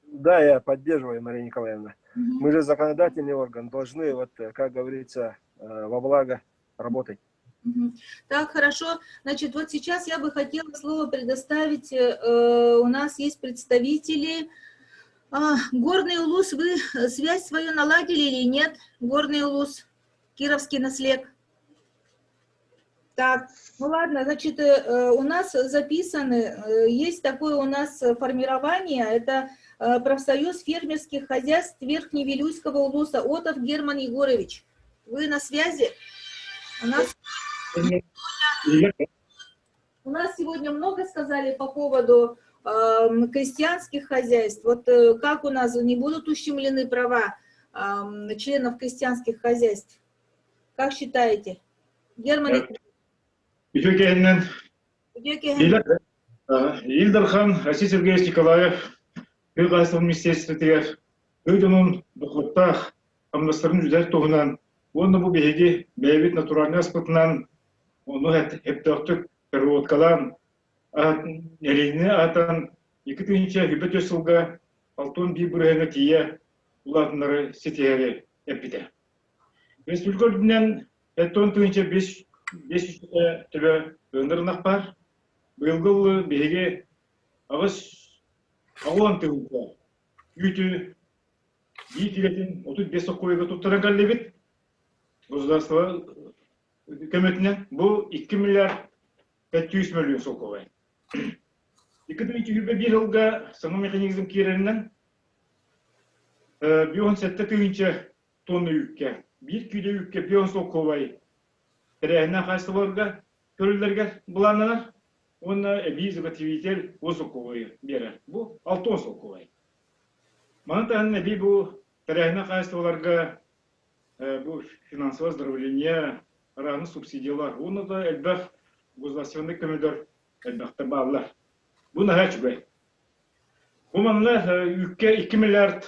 Да, я поддерживаю, Мария Николаевна. Мы же законодательный орган, должны, вот, как говорится, во благо работать. Так, хорошо. Значит, вот сейчас я бы хотела слово предоставить. У нас есть представители. Горный Улус, вы связь свою наладили или нет? Горный Улус, Кировский наслед. Так, ну ладно, значит, у нас записаны, есть такое у нас формирование, это профсоюз фермерских хозяйств Верхневилюйского Улуса, Отов Герман Егорович. Вы на связи? У нас сегодня много сказали по поводу крестьянских хозяйств. Вот как у нас не будут ущемлены права членов крестьянских хозяйств? Как считаете? Герман Илдархан, Василий Сергеевич Николаев, Государственный министерство, Гайдунун, Бухлаттах, Амнастарын Жүзер Туғынан, оны бұл бейге бәйбет натуральный аспытынан, оны әптіқтік переводкалан, нерейіне атан, 2-ші хүбет өсілға, алтын бей бұрғаны тие, ұлатынлары сетері әппеті. Республикаларынан 2-ші 5 түбі өндірінақ бар, бұйылғыл бейге ағыз ағуан түгілді. Үйті бейкелетін 35 қойығы тұттыран қаллебет, государство көметінен бұл 2 миллиард 500 миллион сол қойы. 2001 жылға саңы механизм керерінен 17 тонны үйікке, бір күйде үйікке 5 сол қойы. Тәрәйіна қайсыларға, көрілерге бұланылар, оны бейзігативител осы қойы берер. Бұл 6 сол қойы. Маңытағын әбей бұл тәрәйіна қайсыларға бұл финансовое оздоровление, раны субсидиялар, оны да әлбәқ государственный көмедер әлбәқті бағылар. Бұл наға чүгай. Бұл маңына үйікке 2 миллиард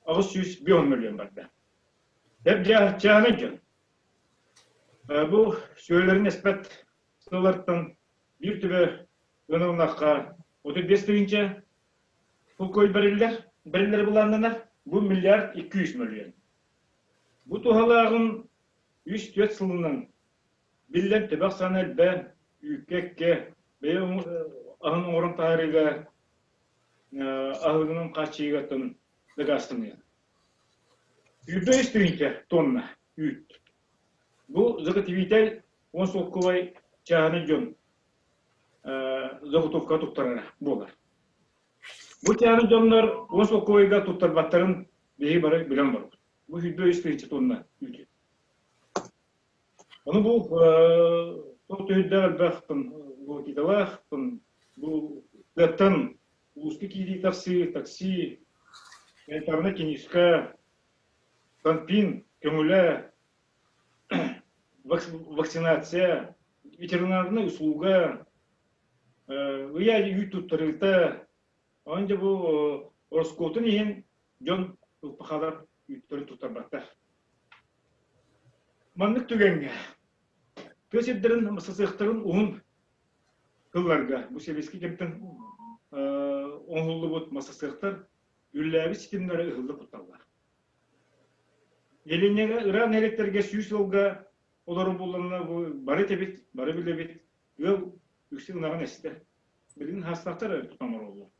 600 миллион барды. Әп жағаны жөн. Бұл сөйлерін әспәт сыларттан бір түбі өнімнаққа 35 түгінші бұл көй бірілер бұланына бұл миллиард 200 миллион. Бұл тұғалағын 3-4 сылының білден түбәқ саны әлбән үйкекке бәйін ағын орын тағырыға ағылының қачыйғатын дығастымын. 100 түгінші тонна үйт. Бұл заготовитель, он солковай чағаны жон заготовка тұқтарына болар. Бұл чағаны жонлар он солковайға тұқтар баттарын бейі бары білен бар. Бұл 100 тонна үйті. Оны бұл түйді әлбәқтін, бұл кедалақтын, бұл дәттін, ұлысты кейді такси, әлтарына кенесқа, танпин, көмілі, вакцинация, ветеринарная услуга, я ютуб тарыта, Onca bu Orskotun yiyin John Pakalar yüktörün tutarbatta. Manlık tügenge. Kösetlerin, masasıqtırın uğun kıllarga. Bu sebeski kemtin onhullu bot masasıqtır. Üllevi sistemleri ıhıllı kutallar. Elinege İran elektrike süyüs yolga oların bulunana bu barı tebit, barı bile bit. Yol yüksek ınağın esite. Birinin hastalıkları tutamlar oldu.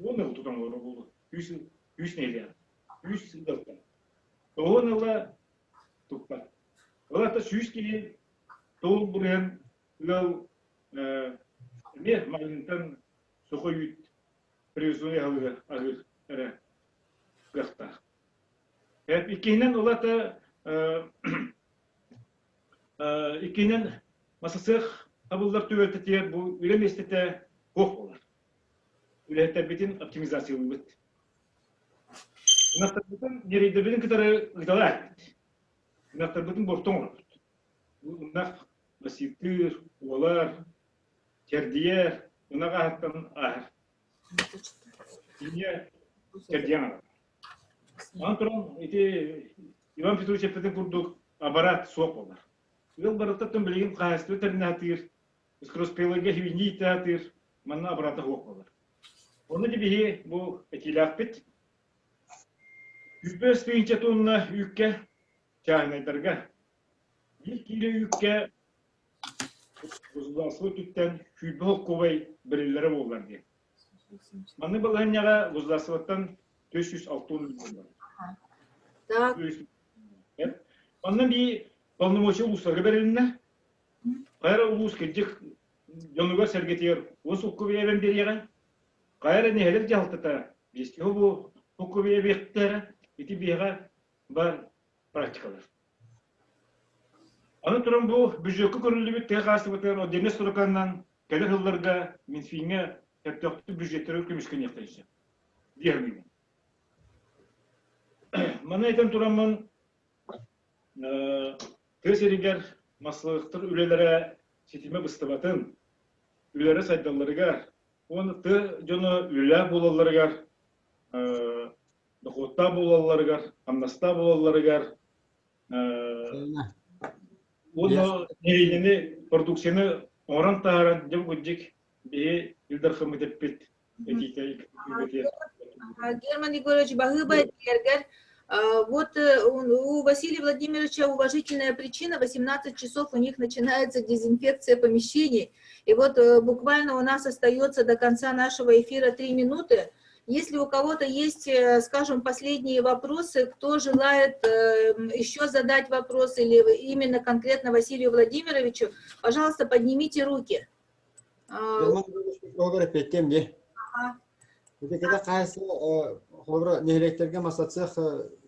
O ne tutamlar oldu? Yüz neydi yani? Yüz yıldan. O ne tutlar. Ola da süyüs gibi doğul buraya yol ne malinten sokoyut previzyonu yalı ağır era gıhta. Hep ikinin ola da ikinin masasık abullar tüveltetiye bu ülem estete kof olar. Ülehte bitin optimizasyon bit. Naftar bitin nerede bitin kadarı gıdalar et. Naftar bitin borton olur. Bu naf basittir, olar, terdiyer, buna gahattan ahır. Yine terdiyen alır. Antron iti Ivan Petrovich Epet'in kurduk aparat soğuk olar. Yıl barıttan bilgin kahastı terminatir. Skrospelage hivini tatir. Manna aparata soğuk olar. Onu gibi bu etilak bit. 105 bin tonla yükke çağınaydarga. 1 kilo yükke uzlaslı tütten hübol kovay birillere bollar diye. Manna balhan yaga uzlaslıktan 506 milyon. Так. Ondan bir полномочия uluslarga berilene. Kayra ulus kecik yonuga sergetiyor. O sokkubiye ben beriye. Kayra neheler jaltata. Biski bu sokkubiye bektere. Iti biha var praktikalar. Anı turan bu büjökü körüllü bir tekası biter. O deniz sorokandan kelir hıllarga minfiğine heptaktı büjötleri kümüşkün yaktayışı. Diyemeyim. Mana eten turamın tesiriger maslahtır ülelere setime bıstabatın, ülelere saydallarıgar, onu tı jonu üle bolallarıgar, dokotta bolallarıgar, amnasta bolallarıgar, onu neylini, produksiyonu oran taharan, jam gudjik, bir yıldır hımı tepit, etikayı. Герман Егорович Багыба-Гергер, вот у Василия Владимировича уважительная причина, 18 часов у них начинается дезинфекция помещений, и вот буквально у нас остается до конца нашего эфира 3 минуты. Если у кого-то есть, скажем, последние вопросы, кто желает еще задать вопрос или именно конкретно Василию Владимировичу, пожалуйста, поднимите руки. Когда кайсы хобра нехлектерге масатсах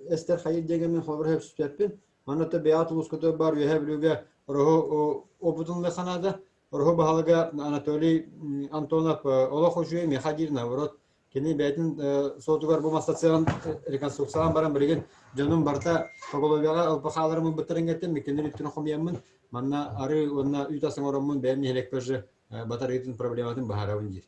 эстер хайыр дегенмен хобра хеп сүтөппүн. Мана да беат улуското бар юхеблүгө рохо опутунлы ханада рохо баалыга Анатолий Антонов Олохожуй Михадир наоборот кени бетин сотугар бу масатсаган реконструкциядан баран берген жонун барта поголовяга алпахаларымы бытырынгеттен мекенин үттүн хомияммын. Мана ары онна үйтасың ороммун бем нехлекпежи батарейдин проблематын бахарабын дир.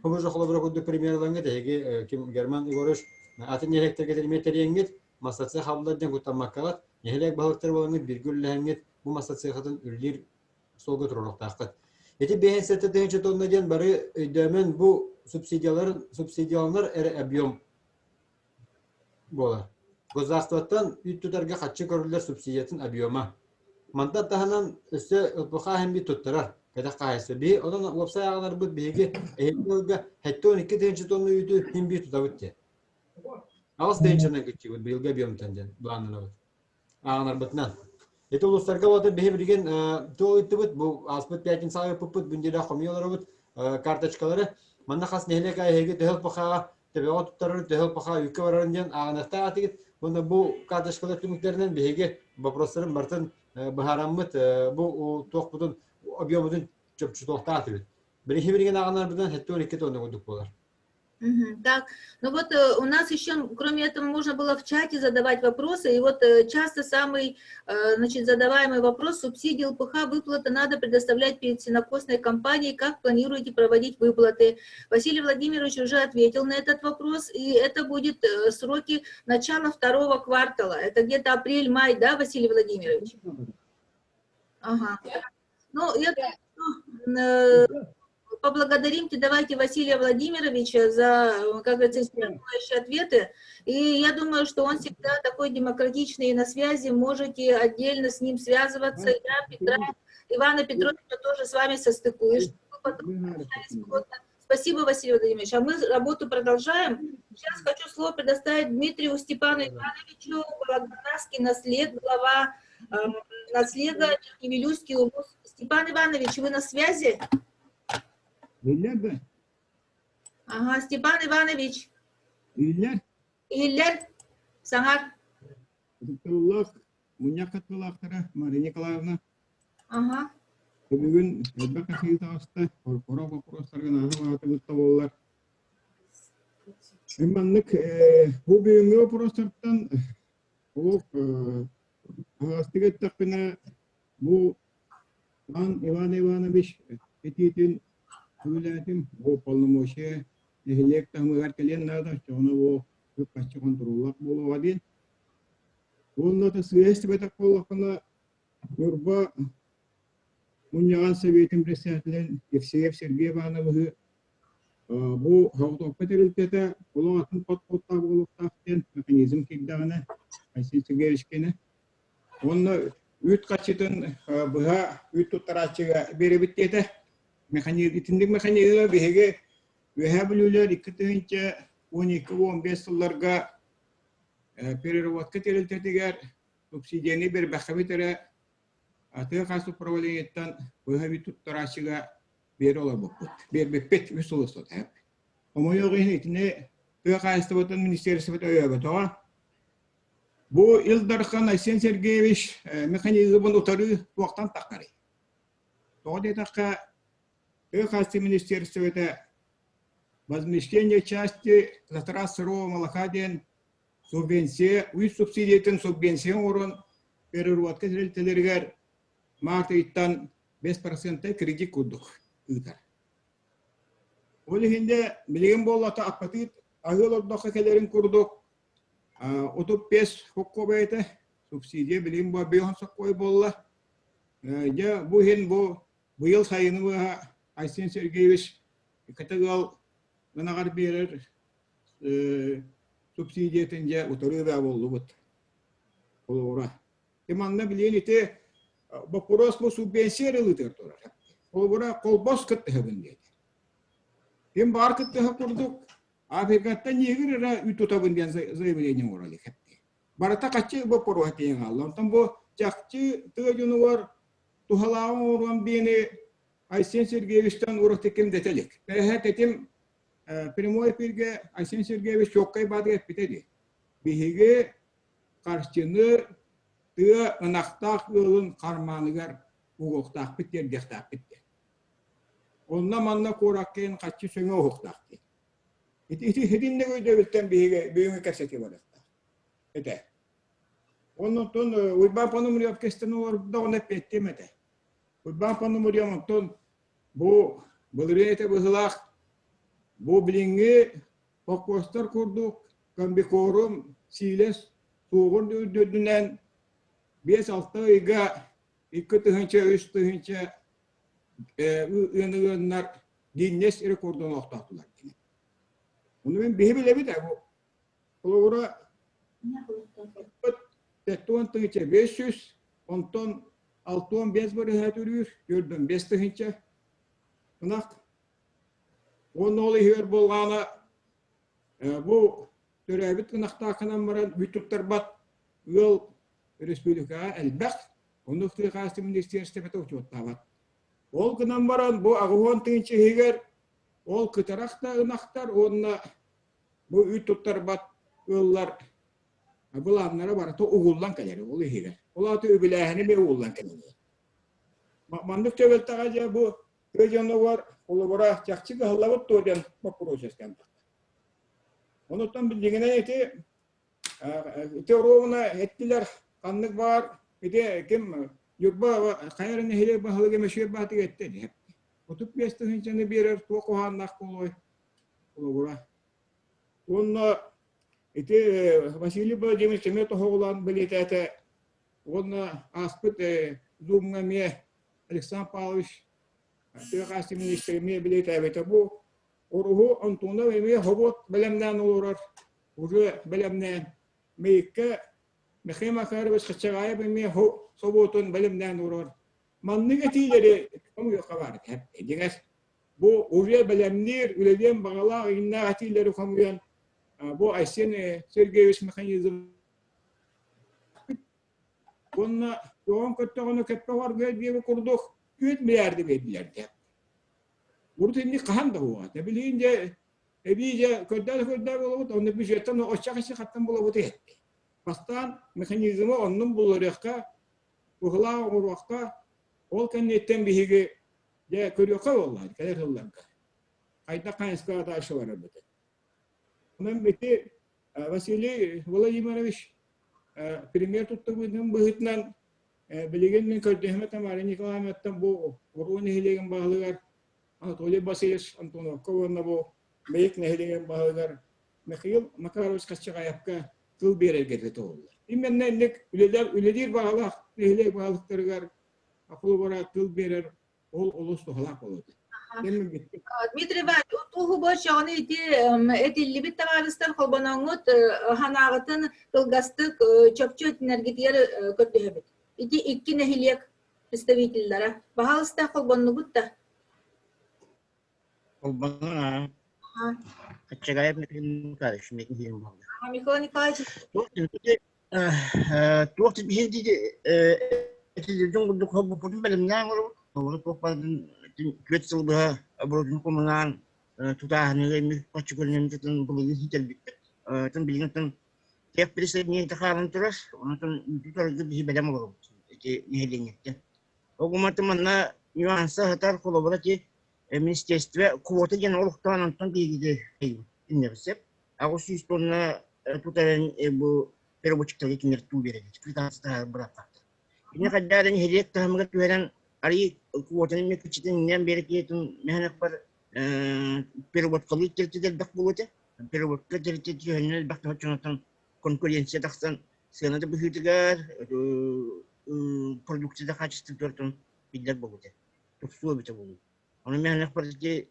Хубы жохлы бір күдді примерлаңы дәйге Герман Егорович атын нехлектерге дәрметереңгет масатсы хабылладен күттамаққалат нехлек балықтар болаңыз біргүлләңгет бұл масатсы қатын үлдер солғы тұрылықтаққат. Еті бейін сәтті дәйінші тонна ден бары өйдәмен бұл субсидияланар әрі объем болар. Государствоттан үйт тұтарға қатшы көрілер субсидиятын объема. Мантат таханан өсі ұлпыға hem bir тұттырар. Kada kayısı bir olan website ağlar bu bilgi ehliga hatta 12 dençli tonu yüdü hem bir tutavut diye. Ağız dençine geçiyor bilgi biyomtandan bulanına var. Ağlar batnan. Eto uluslarga wadı bir bilgen to itibut bu aspet yakin sağı puput gündede xamiyalar var kartaçkaları. Manna xas nehle kay hege tehel paxa tebeot tutarır tehel paxa yükü vararından ağnaqta atıgit. Bunda bu kartaçkalar tümüklerinden bilgi vaprosların bartın baharamıt bu toqbudun объемын чөпчү тоқтатып. Бірінші бірген ағанар бірден хетті 12 тонна көдік болар. Так, ну вот у нас еще, кроме этого, можно было в чате задавать вопросы, и вот часто самый, значит, задаваемый вопрос: субсидии ЛПХ, выплаты надо предоставлять перед сенокосной кампанией, как планируете проводить выплаты? Василий Владимирович уже ответил на этот вопрос, и это будет сроки начала второго квартала, это где-то апрель-май, да, Василий Владимирович? Ага. Ну, я поблагодарим, давайте, Василия Владимировича за, как говорится, исчерпывающие ответы. И я думаю, что он всегда такой демократичный и на связи, можете отдельно с ним связываться. Я Ивана Петровича тоже с вами состыкую, чтобы вы потом общались плотно. Спасибо, Василий Владимирович. А мы работу продолжаем. Сейчас хочу слово предоставить Дмитрию Степану Ивановичу, Володарский наслед, глава наследа Невилюйский УМУС. Степан Иванович, вы на связи? Ага, Степан Иванович. Иллер. Саңар. Мария Николаевна. Ага. Бүгін әлбәт қағиды қора вопростарға атыбытта болар. Әманлық бұл бүйінгі вопростардан ол ағастығы тақпына бұл Иван Иванович ететін Hülatim bu polnomoşe nehlek tahmıgar kelen nada çoğuna bu kaçı kontrollak bolu vadin. Onunla da sıyesti betak kollakına yorba munyagan seviyetim resiyatlen efseyef Sergey Ivanov'ı bu havutokpa teriltete kolon atın pot-potta bolup taften mekanizm kegdağına aysinsi gerişkene. Onunla üt kaçıtın bıha üt tuttaraçıga beri bittete mekanik itindik mekanikler bihege vehablüler iktihince 12-15 yıllarga перерыватка терилтетигер субсидияны бер бахабитере атыга касып праволениеттан быхаби туттарачыга бер олабык бер беппет үсулусот хеп омойогын итине тыга кайстыбытын министерството өйөбөтөга бу Илдархан Айсен Сергеевич механизмын утары туактан таккары тоде такка тыга кайсты министерството возмещение части затрат сырого молока ден субвенция, уй субсидиятын субвенция орын перерыватка зрелтелергер мартыйттан 5% кредит курдук ытар. Ол хинде билген боллата апатит агыл ордока келерин курдук. Отуп 5 хоккобайты субсидия билген бо бейхон соккой болла. Я бу хин бу быйыл сайыны быха Айсен Сергеевич катагал нагар берер субсидиятынca utarı ve oldu bu. Ola. Temanna bilen ite bu poros bu subvensiyeli tertora. Ola kolbos kıttı habinde. Hem bar kıttı hakurduk. Afrika'ta niyegire ütotabından zayıflayın oralı hepti. Barata kaçı bu poro hatiyen Allah. Tam bu çakçı tığcunu var. Tuhalağın oran beni Aysen Sergeyevich'ten uğrak tekim detelik. Pehe tekim Прямой эфирге Айсен Сергеевич чоккай бадга питеди. Биһиге карчыны тыа ынактак ылын карманыгар угуктак питер дехтак питер. Онна манна кораккен качы сөңө угуктак. Ити хединне көйдөбүттен биһиге бүйүнгө касети бар. Эте. Оннон тон уйба панумрият кестенор дагына петтемете. Уйба панумрият тон бу булрете быгылак bu bilingi pakostlar kurduk, kambikorum, siles, soğun dördünden 5-6 ayga 2 tığınca, 3 tığınca ıyanlar dinles iri kurdun oktaktılar. Onu ben bile de bu. Kolora tettuan tığınca 500, ondan 6-15 bari hatırıyor, gördüm 5 tığınca. Bunak Onu oluyor bolğana bu törəbit qınaqtaqınan maran bütüktər bat yol respublika elbaq onu ixtiqası ministerstvet uçottavat. Ol qınan maran bu ağıvan tınçı heger ol qıtaraqta ınaqtar onna bu ütüktər bat yollar bulanlara barata uğullan keleri ol heger. Olatı öbüləhini be uğullan keleri. Mandık töbeltağaca bu Öjönü var, olubara çakçı gıhılavut doğrudan bu prosesken. Ondan bildiğine eti rovuna ettiler kanlık var. Eti kim yurba kayarın hele bahalı gemeşiyor batı etti. Otup yastığın içinde bir yer tuğ kohannak oluyor. Olura. Onunla eti Vasily Vladimirovich Chemetov olan bilete onunla aspıt Zumga miye Alexander Pavlovich Tüyakası Ministri miye bilete evet bu oruhu Antona ve miye hobot belemden olur. Ucu belemden meyke mekema karı ve sıçraya ve miye ho sobotun belemden olur. Manlık etileri kamuya kavar hep diğer bu ucu belemler üleden bağlar inna etileri kamuyan bu Aysen Sergeyevich Mekhanizm Bununla yoğun kötü keppe var diye kurduk. 100 milyardı verdiler de. Burada şimdi kahan da bu. Ne bileyince ebice kötü oldu. Onu bir jeton o çakışı kattan bulamadı. Pastan mekanizma onun buluraka buhla urvaka ol kennetten bihige de körüyor vallahi kadar yıllar. Kayda kanska da aşı var burada. Onun biti Vasily Vladimirovich Premier tuttuğum bu hitnan bilginin kötühme tamarı Nikolayemet'ten bu Orun nehirleyen bağlılar Anatoly Vasilyevich Antonov Kovan'la bu Meyik nehirleyen bağlılar Mikhail Makarovich kaçacak yapka kıl bir ergete oldular. İmen nenlik üledir bağlık nehirleyen bağlıkları var akıllı var kıl birer olus tohlak oldu. Dmitri Ivанович, tuğu boşağını etilli bir tavarıstan kolbanangut hanağıtın kılgastık çöpçü energetileri kötühebit. İki nehiliyek представительлere. Bahalıstan kolbanangut da. Kolbanana. Kaçacak Mikhail Mikhail oldu. Mikhail Nikolaevich. Tuğ bir dedi etilli bu problem belimden olur. Onu topladın Küçük bir abrodun komunan tutahını mi kaçık ölümden buluyor hiç elbette. Tüm bilginin tek birisi niye takarın turas, onun tutarı bir bedem olur. Ki nehirlenir. O kumartmanla nüansa hatar kolaborati ministerstve kuvveti genel oluktan antan bilgi dinlersek. Ağustos üstüne tutarın bu peroboçikleri kinler tu verecek. Kritas da bıraktı. Ne kadar nehirlek tahmin veren Ari kuwatan mi kecilin beri itu mehanak par perubot kali terjadi dak buluta perubot terjadi hanya dak macam konkurensi daksan senada behitigar produksi dak hajat tertentu tidak buluta tuh bisa bulu. Orang mehanak par je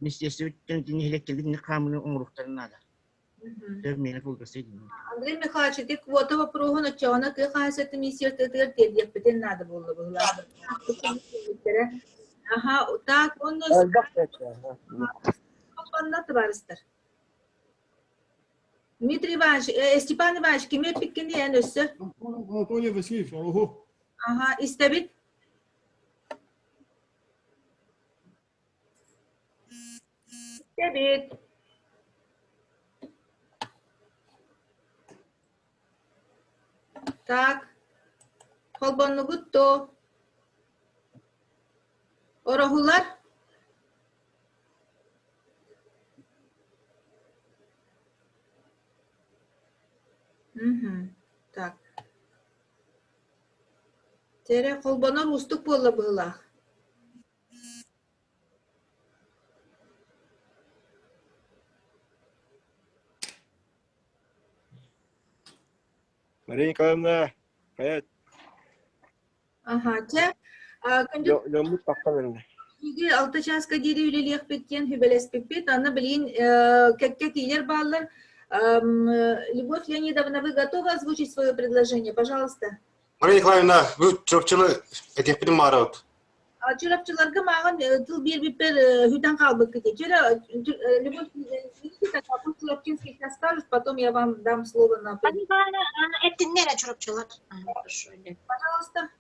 mesti tentunya elektrik ni kamu umurkan nada. Terminal kulkasi. Андрей Михайлович, ты квота вопроса начала, ты кажется, ты миссия ты терпеть надо было бы. Ага, так он на товарищер. Дмитрий Иванович, Степан Иванович, кеме пиккенди энөссө? Анатолий Васильевич, ого. Ага, истебит. Истебит. Так, kolbanlıgutto. Orahular. Так. Тере kolbanlar устук болла была. Мария Николаевна, hayat. Ага, те. Yomut bakta verin. Иге 6 часка дири үлелек беткен хүбелеспеппет, аны билин кекке тилер баллар. Любовь Леонидовна, вы готовы озвучить свое предложение? Пожалуйста. Мария Николаевна, вы чөпчілі этих примаров. Чурапчыларга маған тыл бир-бипер хүтен қалбык кете. Любовь Леонидовна, Чурапчинский сейчас скажет, потом я вам дам слово на... Это не чурапчылар. Пожалуйста.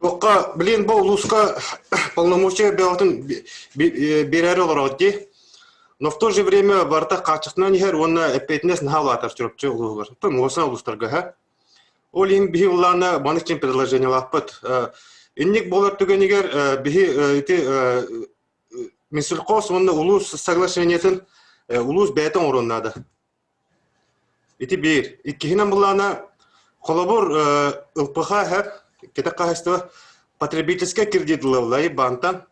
Оқа, білен бұл ұлысқа полномочия берері олар. Но в то же время барта качественно нехер он эпетнес нахалатар чурапчы ұлығылар. Там осына ұлыстарға. Ол им бихи ұлларына банықчен предложение лаппыт. Инник болар түгенегер бихи Минсельхоз оны улус соглашениетін улус бәйтен орыннады. Ити bir. İkkihinen bulana kolabor ылпыха her кете кахыстыва потребительская кредитловлай банта.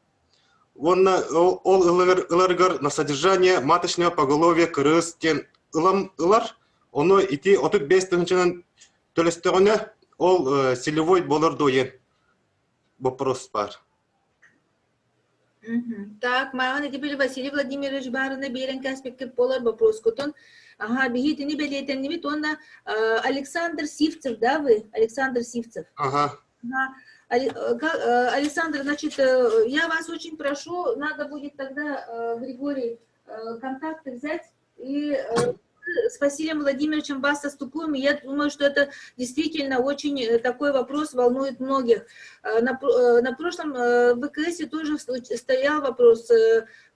Он ыларгар на содержание маточного поголовья крыс тен ылар. Оно ити отут 5 тысячанан төлестігіне ол селевой болар доен. Вопрос бар. Так, маған теперь Василий Владимирович барына берен аспекты болар вопрос котон. Ага, бегите не белетен не он Александр Сивцев, да вы? Александр Сивцев. Ага. Александр, значит, я вас очень прошу, надо будет тогда, Григорий, контакты взять и с Василием Владимировичем вас состыкуем. И я думаю, что это действительно очень такой вопрос волнует многих. На прошлом ВКСе тоже стоял вопрос,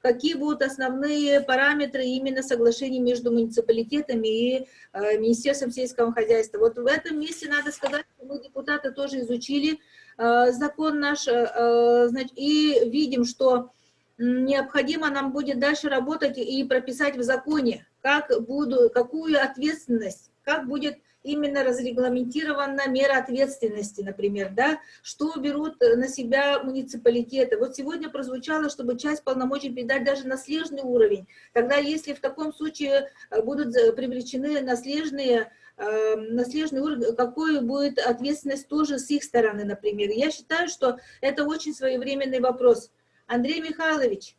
какие будут основные параметры именно соглашений между муниципалитетами и Министерством сельского хозяйства. Вот в этом месте надо сказать, что мы, депутаты, тоже изучили закон наш и видим, что необходимо нам будет дальше работать и прописать в законе, какую ответственность, как будет именно разрегламентирована мера ответственности, например, да, что берут на себя муниципалитеты. Вот сегодня прозвучало, чтобы часть полномочий передать даже на слежный уровень. Тогда, если в таком случае будут привлечены на слежный уровень, какой будет ответственность тоже с их стороны, например. Я считаю, что это очень своевременный вопрос. Андрей Михайлович,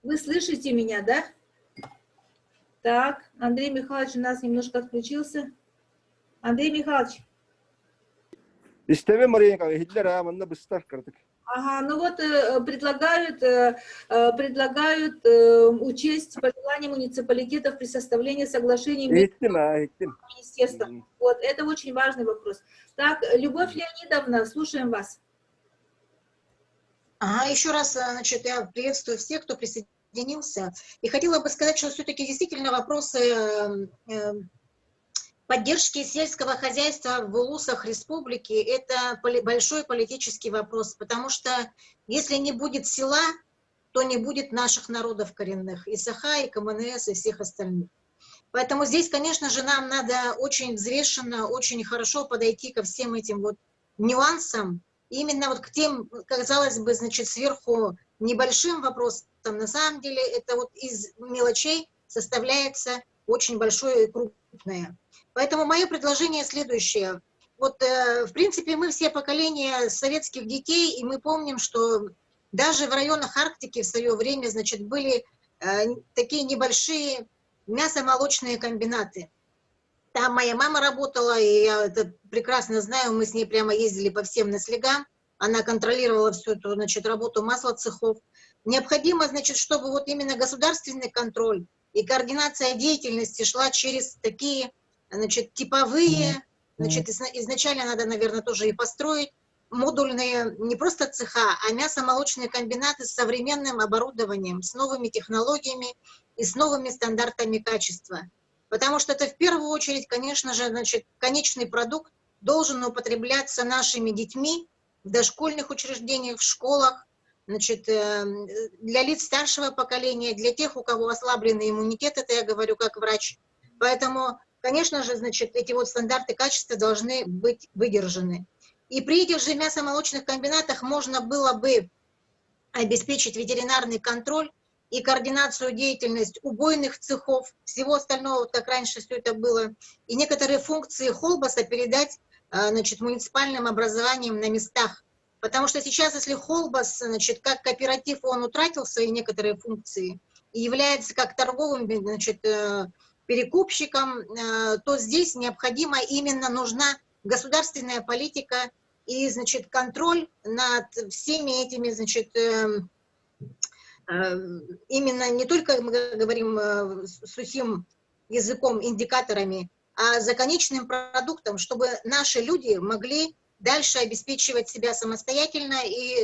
вы слышите меня, да? Так, Андрей Михайлович у нас немножко отключился. Андрей Михайлович. Ага, ну вот предлагают учесть пожелания муниципалитетов при составлении соглашений между министерством. Вот, это очень важный вопрос. Так, Любовь Леонидовна, слушаем вас. Ага, еще раз, значит, я приветствую всех, кто присоединился. И хотела бы сказать, что все-таки действительно вопросы поддержки сельского хозяйства в улусах республики – это большой политический вопрос, потому что если не будет села, то не будет наших народов коренных, и Саха, и КМНС, и всех остальных. Поэтому здесь, конечно же, нам надо очень взвешенно, очень хорошо подойти ко всем этим вот нюансам, именно вот к тем, казалось бы, значит, сверху небольшим вопросам. На самом деле это вот из мелочей составляется очень большое и крупное. Поэтому мое предложение следующее. Вот, в принципе, мы все поколения советских детей, и мы помним, что даже в районах Арктики в свое время, значит, были такие небольшие мясомолочные комбинаты. Там моя мама работала, и я это прекрасно знаю, мы с ней прямо ездили по всем наслегам. Она контролировала всю эту, значит, работу маслоцехов. Необходимо, значит, чтобы вот именно государственный контроль и координация деятельности шла через такие, значит, типовые, значит, изначально надо, наверное, тоже и построить модульные не просто цеха, а мясомолочные комбинаты с современным оборудованием, с новыми технологиями и с новыми стандартами качества. Потому что это в первую очередь, конечно же, значит, конечный продукт должен употребляться нашими детьми в дошкольных учреждениях, в школах, значит, для лиц старшего поколения, для тех, у кого ослабленный иммунитет, это я говорю как врач. Поэтому, конечно же, значит, эти вот стандарты качества должны быть выдержаны. И при этих же мясомолочных комбинатах можно было бы обеспечить ветеринарный контроль и координацию деятельности убойных цехов, всего остального, вот как раньше все это было, и некоторые функции Холбаса передать, значит, муниципальным образованием на местах. Потому что сейчас, если Холбас, значит, как кооператив, он утратил свои некоторые функции и является как торговым, значит, перекупщиком, то здесь необходимо, именно нужна государственная политика и, значит, контроль над всеми этими, значит, именно не только, мы говорим сухим языком, индикаторами, а за конечным продуктом, чтобы наши люди могли дальше обеспечивать себя самостоятельно и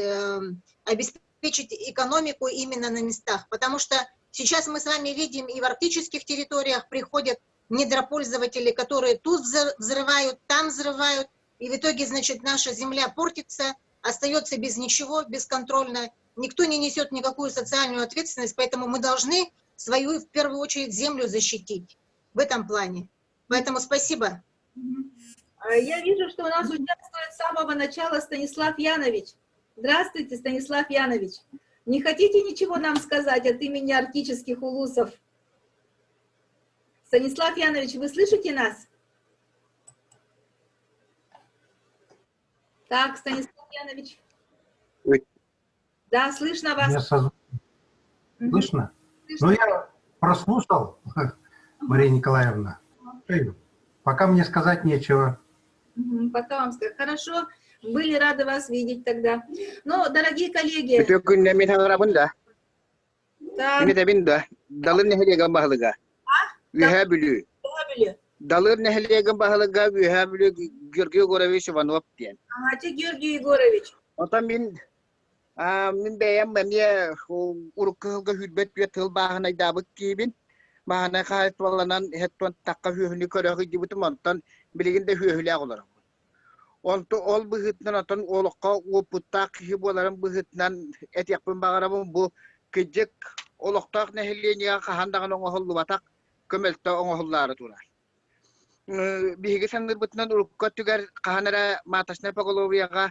обеспечить экономику именно на местах. Потому что сейчас мы с вами видим, и в арктических территориях приходят недропользователи, которые тут взрывают, там взрывают, и в итоге, значит, наша земля портится, остается без ничего, бесконтрольно. Никто не несет никакую социальную ответственность, поэтому мы должны свою, в первую очередь, землю защитить в этом плане. Поэтому спасибо. Я вижу, что у нас участвует с самого начала Станислав Янович. Здравствуйте, Станислав Янович. Не хотите ничего нам сказать от имени арктических улусов? Станислав Янович, вы слышите нас? Так, Станислав Янович. Ой. Да, слышно вас. Слышно? Ну, я прослушал, Мария Николаевна. Пока мне сказать нечего. Пока вам сказать. Хорошо, были рады вас видеть тогда. Ну, дорогие коллеги. Георгий Егорович. Min beyem ben ya urukka hüdbet bir tıl bahane dabık kibin bahane kahit vallanan hetton takka hühünü körüğü gibi tumantan bilginde hühüle olarak. Oltu ol bu hütnen atan olukka o putak hiboların bu hütnen et yapın bağıramın bu küçük oluktak nehirliğine kahandağın onu hollu batak kömelte onu holları turar. Bihigi sanır bütünen urukka tüger kahanara matasına pakoloviyaga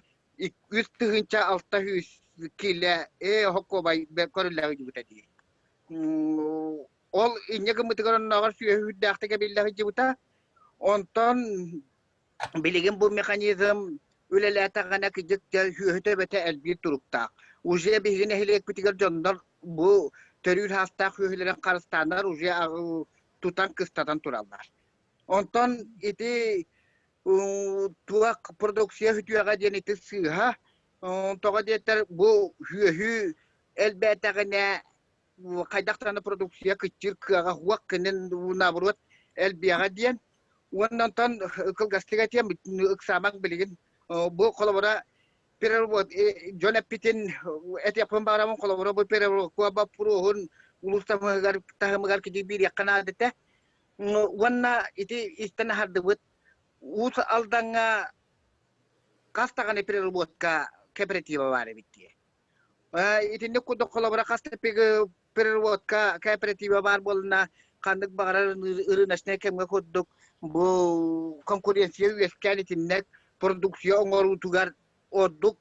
üst tığınca altta hüs kile hokko bay korilla gibi tadi. Ol inye kemutikan nagar suya hüddakta ke billahi jibuta. Ondan biligin bu mekanizm ülelata kana kijik hühte bete elbir turukta. Uje bihine hilek bitikar jondar bu terör hasta hühlerin karıstanlar uje tutan kıstatan turallar. Ondan iti tuak produksiya hütüyaga jeneti sıha toga deter bu hü elbette gene kaydaktan produksiya küçük kaga wakkenen nabrut elbiyaga diyen wannan tan kılgastiga tiyem iksamak bilgin bu kolabora pererwot John Pitin et yapın bağramın kolabora bu pererwot kuaba puruhun ulusamagar tahamagar kidibir yakana dete wanna iti istana hardebut us aldanga kasta kane pererwot ka cooperativa vare bitti iti ne kudo kolabora kasta pererwot ka cooperativa var bolna kandık bağırar ırınaşne kemge kudduk bu konkurensiya üyeskalitinnek produksiya oңору tugar odduk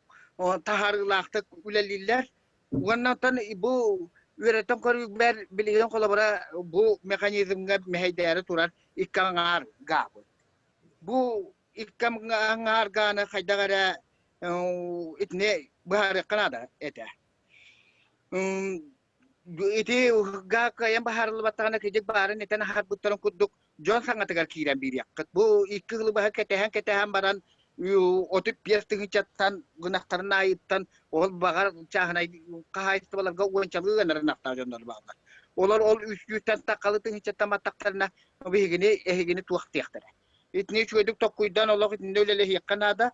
taharlaqtık üleliller ondan bu üreten koruk ber bilgen kolabora bu mekanizmga mehaydari turar ikkangar gabı bu ikkangar gana kaydagara itne bahar kanada ete iti gaka yang bahar lebatana kejek baran itana har butaran kuduk John sangat tegar kiran biriak bu ikul bahar ketehan baran yu otip pias tingcatan gunak ternaitan ol bagar cahna kahai sebalar gau wancam gan nakta jondor bagar ol üstan takalı tingcatan matak terna gini tuak tiak tere itni cueduk tokuydan Allah itni oleh yakanada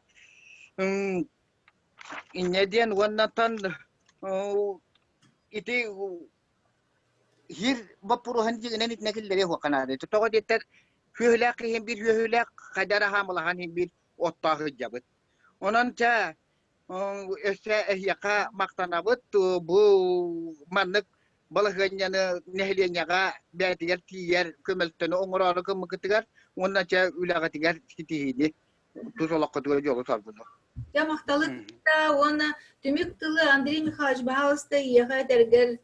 inyedian wanatan iti hir bapuruhan jignan itna killeri hukanada itu togo deter hühlak himbir hühlak kadara hamlahan himbir ottahı jabıt onan cha yaka maktanabıt bu manlık balaganyana nehliyanyaga betiger tiyer kömelteni oңорары kımıkıtıgar ondan cha ülaga tiger kitihidi tuzolakka tiger jolu salbıdı. Я мақталықта оны түмек тылы Андрей Михайлович бағалысты еға дәргер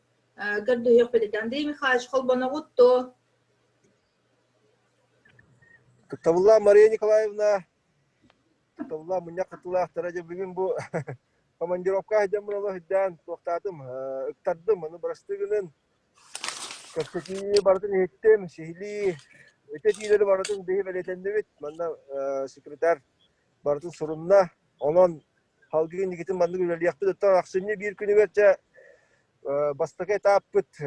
көрді өйек бәдет. Андрей Михайлович қолбана ғұтты. Тавла Мария Николаевна, тавла мұня қытылақ тараджа бүгін бұл командировка жамыр олы хиддан тоқтадым, ұқтардым, оны бірастығының көптетіне бардын еттім, шехілі өте тийлері бардын дейі бәлетенді бет, манда секретар бардын сұрынна, onun halgın nikitin bandı güzel yaptı da tan aksini bir günü verçe bastaka tapıt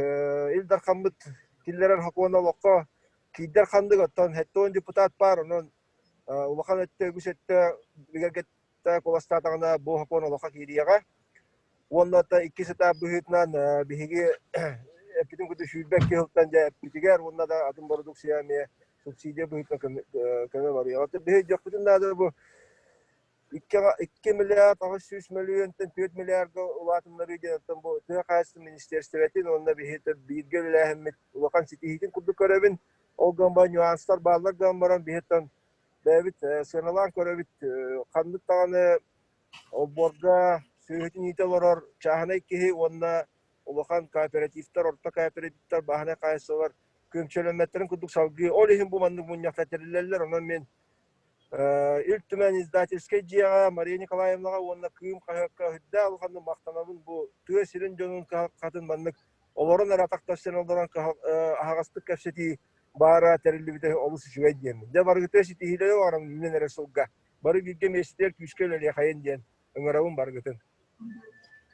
ildar kambıt killerer hakona lokka kidder kandı tan hetton deputat par onun wakan ette güsette bigagetta kolasta tangna bu hakona lokka kidiyaga onda ta iki seta bühütnan bihigi epitin kudu şülbek yıltan ja epitiger onda da adım produksiya me subsidiya bühütnan keme var ya. Hatta bihi jakutun da bu 2 миллиард 900 миллион 4 миллиард улатыннары ден бу тыгайсы министерствотен онда бихетер биргеләһәммит улакан ситихин курдук көрәбин олган нюанстар барлар гамбаран бихеттен Дэвид сыналан көрәбит кандык таганы оборга сөйөтүн ителорор чаханай кеһи онна улахан кооперативтер орта кооперативтер бахана кайсылар көмчөлөмөттерин курдук салгы олихин бу мандык муньяк терилелер онан мен Илтүмен издательский жиға Мария Николаевнаға онна күйім қағыққа хүдді алғанды мақтанабын бұл түе сирен жонын қатын бандық оларын аратақтастен оларан ағастық кәпсеті бара тәрілі біті олысы жүгай деймін. Де барғы түе сеті хилелі оғарам үйінен әрі солға. Бары бүйге местер күшкелі қайын дейін өңірауын барғытын.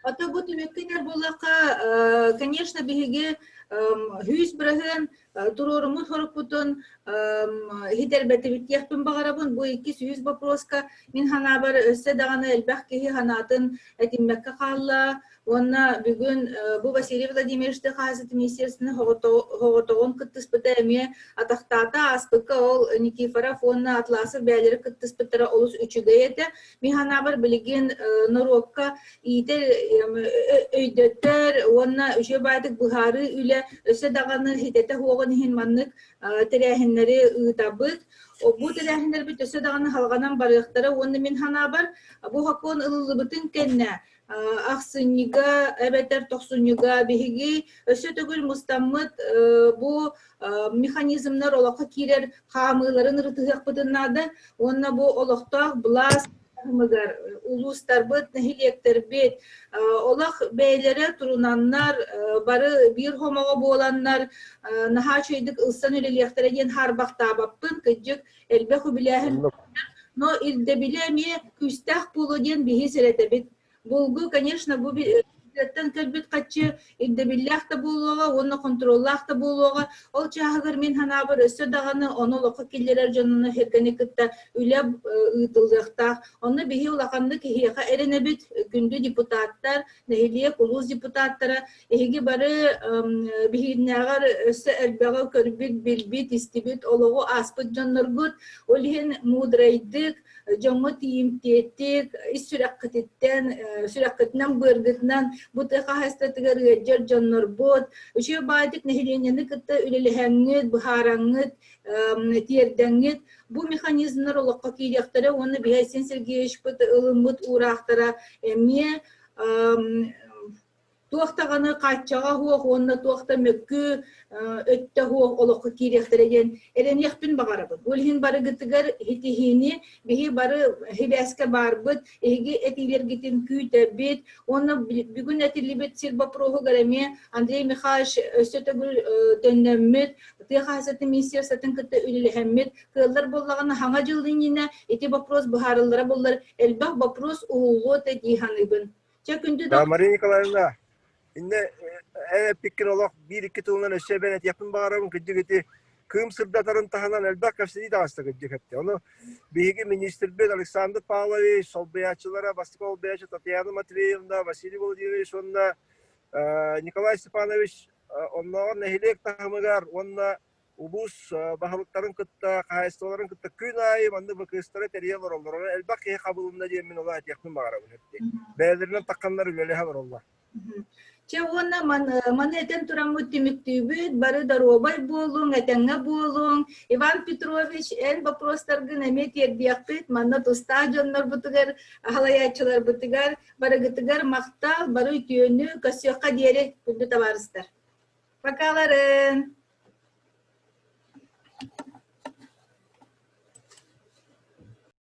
Ата бу төмөккенер болака, конечно, биһиге хүс бирәһен турорумут хорупутун хидербетибит яхпын багарабын бу 200 вопроска мин ханабар өссө даганы элбах кеһи ханатын этиммекке калла. Онна бүгүн бу Василий Владимирович Хазит министерствоны хоготогон кыттыспыта эме атактата аспыкка ол Никифоров онна атласов бәлери кыттыспытара олус үчүгө эте. Мин ханабар билген Норовка итер өйдөттөр онна үчө бадык бухары үле өссө даганы хитете хуогон хин маннык терехинleri ытабыт. Бу терехинler бит өссө даганы халганан барыктары онна мин ханабар бу хакон ылылыбытын кенне Ахсыннига, эбетер тохсуннига, биһиги өссө төгүл мустаммыт бу механизмнар олоқа кирер хамыларын ырытыгакпытыннады. Онна бу олохтоох блас мыгар улустар быт нехилектер бет олох бейлере турунаннар бары бир хомого боланнар наха чөйдүк ылсан үлелехтере ден харбактабаппын кыджык элбеху билэхин но илде билеме күстах булу ден биһи серетебит. Булгу, конечно, бу бюджеттен кэлбит качы иддебиллах та булуга, онна контроллах та булуга. Ол чагыр мен ханабыр өссө даганы оны лока киллерер жанына хергени кытта үлеп ытылдыктак. Оны биһи улаканды кихиха эренебит күндү депутаттар, нехилие кулуз депутаттары эги бары биһиннагар өссө элбеге көрбит билбит истибитологу аспыт жанныргут. Олхен мудрайдык жоңго тиимтеттик сүрәккытнан быргытнан бутыка хастатыгар жер жоннорбот үшө бадык нехиленени кытта үлелехеңит бухараңыт тиердеңит бу механизмнар олокка кийлектери оны Бихайсен Сергеевич бут ылымбыт урактара эме туақтағаны қатчаға хуақ, онына туақта мөккі өтті хуақ олыққа керектереген әренеқпін бағарабын. Өлхін бары гітігер хитихini, бігі бары хибәске барбыт, әйге әтилергетін күйті бет, оны бүгін әтилібет сирба проғы ғараме Андрей Михайлович өстөтігіл төннәммет, тыйқасаты министерствотын күтті үліліхәммет, кылдар болағаны хаңа жылдың еті вопрос бұхарылары болар, әлбақ вопрос ұлғот әдейханыбын. Мария Николаевна, инне пиккен олақ 1-2 тылынан өссе бәнет япын бағарабын күдігіті кым сырдатарын таханан әлбақ кәпседі дағысты күдігіпті. Оны бейгі министрбет Александр Павлович, солбаячылара, Бастыков Олбаячы, Татьяна Матвеевна, Василий Владимирович, онна Николай Степанович, оннағын нәхилек тахымыгар, онна убус бағалықтарын күтті, қайыстыларын күтті күн айы, манды бұқыстары тәрелер олар. Әлбақ кей қабылында деймін олар әтияқпен бағарабын. Бәлерінен таққандар өлелі хабар олар. Чавона манетен турамут тимиктибит бары даробай болуң, этеңе болуң. Иван Петрович эл вопростаргын эмет ердиякпит, манна стадионнор бутыгар, халаячылар бутыгар, бары гытыгар мактал, бары түйөнү көсөкка диери күндү табарыстар. Покаларын.